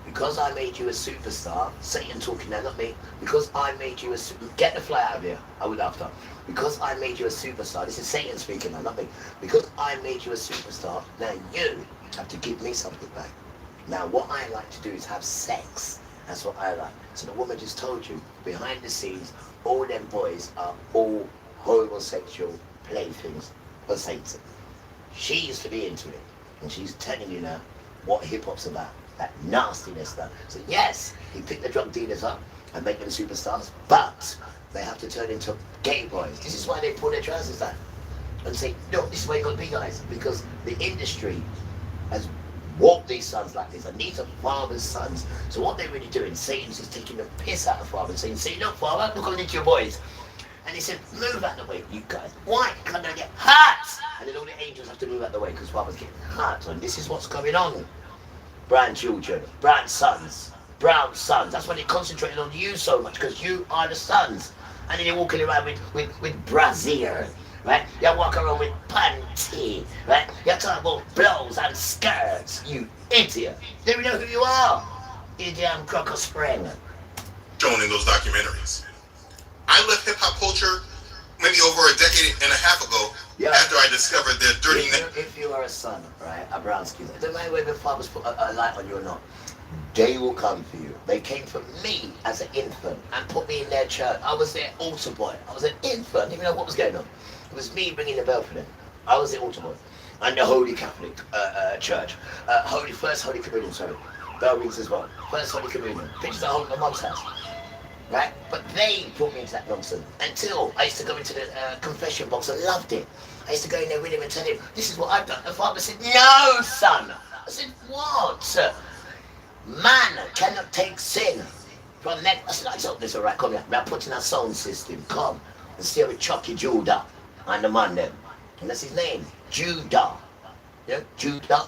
because I made you a superstar, Satan talking now, not me, because I made you a get the fly out of here, I would after. Because I made you a superstar, this is Satan speaking now, not me. Because I made you a superstar, now you have to give me something back. Now what I like to do is have sex. That's what I like. So the woman just told you, behind the scenes, all them boys are all homosexual playthings for Satan. She used to be into it, and she's telling you now what hip-hop's about, that nastiness stuff. So yes, he picked the drug dealers up and make them superstars, but they have to turn into gay boys. This is why they pull their trousers down and say, no, this is why you got to be, guys, because the industry has walk these sons like this, and these are father's sons. So what they're really doing, Satan's just taking the piss out of father, saying, see, look, father, look at your boys. And he said, move out the way, you guys. Why? Because they get hurt. And then all the angels have to move out the way because father's getting hurt. And this is what's going on. Brown children, brown sons, brown sons. That's why they're concentrating on you so much, because you are the sons. And then you're walking around with brassiere. Right? You walk around with panty, right? You're talking about blows and skirts, you idiot. They don't know who you are, you damn crocker spring. Shown in those documentaries. I left hip-hop culture maybe over a decade and a half ago after I discovered their dirty... If you are a son, right, a brown skin, it doesn't matter whether fathers put a light on you or not, they will come for you. They came for me as an infant and put me in their church. I was their altar boy. I was an infant, I didn't even know what was going on. It was me bringing the bell for them. I was the altar boy. And the Holy Catholic Church. First Holy Communion, sorry. Bell rings as well. First Holy Communion. Pictures at home at my mum's house. Right? But they brought me into that nonsense. Until I used to go into the confession box and loved it. I used to go in there with him and tell him, this is what I've done. The father said, no, son. I said, what? Man cannot take sin from that. I said, I told this, all right, come here. We're putting our sound system. Come and see how we chuck you, Judah. And the man them. And that's his name, Judah. Yeah, Judah.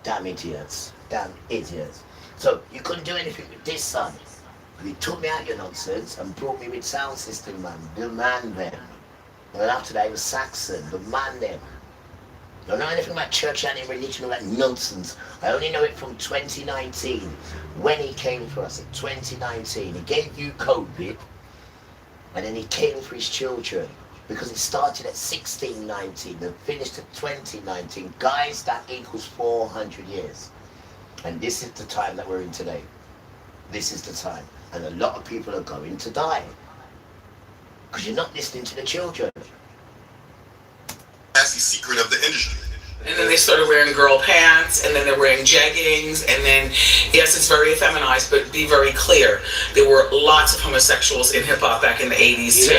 Damn idiots. Damn idiots. So you couldn't do anything with this son. He took me out your nonsense and brought me with sound system, man. The man them. And then after that it was Saxon, the man them. I don't know anything about church and religion, all that nonsense. I only know it from 2019, when he came for us in 2019. He gave you COVID, and then he came for his children. Because it started at 1619 and finished at 2019. Guys, that equals 400 years. And this is the time that we're in today. This is the time. And a lot of people are going to die. Because you're not listening to the children. That's the secret of the industry. And then they started wearing girl pants, and then they're wearing jeggings, and then, yes, it's very effeminized, but be very clear, there were lots of homosexuals in hip-hop back in the 80s, too.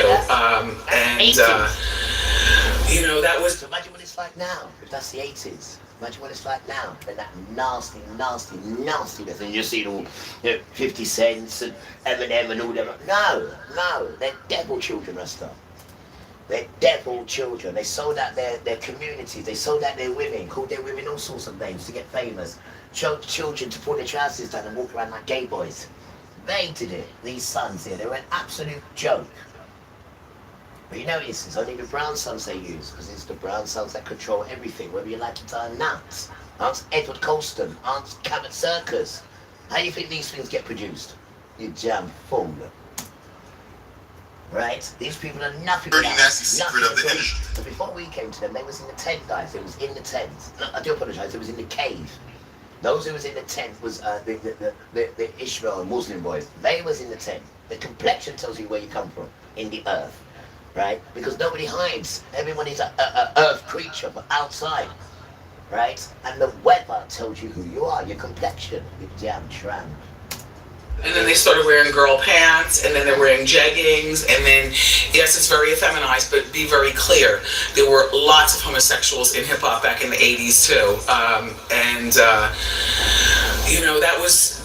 You know, that was... So imagine what it's like now, if that's the 80s. Imagine what it's like now, and that nasty, nasty, nastiness, and you see all, 50 Cents and Eminem and all them. No, they're devil children, Rasta. They're devil children. They sold out their communities. They sold out their women, called their women all sorts of names to get famous. Showed children to pull their trousers down and walk around like gay boys. They did it. These sons here, they were an absolute joke. But you know it's only the brown sons they use, because it's the brown sons that control everything, whether you like it or not. Aren't Edward Colston, aren't Cabot Circus. How do you think these things get produced? You damn fool. Right? These people are nothing. Dirty, nasty secret of the industry. So before we came to them, they was in the tent, guys. It was in the tent. No, I do apologize. It was in the cave. Those who was in the tent was the Ishmael Muslim boys. They was in the tent. The complexion tells you where you come from in the earth, right? Because nobody hides. Everyone is a earth creature, but outside, right? And the weather tells you who you are. Your complexion. You damn tramp. And then they started wearing girl pants, and then they're wearing jeggings, and then, yes, it's very effeminized, but be very clear, there were lots of homosexuals in hip-hop back in the 80s, too. That was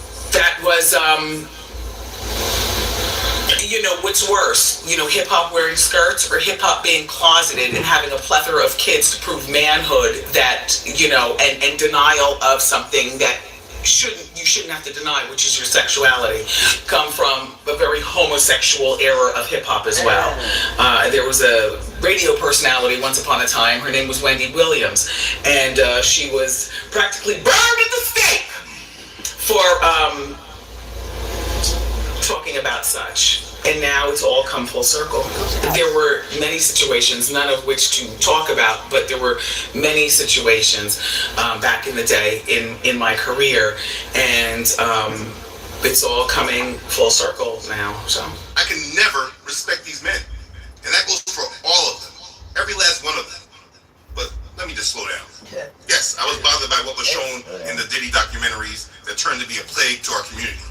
what's worse, hip-hop wearing skirts or hip-hop being closeted and having a plethora of kids to prove manhood that, and denial of something that you shouldn't have to deny, which is your sexuality, come from a very homosexual era of hip-hop as well. There was a radio personality once upon a time, her name was Wendy Williams, and she was practically burned at the stake for talking about such. And now it's all come full circle. There were many situations, none of which to talk about, but there were many situations back in the day in my career, and it's all coming full circle now. So I can never respect these men, and that goes for all of them, every last one of them. But let me just slow down. Yes, I was bothered by what was shown in the Diddy documentaries that turned to be a plague to our community.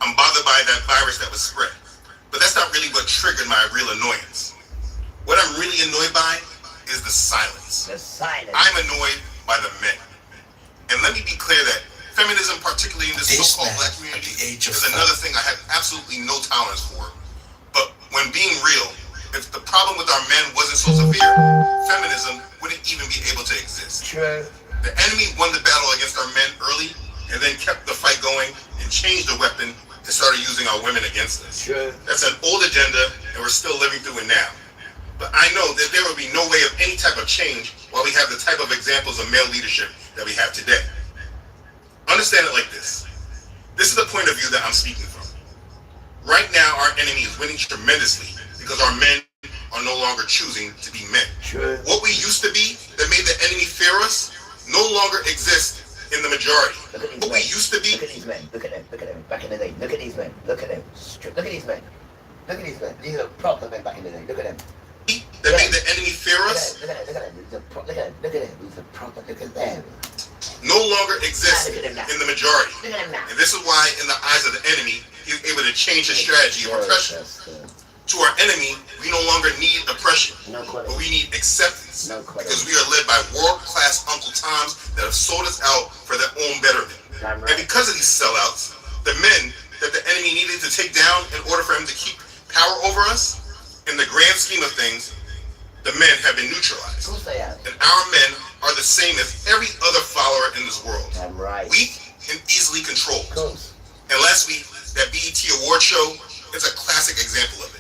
I'm bothered by that virus that was spread. But that's not really what triggered my real annoyance. What I'm really annoyed by is the silence. I'm annoyed by the men. And let me be clear that feminism, particularly in this so-called black community, is another thing I have absolutely no tolerance for. But when being real, if the problem with our men wasn't so severe, feminism wouldn't even be able to exist. The enemy won the battle against our men early and then kept the fight going and changed the weapon and started using our women against us. That's an old agenda, and we're still living through it now. But I know that there will be no way of any type of change while we have the type of examples of male leadership that we have today. Understand it like this. This is the point of view that I'm speaking from. Right now, our enemy is winning tremendously because our men are no longer choosing to be men. What we used to be that made the enemy fear us no longer exists in the majority. What we used to be. Look at these men. Look at them. Look at them. Back in the day. Look at these men. Look at them. Look at these men. Look at these men. These are proper men back in the day. Look at them. That made the enemy fear us. Look at them. Look at them. Look at them. Look at them. These are proper. Look at them. No longer exists in the majority. And this is why, in the eyes of the enemy, he's able to change his strategy of oppression. To our enemy, we no longer need oppression, but we need acceptance, because we are led by world-class Uncle Toms that have sold us out for their own betterment. And because of these sellouts, the men that the enemy needed to take down in order for him to keep power over us, in the grand scheme of things, the men have been neutralized. And our men are the same as every other follower in this world. Weak and easily controlled. And last week, that BET award show is a classic example of it.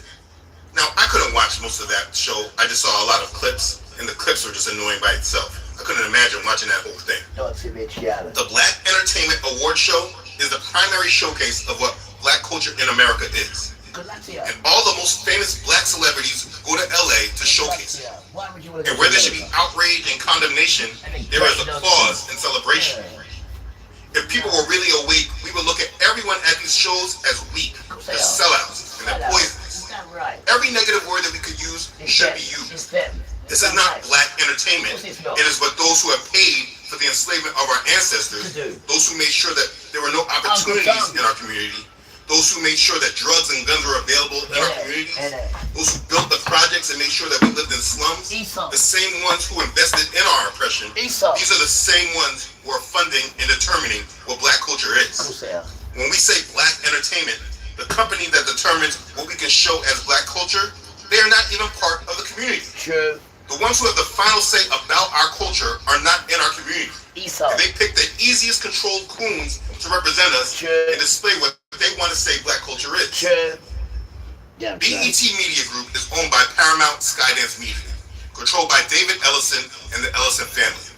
Now, I couldn't watch most of that show. I just saw a lot of clips, and the clips were just annoying by itself. I couldn't imagine watching that whole thing. The Black Entertainment Award Show is the primary showcase of what black culture in America is. And all the most famous black celebrities go to LA to showcase it. And where there should be outrage and condemnation, there is applause and celebration. If people were really awake, we would look at everyone at these shows as weak, as sellouts, and they're poisonous. Every negative word that we could use should be used. This is not black entertainment. It is what those who have paid for the enslavement of our ancestors, those who made sure that there were no opportunities in our community, those who made sure that drugs and guns were available in our communities, those who built the projects and made sure that we lived in slums, the same ones who invested in our oppression, these are the same ones who are funding and determining what black culture is. When we say black entertainment, the company that determines what we can show as black culture, they are not even part of the community. The ones who have the final say about our culture are not in our community. And they pick the easiest controlled coons to represent us and display what they want to say black culture is. BET Media Group is owned by Paramount Skydance Media, controlled by David Ellison and the Ellison family.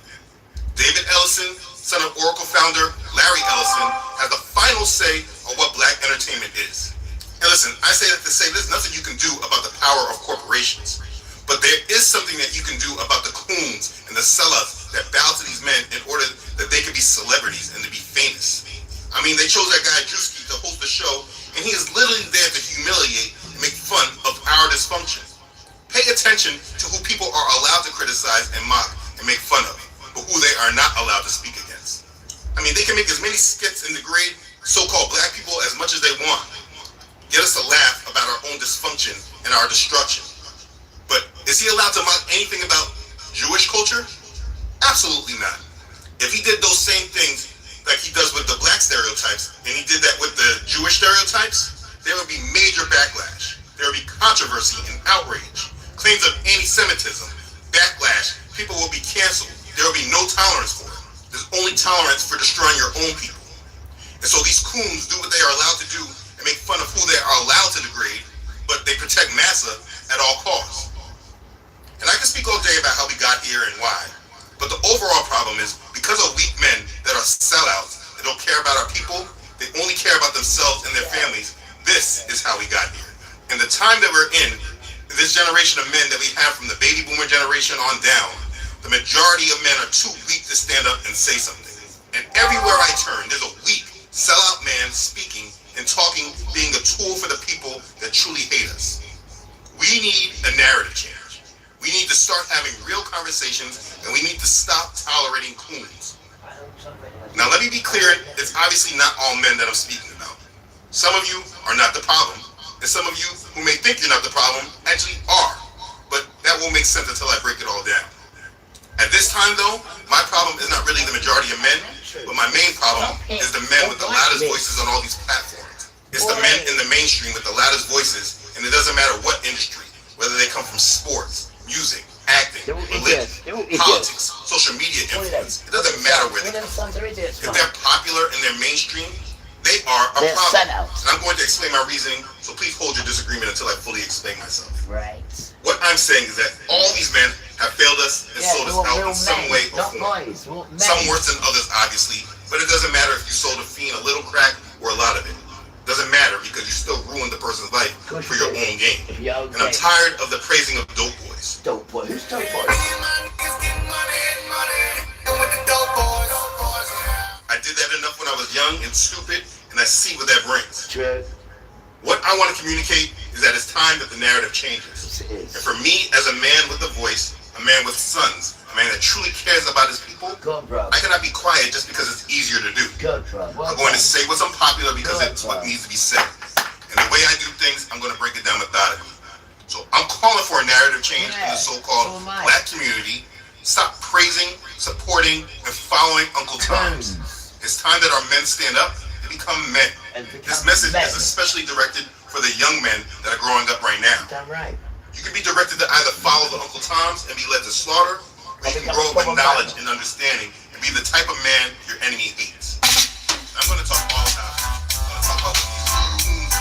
David Ellison, son of Oracle founder Larry Ellison, has the final say on what black entertainment is. And listen, I say that to say there's nothing you can do about the power of corporations. But there is something that you can do about the coons and the sellouts that bow to these men in order that they could be celebrities and to be famous. I mean, they chose that guy Drewski to host the show, and he is literally there to humiliate and make fun of our dysfunction. Pay attention to who people are allowed to criticize and mock and make fun of, but who they are not allowed to speak against. I mean, they can make as many skits and degrade so-called black people as much as they want. Get us to laugh about our own dysfunction and our destruction. But is he allowed to mock anything about Jewish culture? Absolutely not. If he did those same things like he does with the black stereotypes, and he did that with the Jewish stereotypes, there would be major backlash. There would be controversy and outrage. Claims of anti-Semitism, backlash, people will be canceled. There will be no tolerance for it. There's only tolerance for destroying your own people. And so these coons do what they are allowed to do and make fun of who they are allowed to degrade, but they protect massa at all costs. And I can speak all day about how we got here and why, but the overall problem is because of weak men that are sellouts, that don't care about our people, they only care about themselves and their families. This is how we got here. And the time that we're in, this generation of men that we have from the baby boomer generation on down, the majority of men are too weak to stand up and say something. And everywhere I turn, there's a weak, sellout man speaking and talking, being a tool for the people that truly hate us. We need a narrative change. We need to start having real conversations, and we need to stop tolerating coons. Now let me be clear, it's obviously not all men that I'm speaking about. Some of you are not the problem, and some of you who may think you're not the problem actually are. But that won't make sense until I break it all down. At this time though, my problem is not really the majority of men, but my main problem is the men with the loudest voices on all these platforms. It's the men in the mainstream with the loudest voices, and it doesn't matter what industry, whether they come from sports, music, acting, religion, politics, social media influence. It doesn't matter where they come from. If they're popular and they're mainstream, they are a problem. And I'm going to explain my reasoning, so please hold your disagreement until I fully explain myself. Right. What I'm saying is that all these men have failed us and sold us out in some way or form. Some worse than others, obviously, but it doesn't matter if you sold a fiend a little crack or a lot of it. It doesn't matter because you still ruined the person's life for your own gain. And I'm tired of the praising of dope boys. Dope boys? Who's dope boys? I did that enough when I was young and stupid, and I see what that brings. True. What I want to communicate is that it's time that the narrative changes. And for me, as a man with a voice, a man with sons, a man that truly cares about his people, I cannot be quiet just because it's easier to do. I'm going to say what's unpopular because it's what needs to be said. And the way I do things, I'm going to break it down methodically. So I'm calling for a narrative change in the so-called black community. Stop praising, supporting, and following Uncle Toms. It's time that our men stand up and become men. This message is especially directed for the young men that are growing up right now. You can be directed to either follow the Uncle Toms and be led to slaughter, or you can grow up with knowledge and understanding and be the type of man your enemy hates. I'm going to talk all about it. I'm going to talk about what these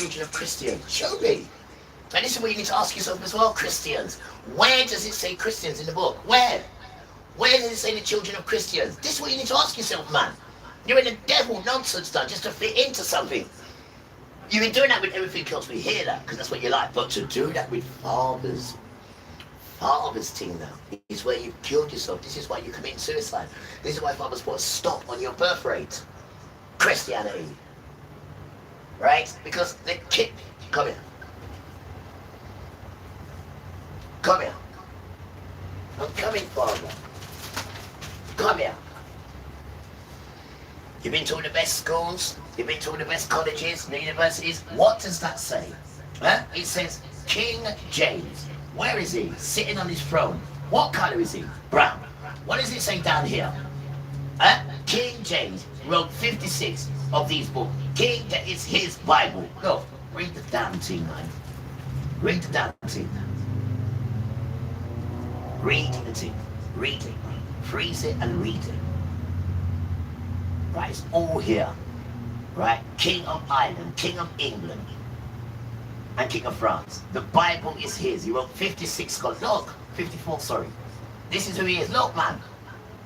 children of Christians? Show me. And this is what you need to ask yourself as well, Christians. Where does it say Christians in the book? Where? Where does it say the children of Christians? This is what you need to ask yourself, man. You're in the devil nonsense done just to fit into something. You've been doing that with everything else. We hear that because that's what you like. But to do that with father's thing now is where you've killed yourself. This is why you commit suicide. This is why fathers put a stop on your birth rate. Christianity. Right? Because the kid... Come here. Come here. I'm coming, father. Come here. You've been to all the best schools. You've been to all the best colleges, the universities. What does that say? Huh? It says King James. Where is he? Sitting on his throne. What colour is he? Brown. What does it say down here? Huh? King James wrote 56 of these books. King, that is his Bible. Go, read the damn thing, man. Read the damn thing. Read the thing. Read it. Freeze it and read it. Right, it's all here. Right? King of Ireland, King of England, and King of France. The Bible is his. He wrote 56 scholars. Look, 54, sorry. This is who he is. Look, man.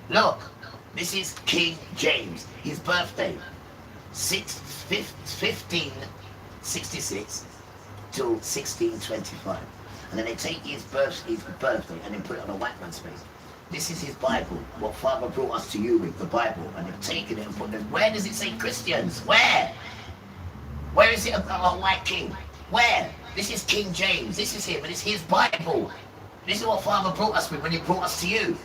Look. This is King James. His birthday. 1566 to 1625. And then they take his birthday and then put it on a white man's face. This is his Bible, what Father brought us to you with, the Bible, and they've taken it and put it. Where does it say Christians? Where? Where is it about a white king? Where? This is King James. This is him, but it's his Bible. This is what Father brought us with when he brought us to you.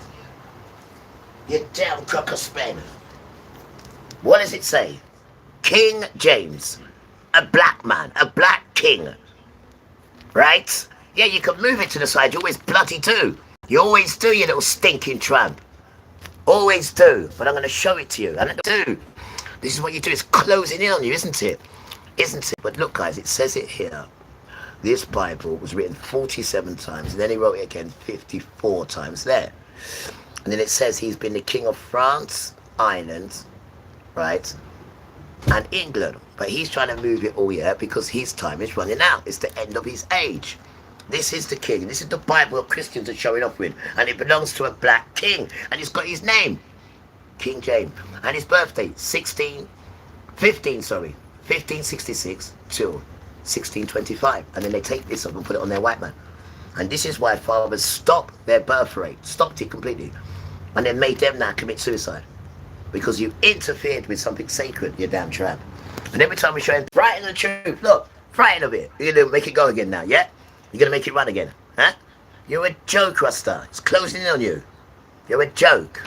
You damn crock of Spain. What does it say? King James. A black man, a black king. Right? Yeah, you can move it to the side. You always bloody do. You always do, you little stinking tramp. Always do. But I'm going to show it to you. And I do. This is what you do. It's closing in on you, isn't it? Isn't it? But look, guys, it says it here. This Bible was written 47 times. And then he wrote it again 54 times there. And then it says he's been the king of France, Ireland, right? And England. But he's trying to move it all here because his time is running out. It's the end of his age. This is the king. This is the Bible that Christians are showing off with. And it belongs to a black king. And it's got his name. King James. And his birthday, 1566 till 1625. And then they take this up and put it on their white man. And this is why fathers stopped their birth rate. Stopped it completely. And then made them now commit suicide. Because you interfered with something sacred, you damn tramp. And every time we show him, frighten the truth. Look, frighten of it. You're going to make it go again now, yeah? You're going to make it run again, huh? You're a joke, Rasta. It's closing in on you. You're a joke.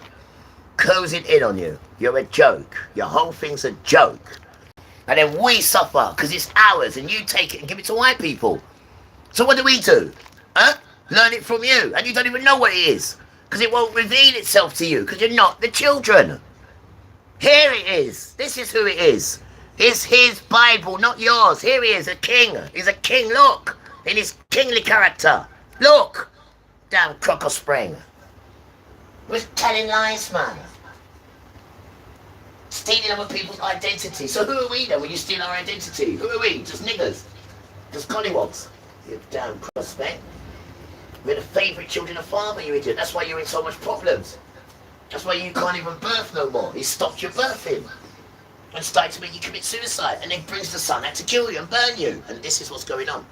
Closing in on you. You're a joke. Your whole thing's a joke. And then we suffer because it's ours and you take it and give it to white people. So what do? Huh? Learn it from you. And you don't even know what it is. Because it won't reveal itself to you because you're not the children. Here it is. This is who it is. It's his Bible, not yours. Here he is, a king. He's a king, look. In his kingly character. Look! Damn crock of spring. We're telling lies, man. Stealing other people's identity. So who are we then when you steal our identity? Who are we? Just niggers? Just collywogs? You damn prospect. We're the favourite children of Father, you idiot. That's why you're in so much problems. That's why you can't even birth no more. He stopped your birthing. And started to make you commit suicide. And then brings the sun out to kill you and burn you. And this is what's going on.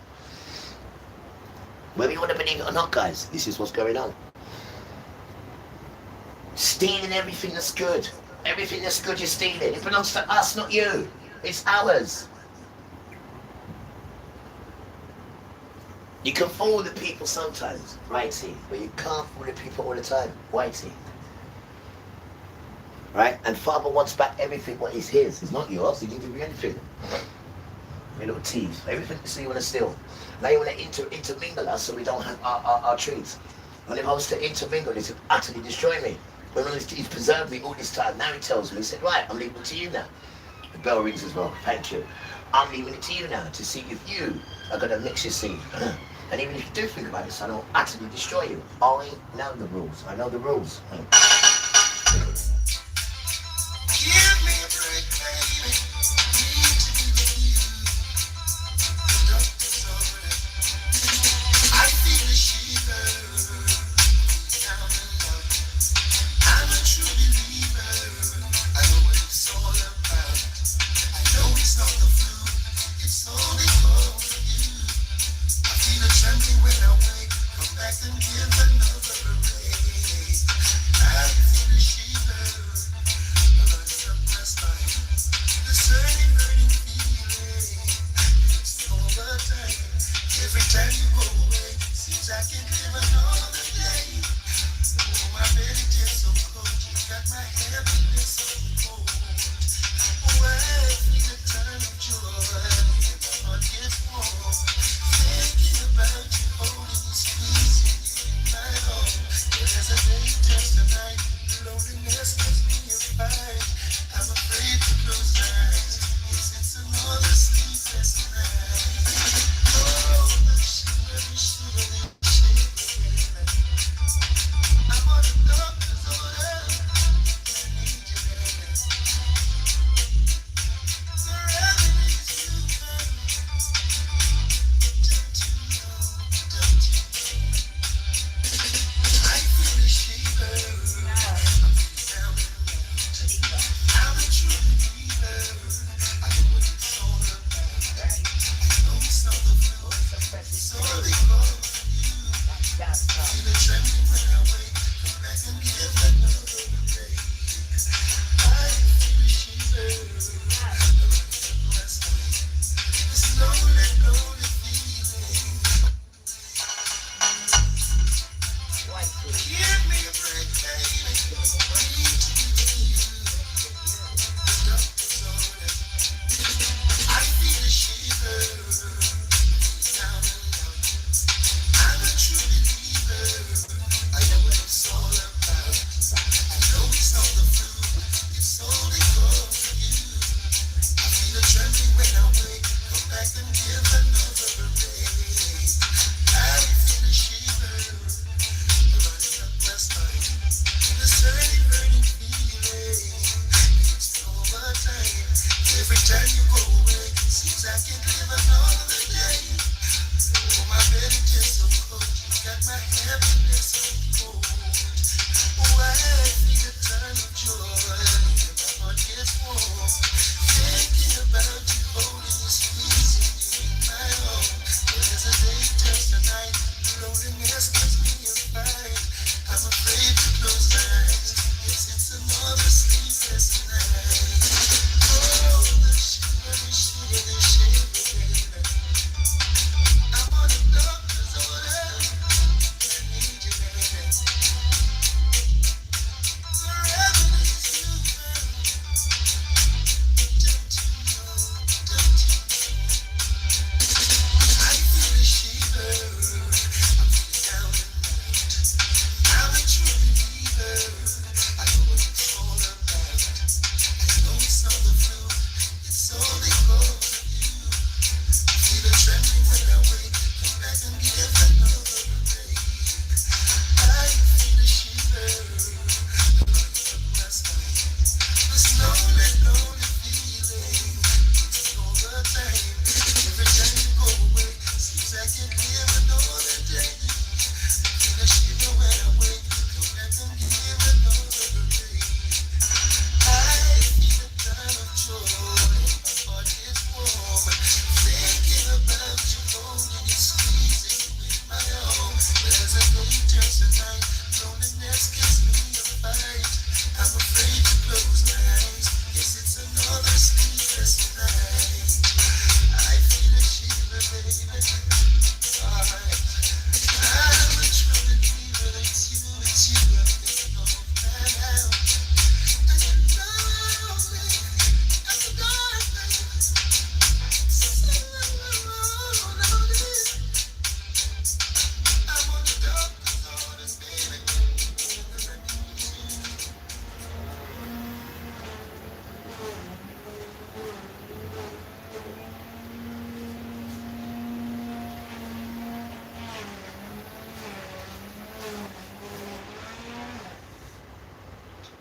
Whether you want to believe it or not, guys, this is what's going on. Stealing everything that's good. Everything that's good you're stealing. It belongs to us, not you. It's ours. You can fool the people sometimes, righty, but you can't fool the people all the time, whitey. Right? And Father wants back everything what is his. It's not yours. He didn't give you anything. You little thieves. Everything you want to steal. Now you want to intermingle us so we don't have our treats. And if I was to intermingle, it would utterly destroy me. When he's preserved me all this time, now he tells me, he said, right, I'm leaving it to you now. The bell rings as well, thank you. I'm leaving it to you now to see if you are going to mix your seed. And even if you do think about it, son, I'll utterly destroy you. I know the rules. I know the rules. Give me a break, baby.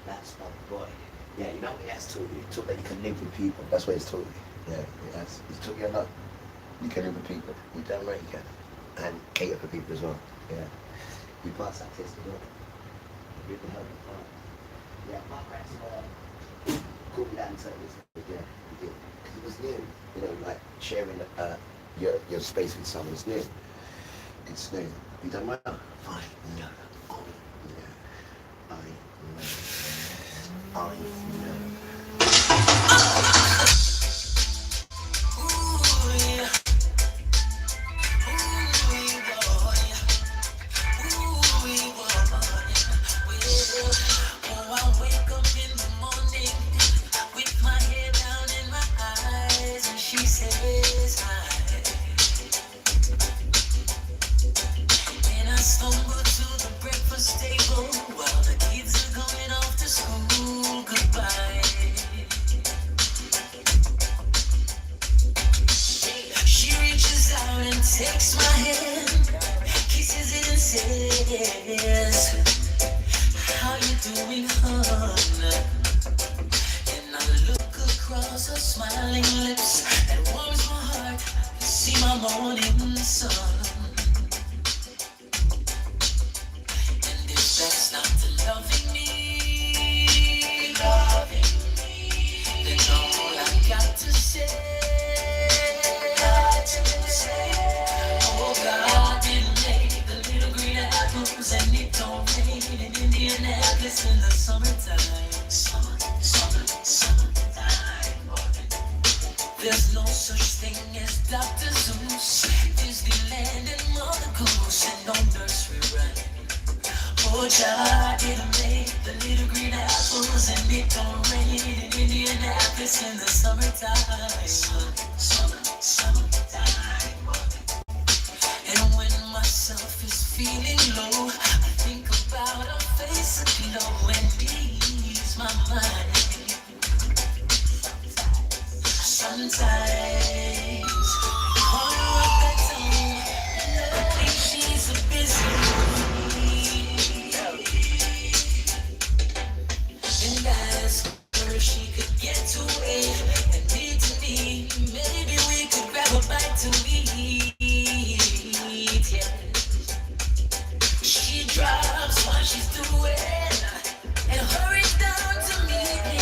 That's my boy. Yeah, you know what that's taught you? It taught that you can live with people. That's what it's taught you. Yeah, it's taught you a lot. You can live with people. You damn right you can. And cater for people as well. Yeah. You pass that test as well. You can help them out. Yeah, my parents called me that and said this. Yeah, he did. Because it was new. You know, like sharing your space with someone is new. It's new. You done well? Fine. No. Oh, yeah. I know. I wake up Indianapolis in the summertime. There's no such thing as Dr. Zeus, Disneyland and Mother Goose, and no nursery rhyme. Oh, child, it'll make the little green apples, and it don't rain in Indianapolis in the summertime. And when myself is feeling low, I think about a face aglow and ease my mind. Sometimes call her up that time, knowing she's a busy and ask her if she could get to it and meet to me. Maybe we could grab a bite to eat. Yeah. She drops what she's doing and hurries down to meet me,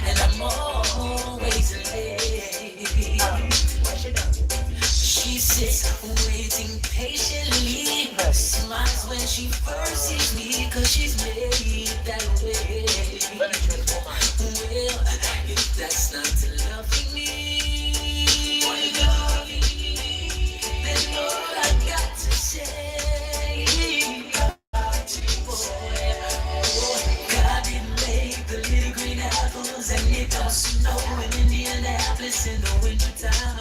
and I'm always late. She sits waiting patiently, smiles when she first sees me, cause she's made that way. Well, if that's not loving me, then all I got to say, God didn't make the little green apples, and it don't snow in Indianapolis in the wintertime.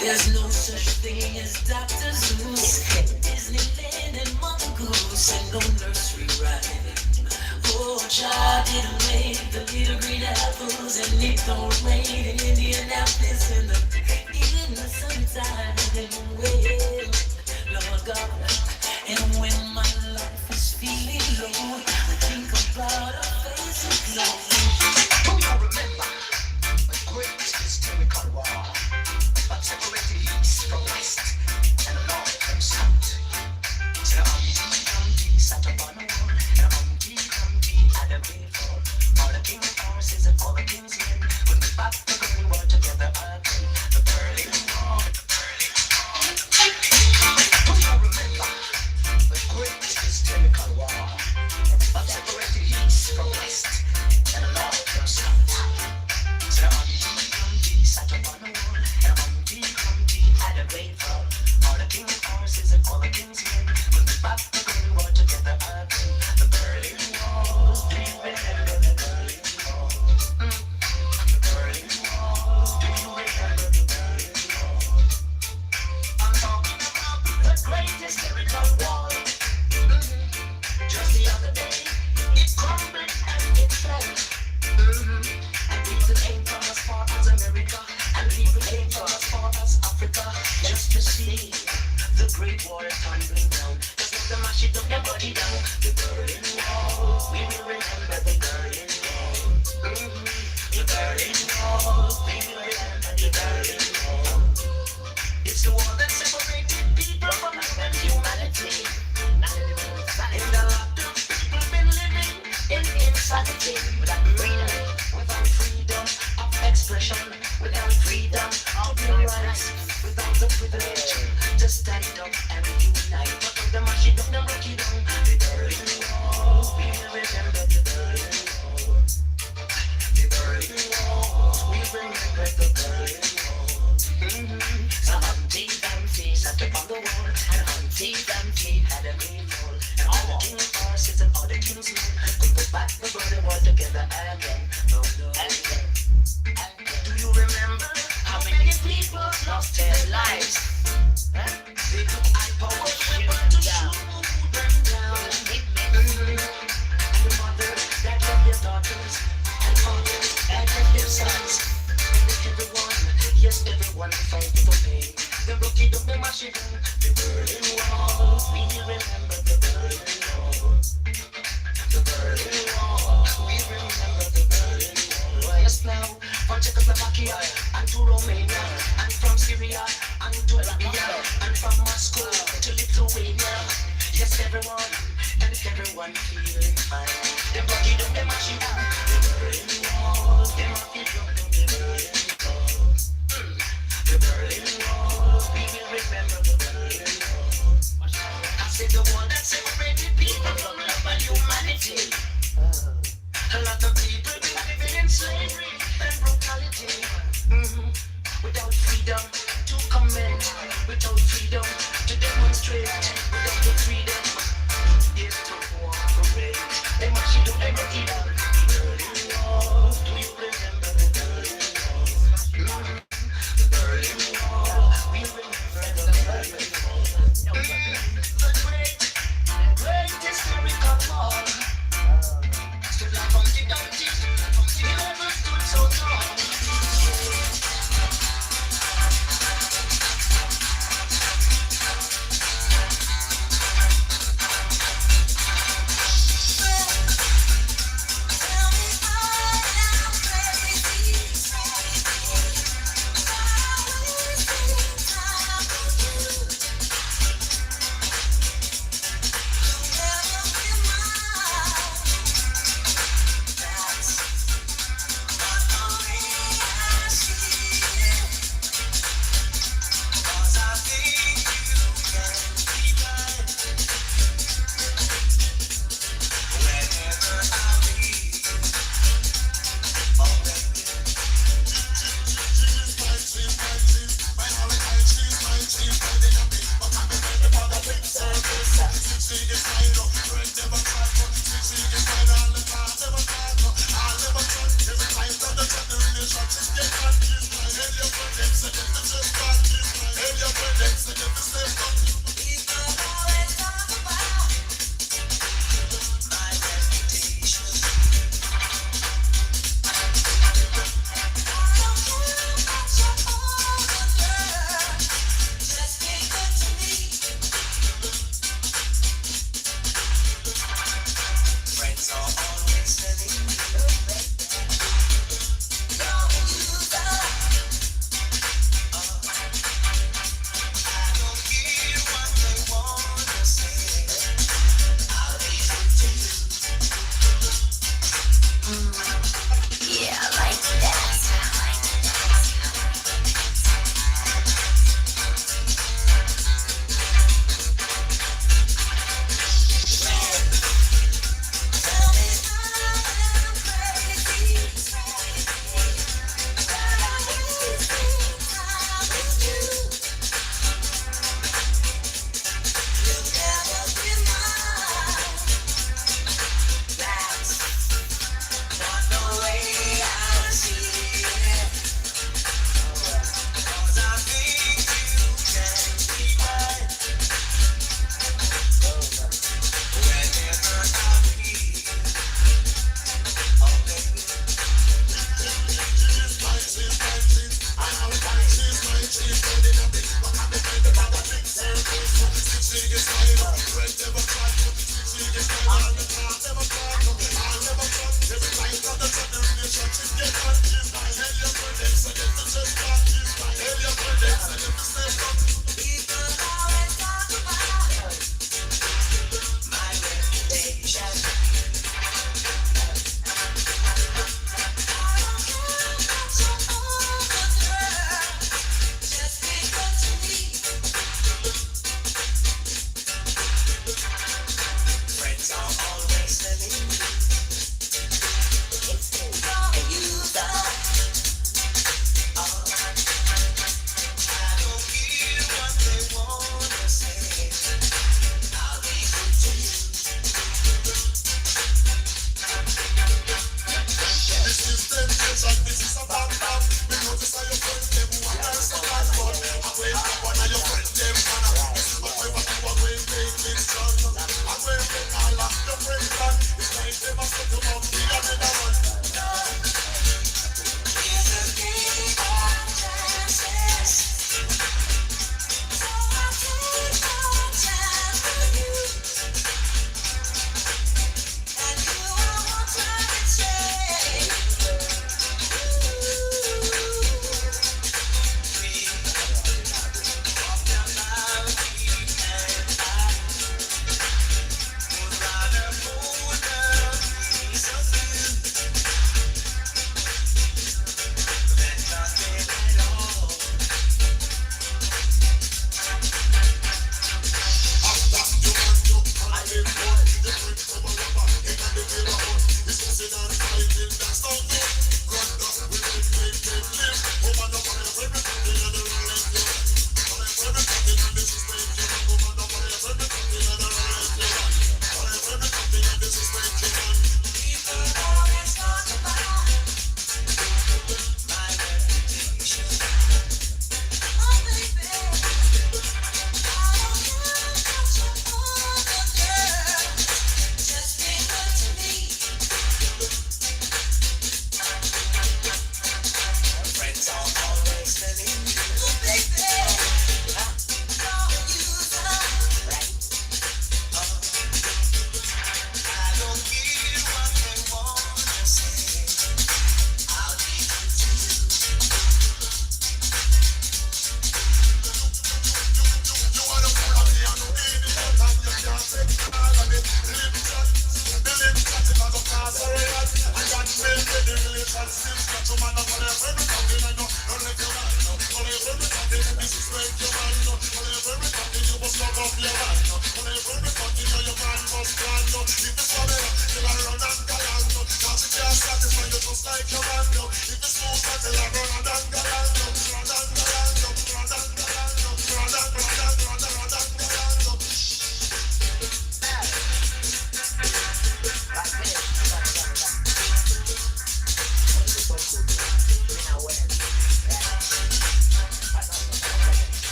There's no such thing as Dr. Zeus, Disneyland and Mother Goose, and no nursery rhyme. Oh, child, didn't make the little green apples, and it don't rain in Indianapolis in the summertime. Well, Lord God, and when my life is feeling low, I think about a face of glow. Do you remember the great historical war? But separated east from west and north from south. So the Humpty sat upon a wall, and Humpty had a great fall. All the king's horses and all the king's men would be back to the war together again. The Berlin Wall, the Berlin Wall, the Berlin Wall. Do you remember the great historical war? But separated east from west and north from south. So the Humpty sat upon a wall, and Humpty had a great fall. All the king's horses and all the king's men would be back to the war together again. The Berlin Wall, do you remember the Berlin Wall? The Berlin Wall, do you remember the Berlin Wall? I'm talking about the great historical wall. Just the other day, it crumbled and it fell. And people came from as far as America, and people came from as far as Africa, just to see the Great Wall tumbling down. Just let them mash it up, their body down. The Berlin Wall, we will remember the Berlin Wall. The Berlin Wall, we will remember the Berlin Wall. It's the wall that separated people from humanity. In the lockdown, people been living in insanity. Without freedom, without freedom of expression, without freedom of your rights, without the privilege to stand up and unite. But of them mash it up, them break it down. The Berlin Wall, we will remember the Berlin Wall. The Berlin Wall, we remember the Berlin Wall. So Humpty sat upon the wall, and Humpty had a great fall. And all the king's horses and all the king's men could put back the Berlin Wall together again. Again. Do you remember how many people lost their lives? They took high-powered weapons to shoot them down. And the mothers that left their daughters, and fathers that left their sons. Yes, everyone fight for pain. They broke it up, they mash it down. The Berlin Wall, we remember the Berlin Wall. The Berlin Wall, we remember the Berlin Wall. Yes, now, from Czechoslovakia and to Romania, and from Syria and to Libya, and from Moscow to Lithuania. Yes, everyone, and everyone feeling fine. They broke it up, they mash it down. The Berlin Wall, they mash it up, the Berlin Wall. The Berlin Wall, we will remember the Berlin Wall. I said the one that's Separated people from love and humanity. A lot of people been living in slavery and brutality. Without freedom to comment, without freedom to demonstrate, without the freedom, yes, to cooperate. They must do everything. Berlin Wall, do you remember the Berlin Wall? The Berlin Wall, we remember the Berlin Wall. The great historical wall. Stood like Humpty Dumpty, he never stood so tall.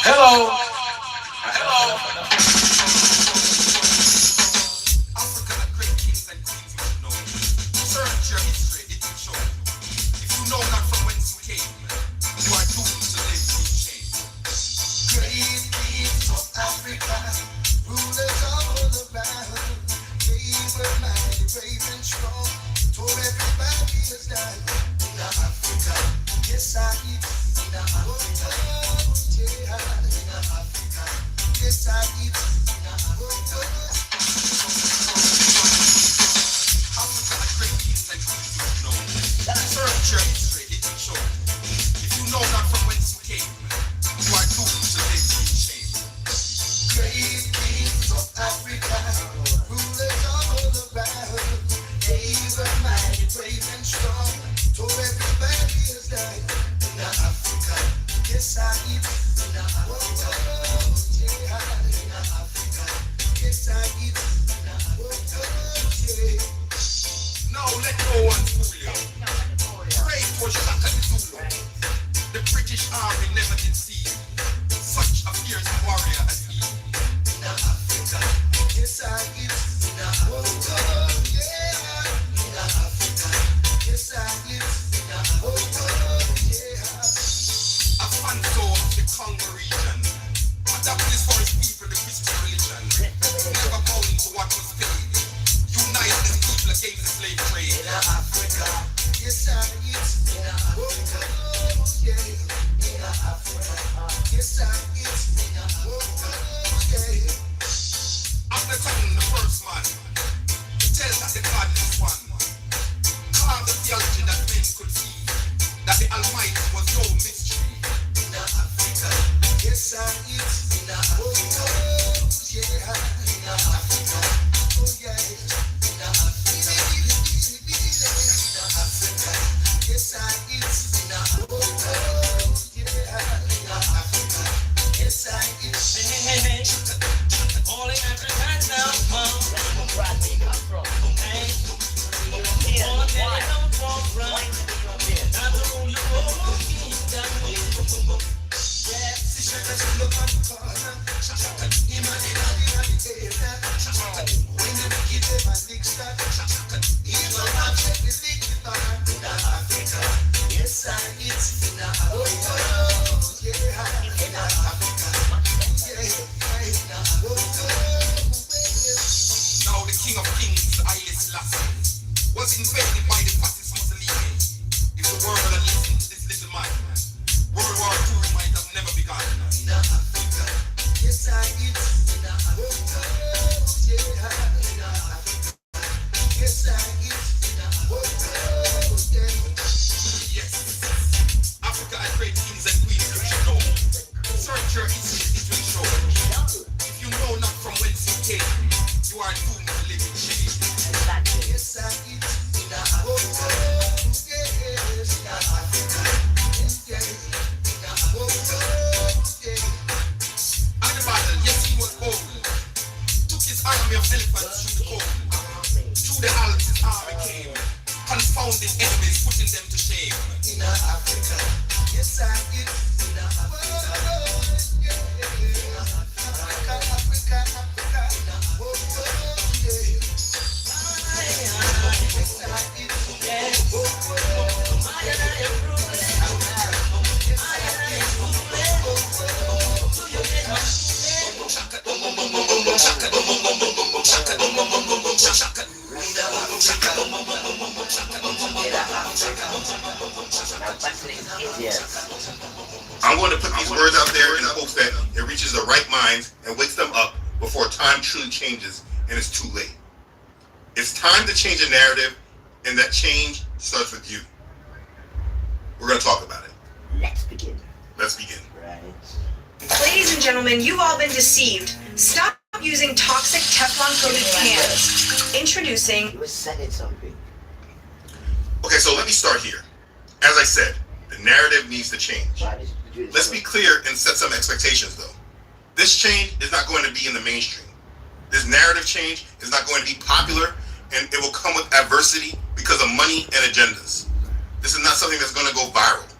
Hello. Search your history, it will show. If you know not from whence you came, you are doomed to live in shame. Great kings of Africa, rulers all around. They were mighty, brave and strong. Told everybody is done. In Africa, yes I eat. In Africa, yeah. In Africa, yes I eat. Search your history, it will show. If you know not from whence you came, you are doomed to live in shame. Great kings of Africa, rulers all around. They were mighty, brave and strong. Told everybody is died. In Africa, yes I eat. In Africa, yeah. In Africa, yes I eat. Yeah. Now let no one fool you. Great was Shaka the Zulu. The British Army never did see such a fierce warrior as he. In Africa, yes I eat. In Africa, yeah. In Africa, yes I eat. In Africa, yeah. A Fanto of the Congo region. Adapted for his people the Christian religion. Never bound to what was paid. Unite the people against the slave trade. In Africa, yes I eat. In Africa, yeah. In Africa, yes I eat. In Africa, yeah. After telling the first man, tell that the God is one. Carve the theology that men could see, that the Almighty was no mystery. In Africa, yes I eat. In Africa, yeah. In Africa, oh yeah. In Africa, yes I eat. In Africa, yeah. In Africa, yes I eat. I'm going to put these words out there in the hopes that it reaches the right minds and wakes them up before time truly changes and it's too late. It's time to change a narrative, and that change starts with you. We're going to talk about it. Let's begin. Let's begin. Right. Ladies and gentlemen, you've all been deceived. Stop using toxic Teflon-coated pans. Introducing... You were saying something. Okay, so let me start here. As I said, the narrative needs to change. Let's be clear and set some expectations, though. This change is not going to be in the mainstream. This narrative change is not going to be popular, and it will come with adversity because of money and agendas. This is not something that's going to go viral.